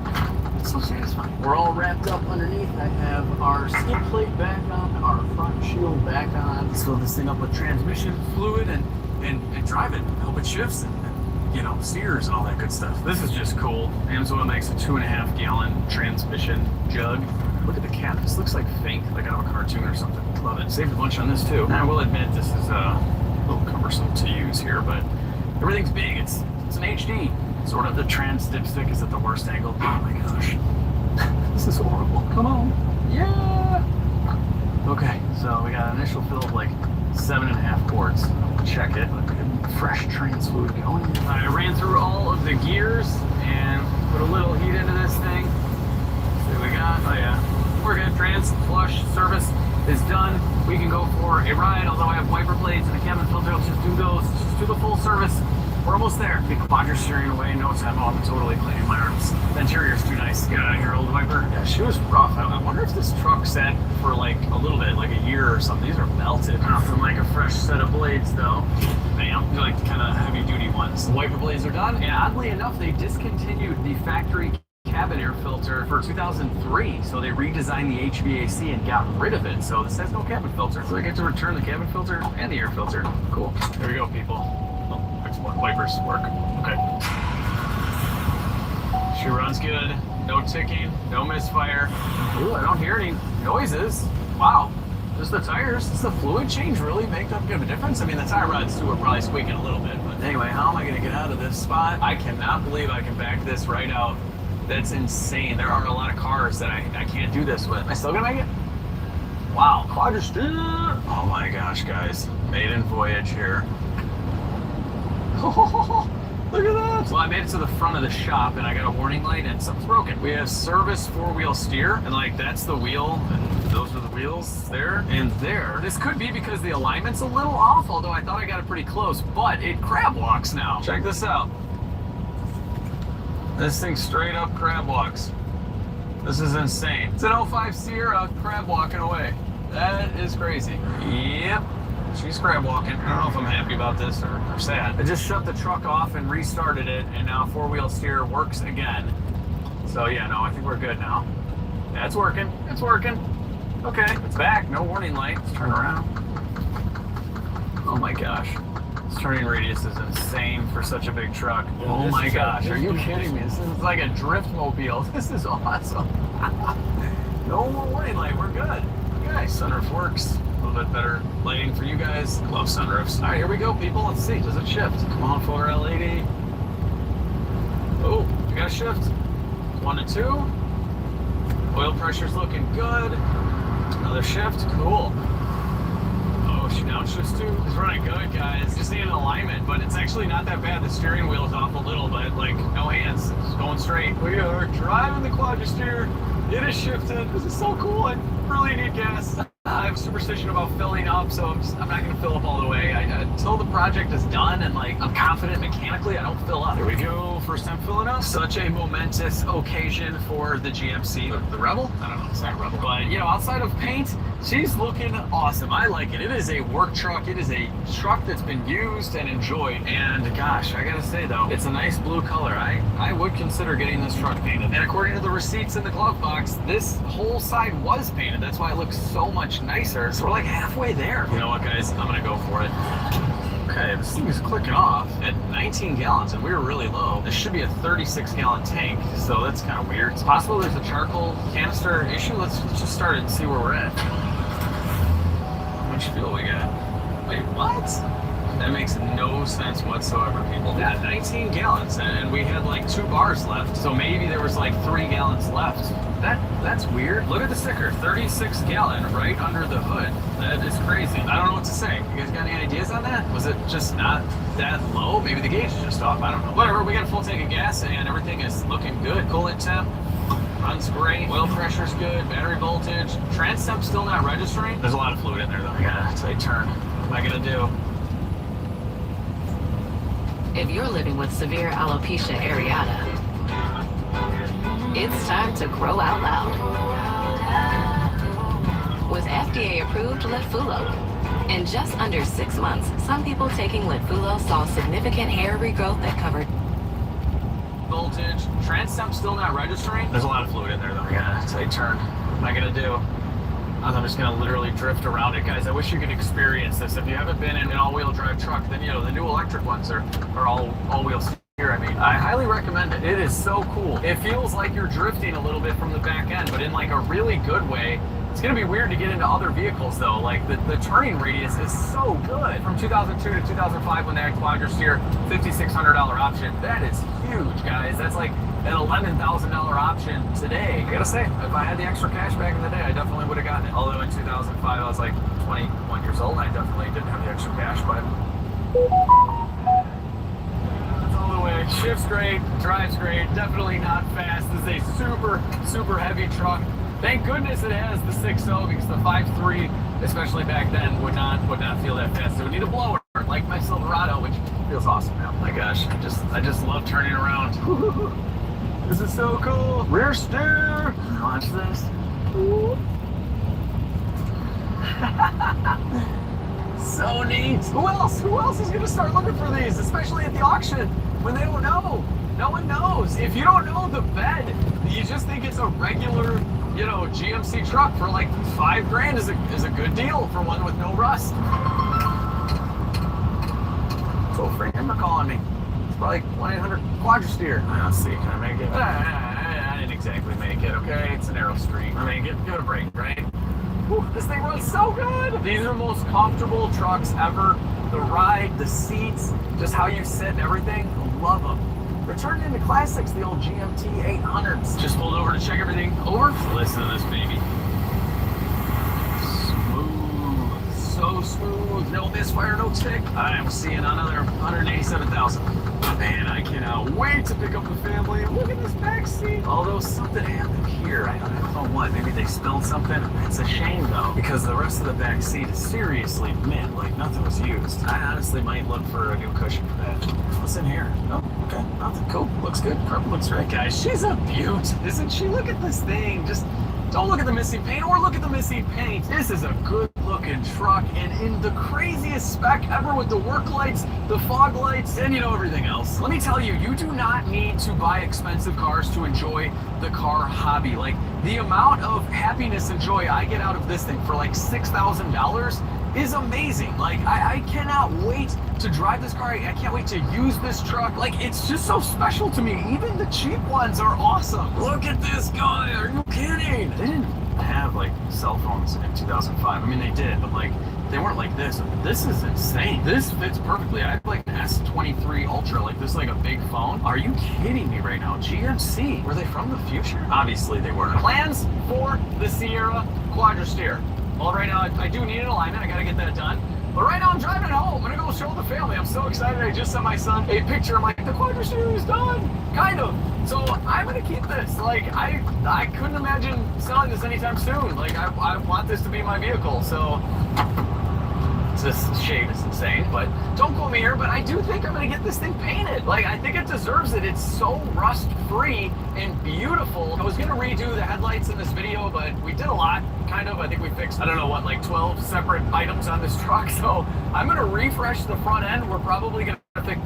It's so satisfying. We're all wrapped up underneath. I have our skid plate back on, our front shield back on. Let's fill this thing up with transmission fluid and drive it. Hope it shifts and you know, steers and all that good stuff. This is just cool. Amsoil makes a 2.5 gallon transmission jug. Look at the cap. This looks like fake, like out of a cartoon or something. Love it. Saved a bunch on this too. I will admit this is a little cumbersome to use here, but everything's big. It's an HD. Sort of the trans dipstick is at the worst angle. Oh my gosh. This is horrible. Come on. Yeah. Okay, so we got an initial fill of like 7.5 quarts. Check it. Fresh trans fluid going. I ran through all of the gears and put a little heat into this thing. See what we got? Oh yeah. We're good. Trans flush service is done. We can go for a ride, although I have wiper blades and a cabin filter. Let's just do those. Just do the full service. We're almost there. Big quadra steering away. No time off. I'm totally cleaning my arms. The interior's too nice. Get out of here, old Viper. Yeah, she was rough. I wonder if this truck sat for like a little bit, like a year or something. These are melted. Nothing like a fresh set of blades, though. Bam. They're like kind of heavy duty ones. The wiper blades are done. And oddly enough, they discontinued the factory cabin air filter for 2003. So they redesigned the HVAC and got rid of it. So this has no cabin filter. So I get to return the cabin filter and the air filter. Cool. There we go, people. Wipers work. Okay. She runs good. No ticking. No misfire. Ooh, I don't hear any noises. Wow. Just the tires. Does the fluid change really make that big of a difference? I mean, the tie rods too are probably squeaking a little bit. But anyway, how am I going to get out of this spot? I cannot believe I can back this right out. That's insane. There are a lot of cars that I can't do this with. Am I still going to make it? Wow. Quadra steer. Oh my gosh, guys. Maiden voyage here. Look at that! Well, I made it to the front of the shop and I got a warning light and something's broken. We have service 4-wheel steer and like that's the wheel and those are the wheels there and there. This could be because the alignment's a little off, although I thought I got it pretty close, but it crab walks now. Check this out. This thing straight up crab walks. This is insane. It's an 05 Sierra crab walking away. That is crazy. Yep. She's crab walking. I don't know if I'm happy about this or sad. I just shut the truck off and restarted it, and now 4-wheel steer works again. So yeah, no, I think we're good now. Yeah, it's working. It's working. Okay, it's back. No warning light. Let's turn around. Oh my gosh. This turning radius is insane for such a big truck. Yeah, oh my gosh, are you kidding me? This is like a drift mobile. This is awesome. No more warning light. We're good. Okay, sunroof works. A little bit better lighting for you guys. Love sunroofs. All right, here we go, people. Let's see. Does it shift? Come on, 4 LED. Oh, we got a shift. 1 to 2. Oil pressure's looking good. Another shift. Cool. Oh, she downshifts too. It's running good, guys. Just need an alignment, but it's actually not that bad. The steering wheel is off a little, but like no hands. It's going straight. We are driving the quadra steer. It is shifted. This is so cool. I really need gas. I have a superstition about filling up, so I'm not going to fill up all the way. Until the project is done and like I'm confident mechanically, I don't fill up. Here we go. First time filling up. Such a momentous occasion for the GMC. The Rebel? I don't know. It's not Rebel. But, you know, outside of paint, she's looking awesome. I like it. It is a work truck. It is a truck that's been used and enjoyed. And gosh, I got to say though, it's a nice blue color. I would consider getting this truck painted. And according to the receipts in the glove box, this whole side was painted. That's why it looks so much nicer. So we're like halfway there. You know what, guys? I'm gonna go for it. Okay, this thing is clicking off at 19 gallons and we were really low. This should be a 36-gallon tank, so that's kind of weird. It's possible there's a charcoal canister issue. Let's just start it and see where we're at. How much fuel we got? Wait, what? That makes no sense whatsoever, people. Yeah, 19 gallons and we had like 2 bars left, so maybe there was like 3 gallons left. That's weird. Look at the sticker, 36 gallon right under the hood. That is crazy. I don't know what to say. You guys got any ideas on that? Was it just not that low? Maybe the gauge is just off. I don't know. Whatever, we got a full tank of gas and everything is looking good. Coolant temp runs great. Oil pressure's good. Battery voltage. Trans temp still not registering. There's a lot of fluid in there though. I got a tight turn. What am I gonna do? If you're living with severe alopecia areata, it's time to grow out loud. With FDA-approved Litfulo. In just under 6 months, some people taking Litfulo saw significant hair regrowth that covered Voltage. Transtemp still not registering. There's a lot of fluid in there though. I got a tight turn. What am I gonna do? I'm just gonna literally drift around it. Guys, I wish you could experience this. If you haven't been in an all-wheel drive truck, then you know the new electric ones are all-wheel steer. I mean, I highly recommend it. It is so cool. It feels like you're drifting a little bit from the back end, but in like a really good way. It's gonna be weird to get into other vehicles though. Like the turning radius is so good. From 2002 to 2005 when they had Quadra-Steer, $5,600 option. That is huge, guys. That's like an $11,000 option today. I gotta say, if I had the extra cash back in the day, I definitely would have gotten it. Although in 2005, I was like 21 years old, and I definitely didn't have the extra cash, but that's all the way. Shifts great, drives great, definitely not fast. This is a super, super heavy truck. Thank goodness it has the 6.0 because the 5.3, especially back then, would not feel that fast. It would need a blower, like my Silverado, which feels awesome now. My gosh, I just love turning around. This is so cool. Rear steer. Watch this. So neat. Who else is gonna start looking for these, especially at the auction when they don't know? No one knows. If you don't know the bed, you just think it's a regular, you know, GMC truck for like $5,000 is a good deal for one with no rust. Full frame number calling me. It's probably 1-800-Quadra-Steer. Let's see, can I make it? I didn't exactly make it, okay? It's a narrow street. I mean, give it a break, right? Whew, this thing runs so good. These are the most comfortable trucks ever. The ride, the seats, just how you sit and everything. I love them. They're turned into classics, the old GMT 800s. Just pulled over to check everything over. Listen to this baby. Smooth, so smooth. No misfire, no tick. I am seeing another 187,000. Man, I cannot wait to pick up the family. Look at this back seat. Although something happened here. I don't know what. Maybe they spilled something. It's a shame though, because the rest of the back seat is seriously mint. Like nothing was used. I honestly might look for a new cushion for that. What's in here? Oh, okay. Nothing. Cool. Looks good. Carpet looks great. Guys, she's a beaut, isn't she? Look at this thing. Just don't look at the missing paint or look at the missing paint. This is a good looking truck and in the craziest spec ever with the work lights, the fog lights, and you know everything else. Let me tell you, you do not need to buy expensive cars to enjoy the car hobby. Like the amount of happiness and joy I get out of this thing for like $6,000 is amazing. Like I cannot wait to drive this car. I can't wait to use this truck. Like it's just so special to me. Even the cheap ones are awesome. Look at this guy. Are you kidding? They didn't have like cell phones in 2005. I mean they did, but like they weren't like this. This is insane. This fits perfectly. I have like an S23 Ultra, like this is like a big phone. Are you kidding me right now? GMC, were they from the future? Obviously they weren't. Plans for the Sierra Quadra-Steer. Well, right now I do need an alignment. I gotta get that done. But right now I'm driving home. I'm gonna go show the family. I'm so excited. I just sent my son a picture. I'm like, the Quadra-Steer is done. Kind of. So I'm gonna keep this. Like I couldn't imagine selling this anytime soon. Like I want this to be my vehicle. So this shade is insane, but don't quote me here, but I do think I'm gonna get this thing painted. Like I think it deserves it. It's so rust free and beautiful. I was gonna redo the headlights in this video, but we did a lot, kind of. I think we fixed, I don't know what, like 12 separate items on this truck. So I'm gonna refresh the front end. We're probably gonna fix.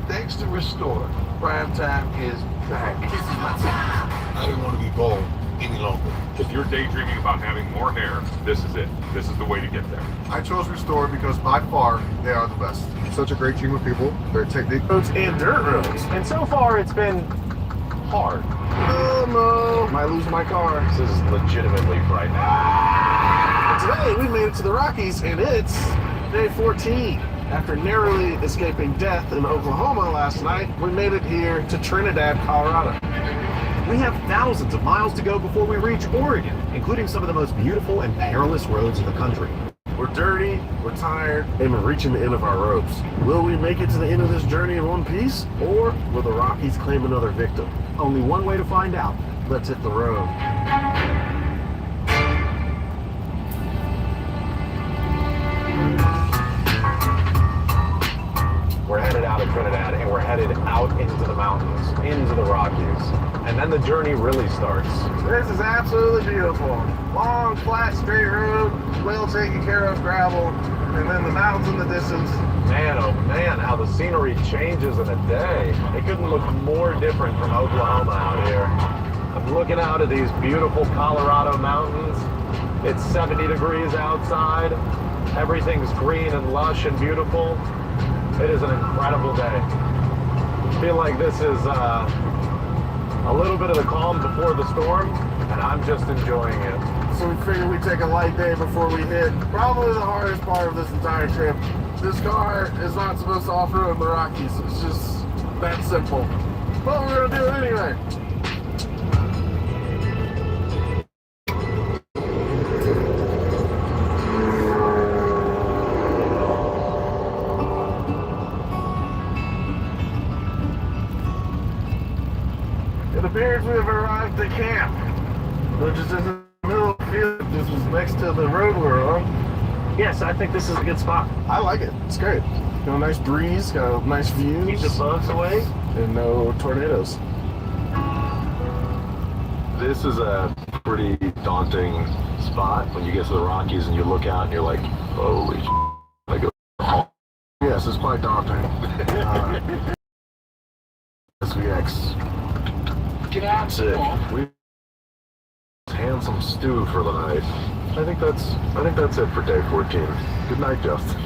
Thanks to Restore, prime time is back. This is my time. I didn't want to be bald any longer. If you're daydreaming about having more hair, this is it. This is the way to get there. I chose Restore because by far they are the best. Such a great team of people. Their technique roads and dirt roads. And so far it's been hard. Oh no, might lose my car. This is legitimately frightening. Today we made it to the Rockies and it's day 14. After narrowly escaping death in Oklahoma last night, we made it here to Trinidad, Colorado. We have thousands of miles to go before we reach Oregon, including some of the most beautiful and perilous roads in the country. We're dirty, we're tired, and we're reaching the end of our ropes. Will we make it to the end of this journey in one piece? Or will the Rockies claim another victim? Only one way to find out. Let's hit the road. We're headed headed out into the mountains, into the Rockies. And then the journey really starts. This is absolutely beautiful. Long, flat, straight road, well taken care of gravel, and then the mountains in the distance. Man, oh man, how the scenery changes in a day. It couldn't look more different from Oklahoma out here. I'm looking out at these beautiful Colorado mountains. It's 70 degrees outside. Everything's green and lush and beautiful. It is an incredible day. I feel like this is a little bit of the calm before the storm, and I'm just enjoying it. So we figured we'd take a light day before we hit probably the hardest part of this entire trip. This car is not supposed to off-road in the Rockies. It's just that simple. But we're gonna do it anyway. It appears we have arrived at camp, which is in the middle of the field. This was next to the road we're on. Yes, I think this is a good spot. I like it. It's great. Got a nice breeze, got a nice view. Keep the bugs away. And no tornadoes. This is a pretty daunting spot when you get to the Rockies and you look out and you're like, holy I go, oh. Yes, it's quite daunting. SVX. Get out. That's it. We hand some stew for the night. I think that's it for day 14. Good night, Justin.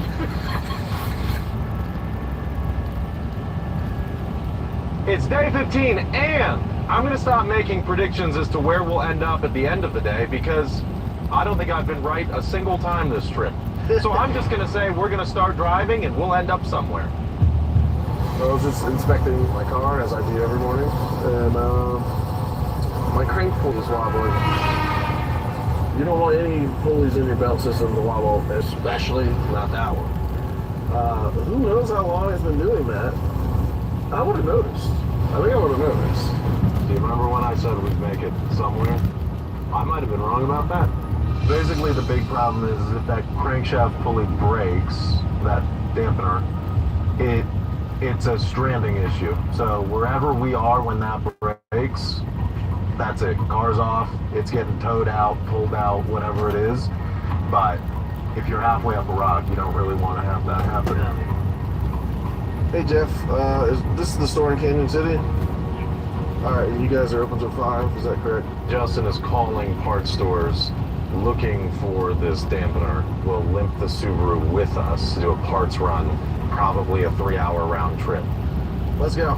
It's day 15, and I'm going to stop making predictions as to where we'll end up at the end of the day because I don't think I've been right a single time this trip. So I'm just going to say we're going to start driving and we'll end up somewhere. I was just inspecting my car as I do every morning, and my crank pulley is wobbling. You don't want any pulleys in your belt system to wobble, especially not that one. Who knows how long it's been doing that? I would have noticed. I think I would have noticed. Do you remember when I said we'd make it somewhere? I might have been wrong about that. Basically, the big problem is if that crankshaft pulley breaks, that dampener, it's a stranding issue. So wherever we are when that breaks, that's it. Car's off, it's getting towed out, pulled out, whatever it is. But if you're halfway up a rock, you don't really want to have that happen. Hey Jeff, this is the store in Canyon City? Alright, you guys are open till 5, is that correct? Justin is calling parts stores looking for this dampener. We'll limp the Subaru with us to do a parts run, probably a 3-hour round trip. Let's go.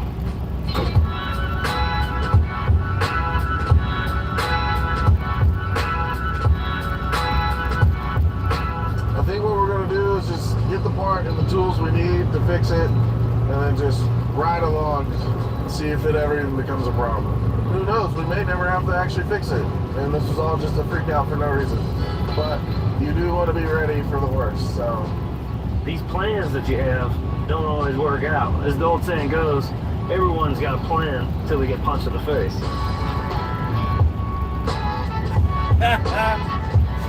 I think what we're going to do is just get the part and the tools we need to fix it, and then just ride along and see if it ever even becomes a problem. Who knows, we may never have to actually fix it, and this was all just a freak out for no reason. But you do want to be ready for the worst, so. These plans that you have don't always work out. As the old saying goes, everyone's got a plan until they get punched in the face. You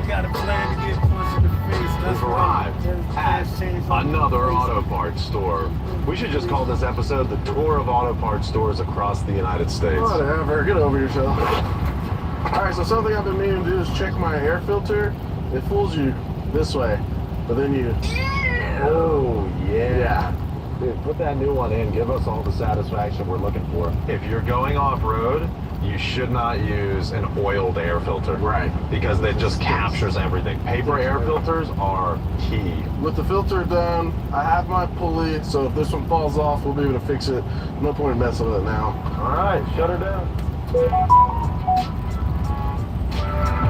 got a plan to get punched in the face. That's We've arrived at another auto parts store. We should just call this episode the tour of auto parts stores across the United States. Whatever, get over yourself. Alright, so something I've been meaning to do is check my air filter. It fools you this way, but then you... Oh, yeah. Dude, put that new one in. Give us all the satisfaction we're looking for. If you're going off-road, you should not use an oiled air filter. Right. Because it just captures everything. Paper air filters are key. With the filter done, I have my pulley, so if this one falls off, we'll be able to fix it. No point in messing with it now. All right, shut her down.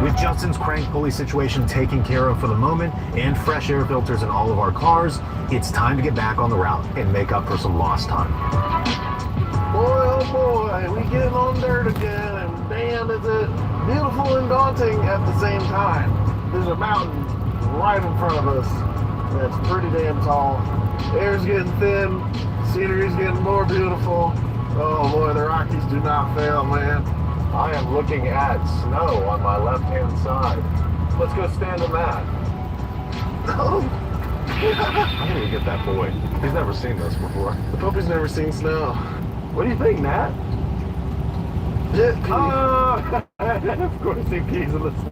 With Justin's crank pulley situation taken care of for the moment and fresh air filters in all of our cars, it's time to get back on the route and make up for some lost time. Boy, oh boy, we getting on dirt again, and damn, is it beautiful and daunting at the same time. There's a mountain right in front of us that's pretty damn tall. Air's getting thin, scenery's getting more beautiful. Oh boy, the Rockies do not fail, man. I am looking at snow on my left-hand side. Let's go stand in that. Oh, I'm gonna get that boy. He's never seen this before. The puppy's never seen snow. What do you think, Nat? Oh, of course he pees in the snow.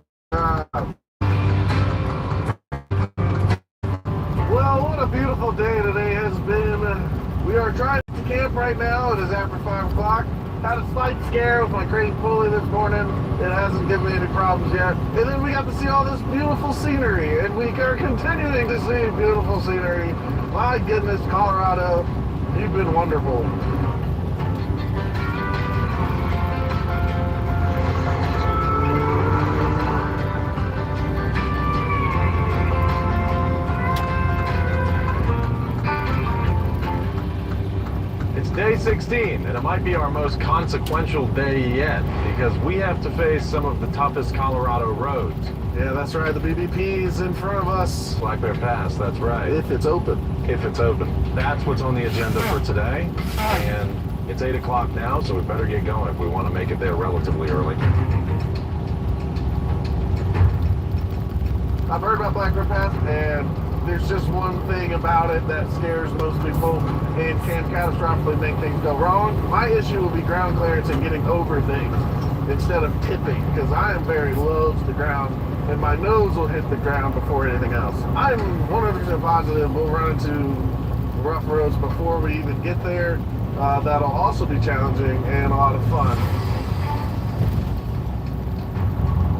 Well, what a beautiful day today has been. We are driving to camp right now. It is after 5 o'clock. Had a slight scare with my crate pulley this morning. It hasn't given me any problems yet. And then we got to see all this beautiful scenery, and we are continuing to see beautiful scenery. My goodness, Colorado, you've been wonderful. Day 16, and it might be our most consequential day yet, because we have to face some of the toughest Colorado roads. Yeah, that's right. The BBP is in front of us. Black Bear Pass, that's right. If it's open. If it's open. That's what's on the agenda for today, and it's 8 o'clock now, so we better get going if we want to make it there relatively early. I've heard about Black Bear Pass, and there's just one thing about it that scares most people and can catastrophically make things go wrong. My issue will be ground clearance and getting over things instead of tipping, because I am very low to the ground and my nose will hit the ground before anything else. I'm 100% positive we'll run into rough roads before we even get there. That'll also be challenging and a lot of fun.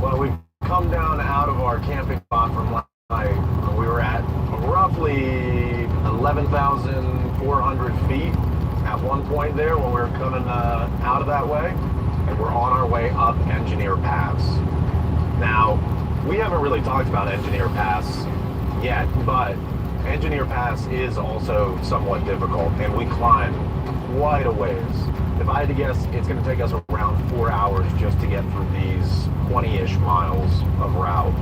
Well, we've come down out of our camping spot from last night. We were at roughly 11,400 feet at one point there when we were coming out of that way, and we're on our way up Engineer Pass. Now, we haven't really talked about Engineer Pass yet, but Engineer Pass is also somewhat difficult, and we climb quite a ways. If I had to guess, it's going to take us around 4 hours just to get through these 20-ish miles of route.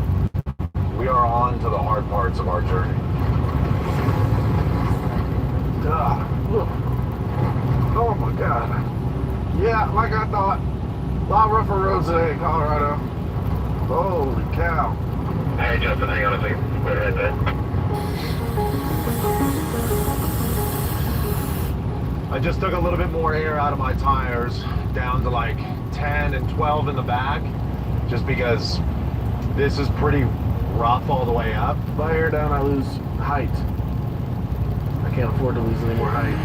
We are on to the hard parts of our journey. Oh my God. Yeah, like I thought. A lot of rougher roads today in Colorado. Holy cow. Hey Justin, hang on a second. Wait right there. I just took a little bit more air out of my tires, down to like 10 and 12 in the back, just because this is pretty rough all the way up. If I air down, I lose height. I can't afford to lose any more height.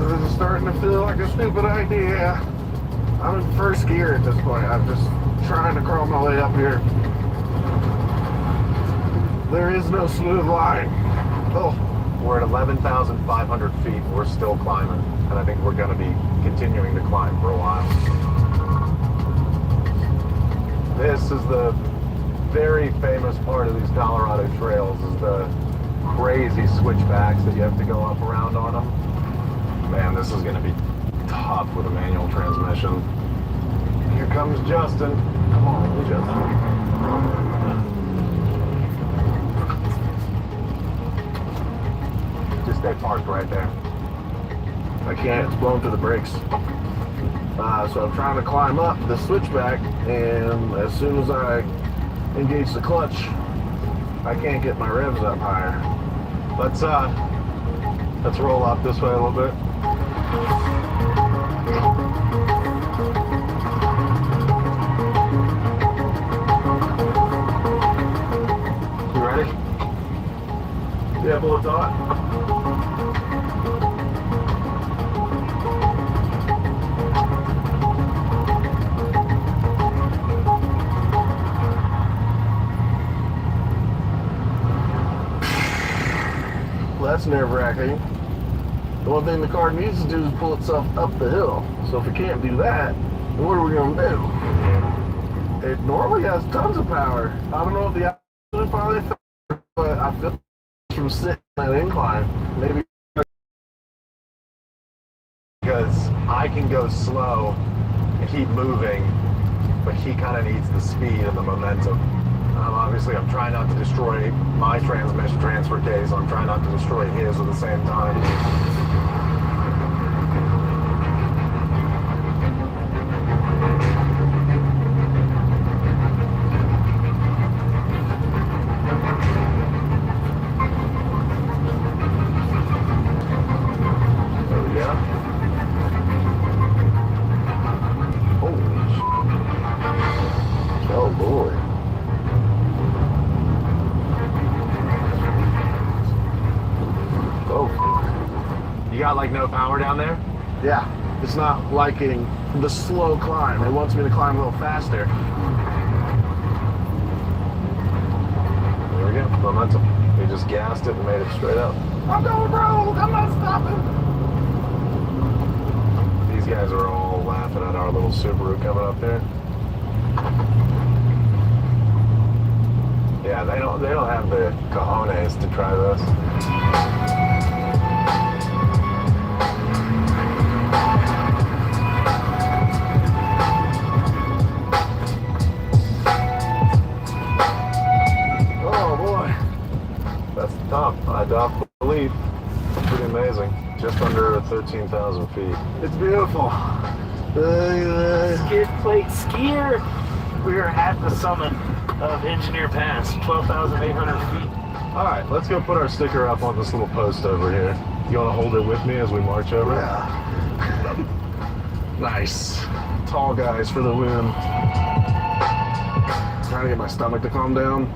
This is starting to feel like a stupid idea. I'm in first gear at this point. I'm just trying to crawl my way up here. There is no smooth line. We're at 11,500 feet. We're still climbing, and I think we're going to be continuing to climb for a while. This is the very famous part of these Colorado trails, is the crazy switchbacks that you have to go up around on them. Man, this is going to be tough with a manual transmission. Here comes Justin. Come on, Justin. Just stay parked right there. I can't, it's blowing through the brakes. So I'm trying to climb up the switchback, and as soon as I engage the clutch, I can't get my revs up higher. Let's roll up this way a little bit. You ready? Yeah, bullet dot. That's nerve-wracking. The one thing the car needs to do is pull itself up the hill. So if it can't do that, then what are we going to do? It normally has tons of power. I don't know if the opposite finally fell, but I feel from sitting on that incline. Maybe because I can go slow and keep moving, but he kind of needs the speed and the momentum. Obviously, I'm trying not to destroy my transmission transfer case. I'm trying not to destroy his at the same time. like no power down there? Yeah, it's not liking the slow climb. It wants me to climb a little faster. There we go, momentum. We just gassed it and made it straight up. I'm going rogue, I'm not stopping. These guys are all laughing at our little Subaru coming up there. Yeah, they don't have the cojones to try this. Oh boy. That's the top. I doff believe. Pretty amazing. Just under 13,000 feet. It's beautiful. Skid plate skier. We are at the summit of Engineer Pass, 12,800 feet. All right, let's go put our sticker up on this little post over here. You want to hold it with me as we march over? Yeah. Nice. Tall guys for the win. Trying to get my stomach to calm down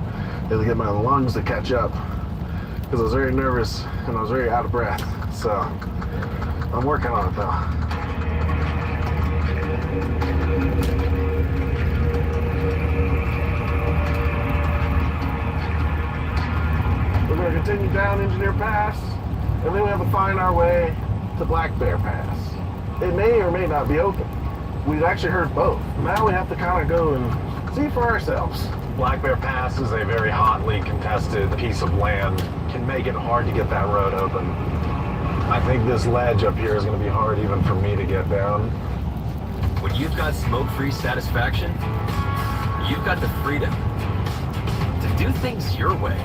and to get my lungs to catch up. Because I was very nervous and I was very out of breath. So I'm working on it though. We're going to continue down Engineer Pass, and then we have to find our way to Black Bear Pass. It may or may not be open. We've actually heard both. Now we have to kind of go and see for ourselves. Black Bear Pass is a very hotly contested piece of land. Can make it hard to get that road open. I think this ledge up here is going to be hard even for me to get down. When you've got smoke-free satisfaction, you've got the freedom to do things your way.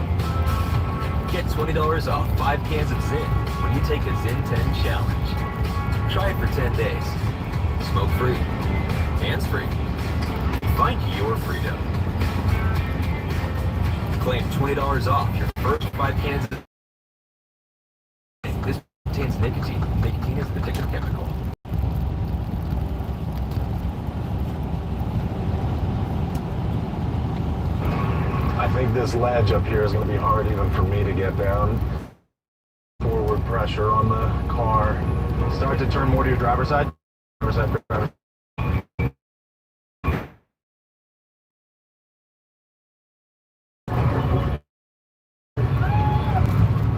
Get $20 off 5 cans of Zyn when you take the Zyn 10 challenge. Try it for 10 days. Smoke-free. Hands-free. Find your freedom. Claim $20 off your first 5 cans of Zyn. This contains nicotine. Nicotine is an addictive chemical. I think this ledge up here is going to be hard even for me to get down. Forward pressure on the car. Start to turn more to your driver's side. Driver's side, driver's side.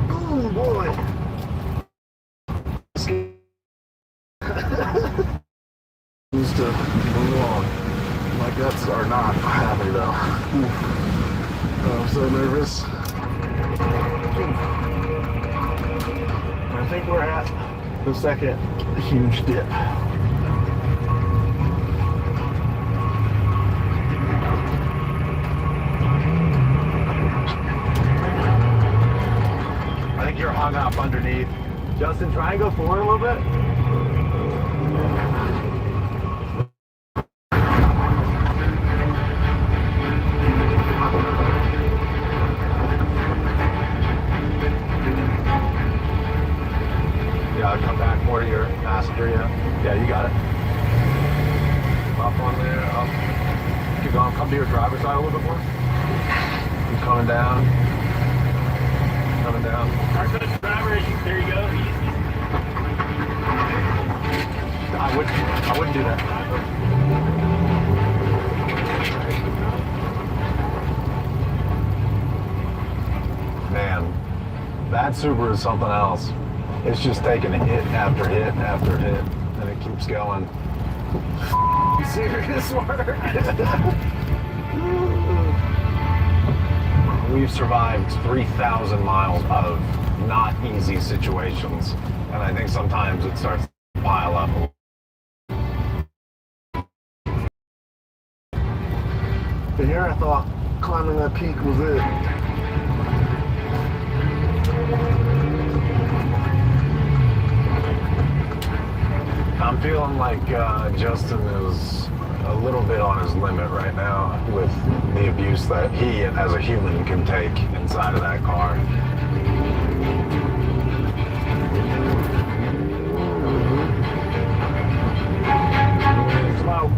Oh boy. Needs to move along. My guts are not happy though. I'm so nervous. I think we're at the second huge dip. I think you're hung up underneath. Justin, try and go forward a little bit. Come back more to your passenger, yeah, you got it. Up on there, up. Keep going, come to your driver's side a little bit more. Keep coming down. Coming down. Start to the driver, there you go. I wouldn't do that. Man, that Subaru is something else. It's just taking a hit after hit after hit, and it keeps going. Serious work. We've survived 3,000 miles of not easy situations, and I think sometimes it starts to pile up. But here I thought climbing that peak was it. I'm feeling like Justin is a little bit on his limit right now with the abuse that he, as a human, can take inside of that car. Slow.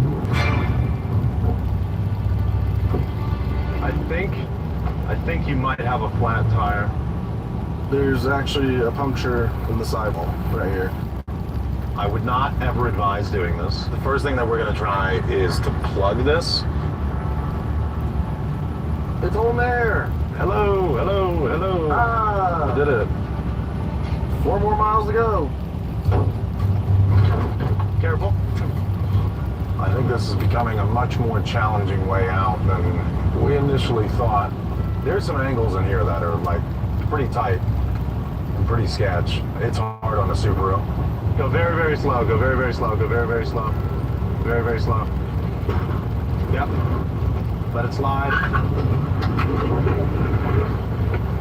I think you might have a flat tire. There's actually a puncture in the sidewall right here. I would not ever advise doing this. The first thing that we're gonna try is to plug this. It's on there. Hello, hello, hello. Ah. I did it. 4 more miles to go. Careful. I think this is becoming a much more challenging way out than we initially thought. There's some angles in here that are like pretty tight and pretty sketch. It's hard on the Subaru. Go very, very slow. Go very, very slow. Go very, very slow. Very, very slow. Yep. Let it slide.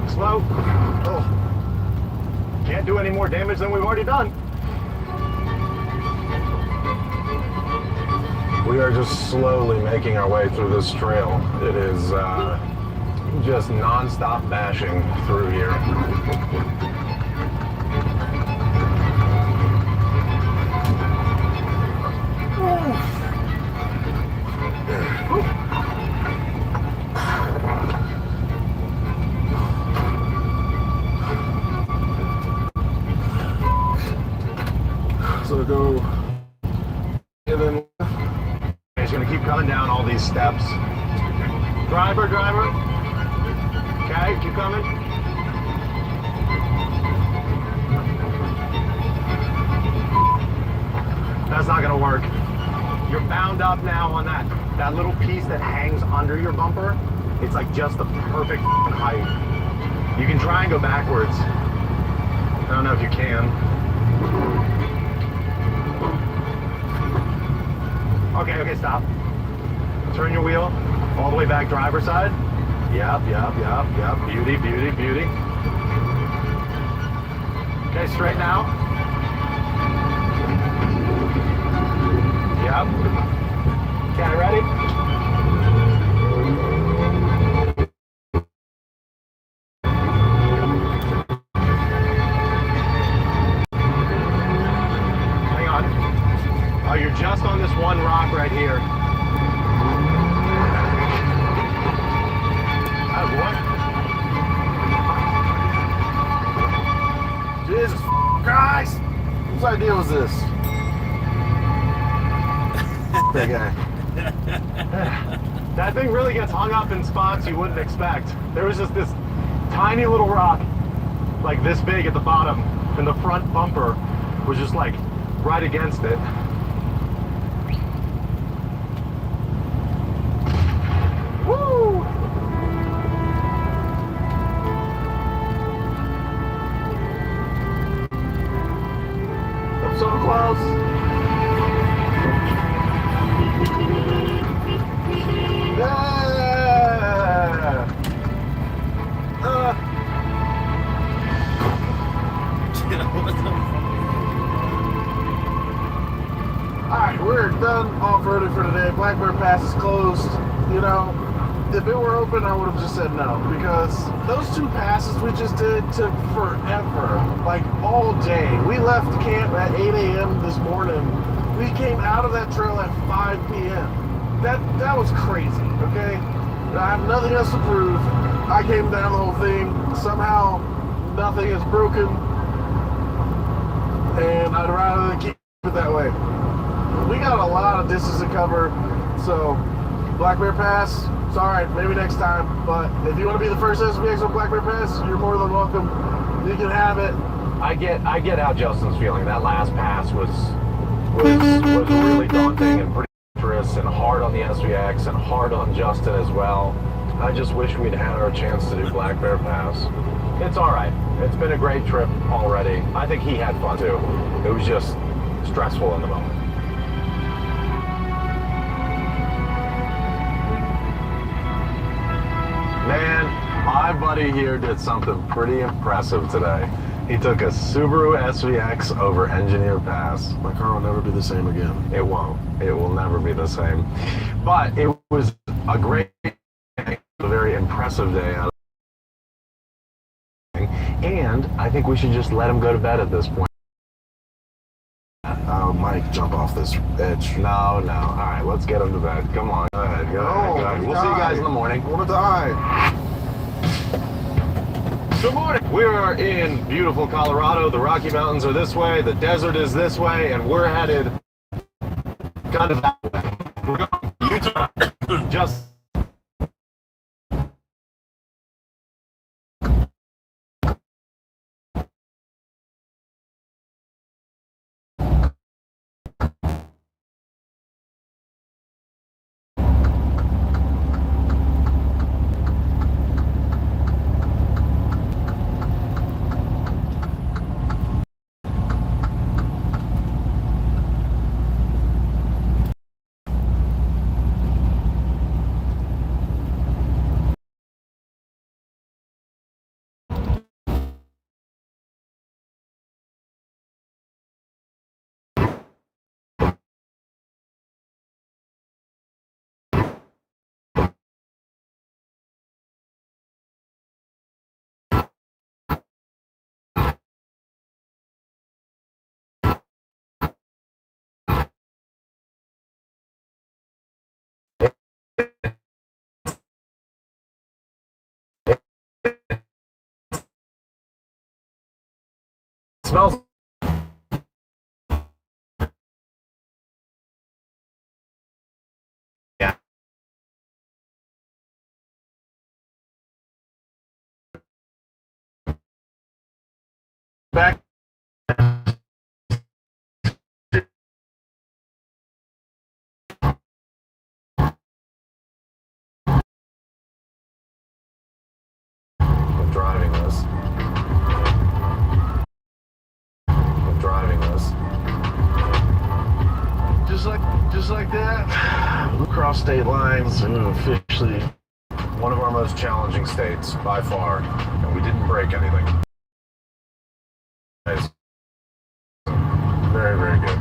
Slow. Oh. Can't do any more damage than we've already done. We are just slowly making our way through this trail. It is just non-stop bashing through here. So go. And then. He's gonna keep coming down all these steps. Driver. Okay, keep coming. That's not gonna work. You're bound up now on that little piece that hangs under your bumper. It's like just the perfect height. You can try and go backwards. I don't know if you can. Okay, stop. Turn your wheel all the way back driver's side. Yep. Beauty. Okay, straighten out. Yep. Okay, ready? Hang on. Oh, you're just on this one rock right here. Jesus Christ! Whose idea was this? Big guy. That thing really gets hung up in spots you wouldn't expect. There was just this tiny little rock, like this big at the bottom, and the front bumper was just like right against it. Woo! I'm so close. Alright, we're done off-roading for today. Black Bear Pass is closed. You know, if it were open, I would have just said no, because those 2 passes we just did took forever, like all day. We left camp at 8 a.m. this morning. We came out of that trail at 5 p.m. That was crazy, okay? I have nothing else to prove. I came down the whole thing. Somehow, nothing is broken, and I'd rather keep it that way. We got a lot of distance to cover, so Black Bear Pass, sorry, maybe next time, but if you want to be the first SVX on Black Bear Pass, you're more than welcome. You can have it. I get how Justin's feeling. That last pass was really daunting and pretty dangerous and hard on the SVX and hard on Justin as well. I just wish we'd had our chance to do Black Bear Pass. It's all right. It's been a great trip already. I think he had fun too. It was just stressful in the moment. Man, my buddy here did something pretty impressive today. He took a Subaru SVX over Engineer Pass. My car will never be the same again. It won't. It will never be the same. But it was a great, a very impressive day out of and I think we should just let him go to bed at this point. Mike, jump off this edge. No. All right, let's get him to bed. Come on. Go ahead. We'll see you guys in the morning. I want to die. Good morning. We are in beautiful Colorado. The Rocky Mountains are this way, the desert is this way, and we're headed kind of that way. We're going to Utah. Just smells. Yeah. Back. I'm driving this. Just like that. We crossed state lines and officially One of our most challenging states by far, and we didn't break anything. It's very, very good.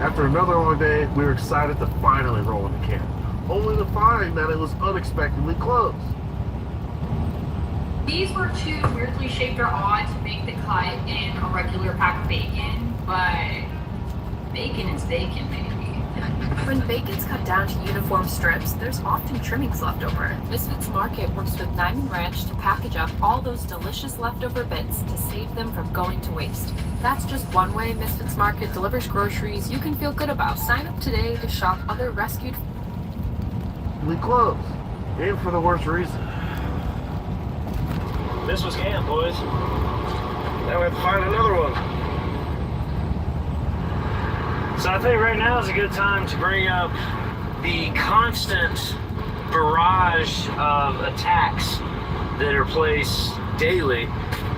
After another long day, we were excited to finally roll into camp, only to find that it was unexpectedly closed. These were too weirdly shaped or odd to make the cut in a regular pack of bacon, but bacon is bacon, baby. When bacon's cut down to uniform strips, there's often trimmings left over. Misfits Market works with Diamond Ranch to package up all those delicious leftover bits to save them from going to waste. That's just one way Misfits Market delivers groceries you can feel good about. Sign up today to shop other rescued... We closed, and for the worst reason. This was camp, boys. Now we have to find another one. So I think right now is a good time to bring up the constant barrage of attacks that are placed daily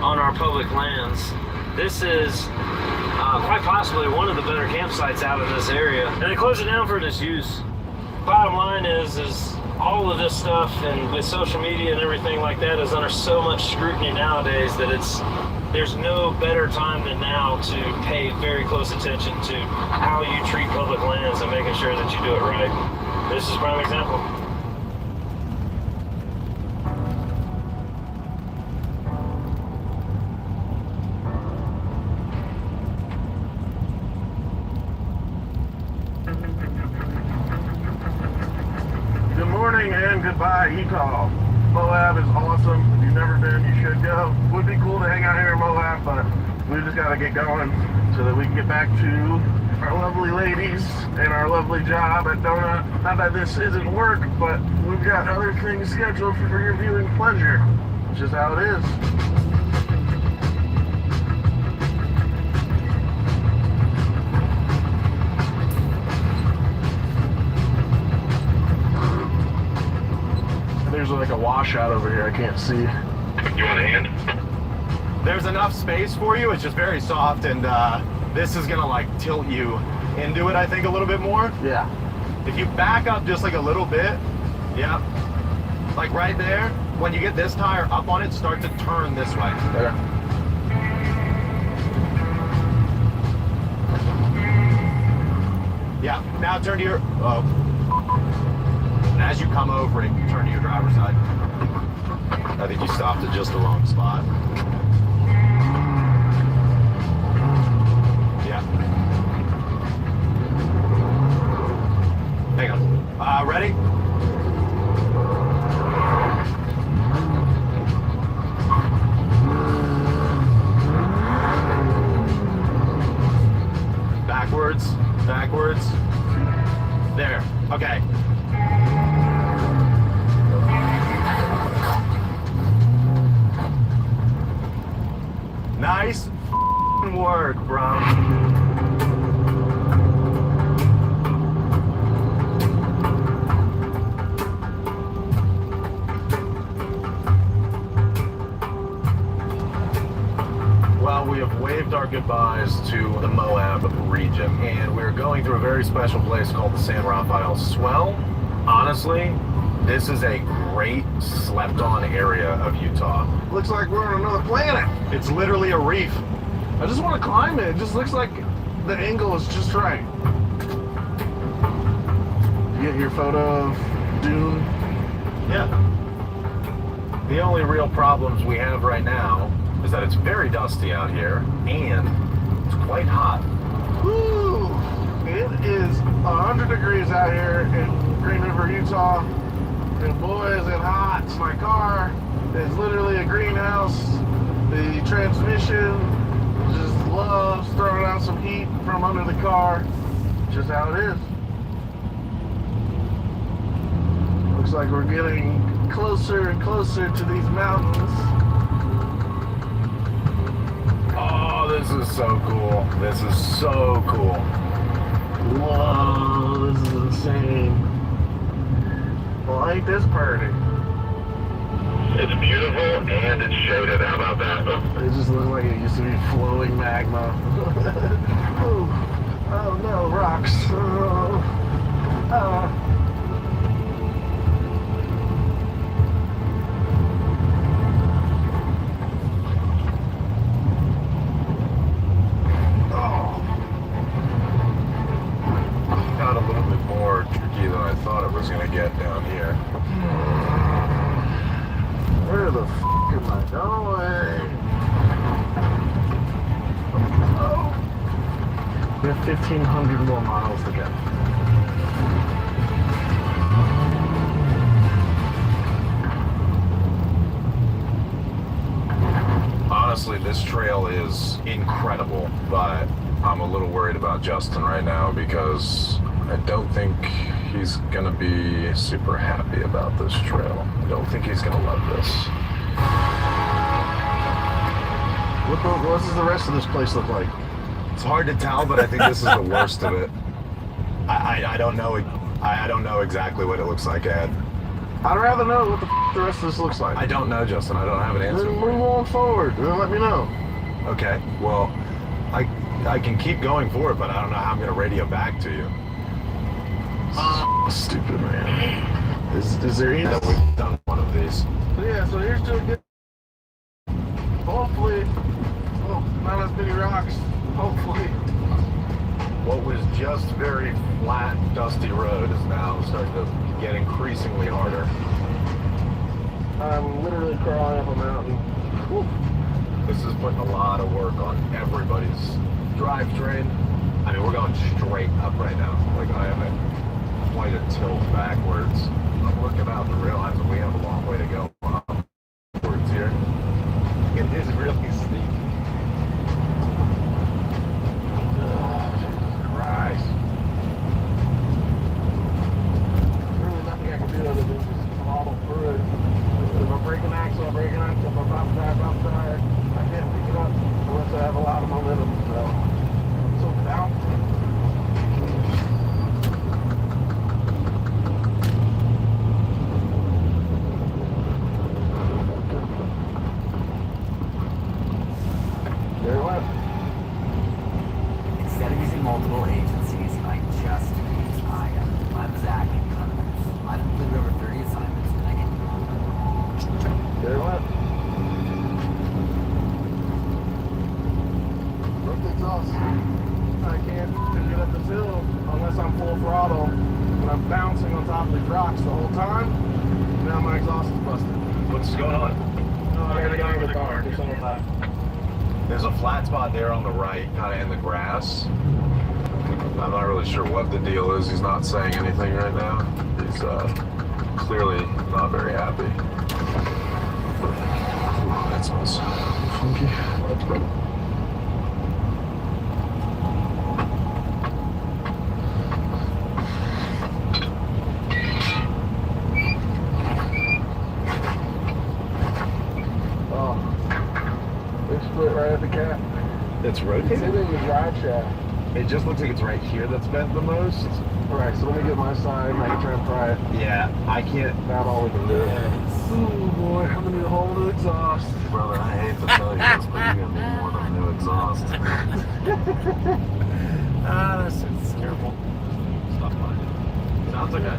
on our public lands. This is quite possibly one of the better campsites out in this area. And they close it down for disuse. Bottom line is all of this stuff, and with social media and everything like that, is under so much scrutiny nowadays that there's no better time than now to pay very close attention to how you treat public lands and making sure that you do it right. This is a prime example. Good morning and goodbye, Utah. Moab is awesome. If you've never been, you should go. Would be cool to hang out here in Moab, but we just got to get going so that we can get back to our lovely ladies and our lovely job at Donut. Not that this isn't work, but we've got other things scheduled for your viewing pleasure, which is how it is. There's like a washout over here I can't see. You want a hand? There's enough space for you. It's just very soft, and this is gonna like tilt you into it, I think, a little bit more. Yeah. If you back up just like a little bit, yeah, like right there, when you get this tire up on it, start to turn this way. There. Yeah, now turn to your, and as you come over it, turn to your driver's side. I think you stopped at just the wrong spot. Yeah. Hang on. Ready? Backwards. Backwards. There. Okay. Nice work, bro. Well, we have waved our goodbyes to the Moab region, and we're going through a very special place called the San Rafael Swell. Honestly, this is a great slept-on area of Utah. Looks like we're on another planet. It's literally a reef. I just want to climb it. It just looks like the angle is just right. You get your photo of Dune? Yeah. The only real problems we have right now is that it's very dusty out here, and it's quite hot. Woo! It is 100 degrees out here in Green River, Utah. And boy, is it hot. My car is literally a greenhouse. The transmission just loves throwing out some heat from under the car. Just how it is. Looks like we're getting closer and closer to these mountains. Oh, this is so cool. This is so cool. Whoa, this is insane. Well, ain't this pretty? It's beautiful and it's shaded. How about that? It just looks like it used to be flowing magma. Oh no, rocks. Got a little bit more tricky than I thought it was going to get down here. Where the f am I going? Oh. We have 1,500 more miles to go. Honestly, this trail is incredible, but I'm a little worried about Justin right now because I don't think he's gonna be super happy about this trail. I don't think he's gonna love this. What does the rest of this place look like? It's hard to tell, but I think this is the worst of it. I don't know. I don't know exactly what it looks like, Ed. I'd rather know what the rest of this looks like. I don't know, Justin. I don't have an answer. Then move on forward and then let me know. Okay. Well, I can keep going forward, but I don't know how I'm gonna radio back to you. Stupid man. Is there any? We've done one of these. So yeah, so here's to a good. Hopefully, oh, not as many rocks. Hopefully. What was just very flat, dusty road is now starting to get increasingly harder. I'm literally crawling up a mountain. Woo. This is putting a lot of work on everybody's drivetrain. I mean, we're going straight up right now. Like, I have quite a tilt backwards. I'm looking out to realize that we have a long way to go upwards here. It is really steep. Christ. Really nothing I can do other than just follow through it. If I break an axle, I break an axle. If I pop tire, I can't pick it up unless I have a lot of momentum. So down. Instead of using multiple agencies, I just use Aya. I'm Zach. I've completed over 30 assignments and I can... There what? Broke the exhaust. I can't get up this hill unless I'm full throttle and I'm bouncing on top of these rocks the whole time. Now my exhaust is busted. What's going on? No, I gotta get out of the car. It's all that. There's a flat spot there on the right, kind of in the grass. We I'm not really sure what the deal is. He's not saying anything right now. He's clearly not very happy. Ooh, that smells funky. Split right at the cap. It's It's rotated? in the drive shaft. It just looks like it's right here that's bent the most. Alright, so let me get my side and I can try and pry it. Yeah, I can't. Not all we can do. Oh boy, I'm gonna need a whole new exhaust. Brother, I hate to tell you this, but you're gonna need more than a new exhaust. This is terrible. Stop lying. Sounds okay.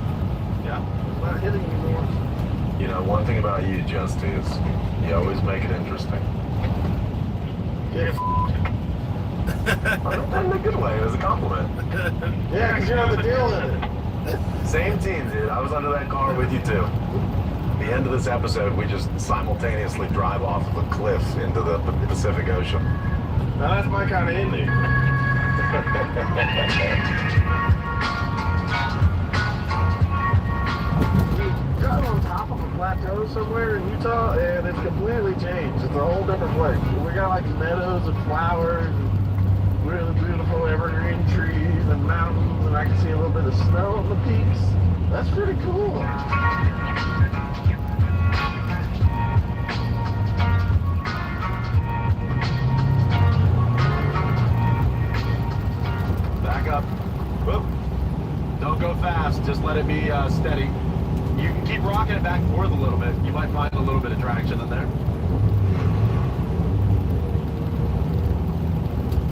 Yeah. It's not hitting anymore. You know, one thing about you, Just, is you always make it interesting. Yeah. In a good way. It was a compliment. Yeah, because you're on the deal with it. Same team, dude. I was under that car with you, too. The end of this episode, we just simultaneously drive off of a cliff into the Pacific Ocean. Now that's my kind of ending. We got on top of a plateau somewhere in Utah, and it's completely changed. It's a whole different place. We got like meadows and flowers, and really beautiful evergreen trees and mountains, and I can see a little bit of snow on the peaks. That's pretty cool. Back up. Whoop. Don't go fast. Just let it be steady. You can keep rocking it back and forth a little bit. You might find a little bit of traction in there.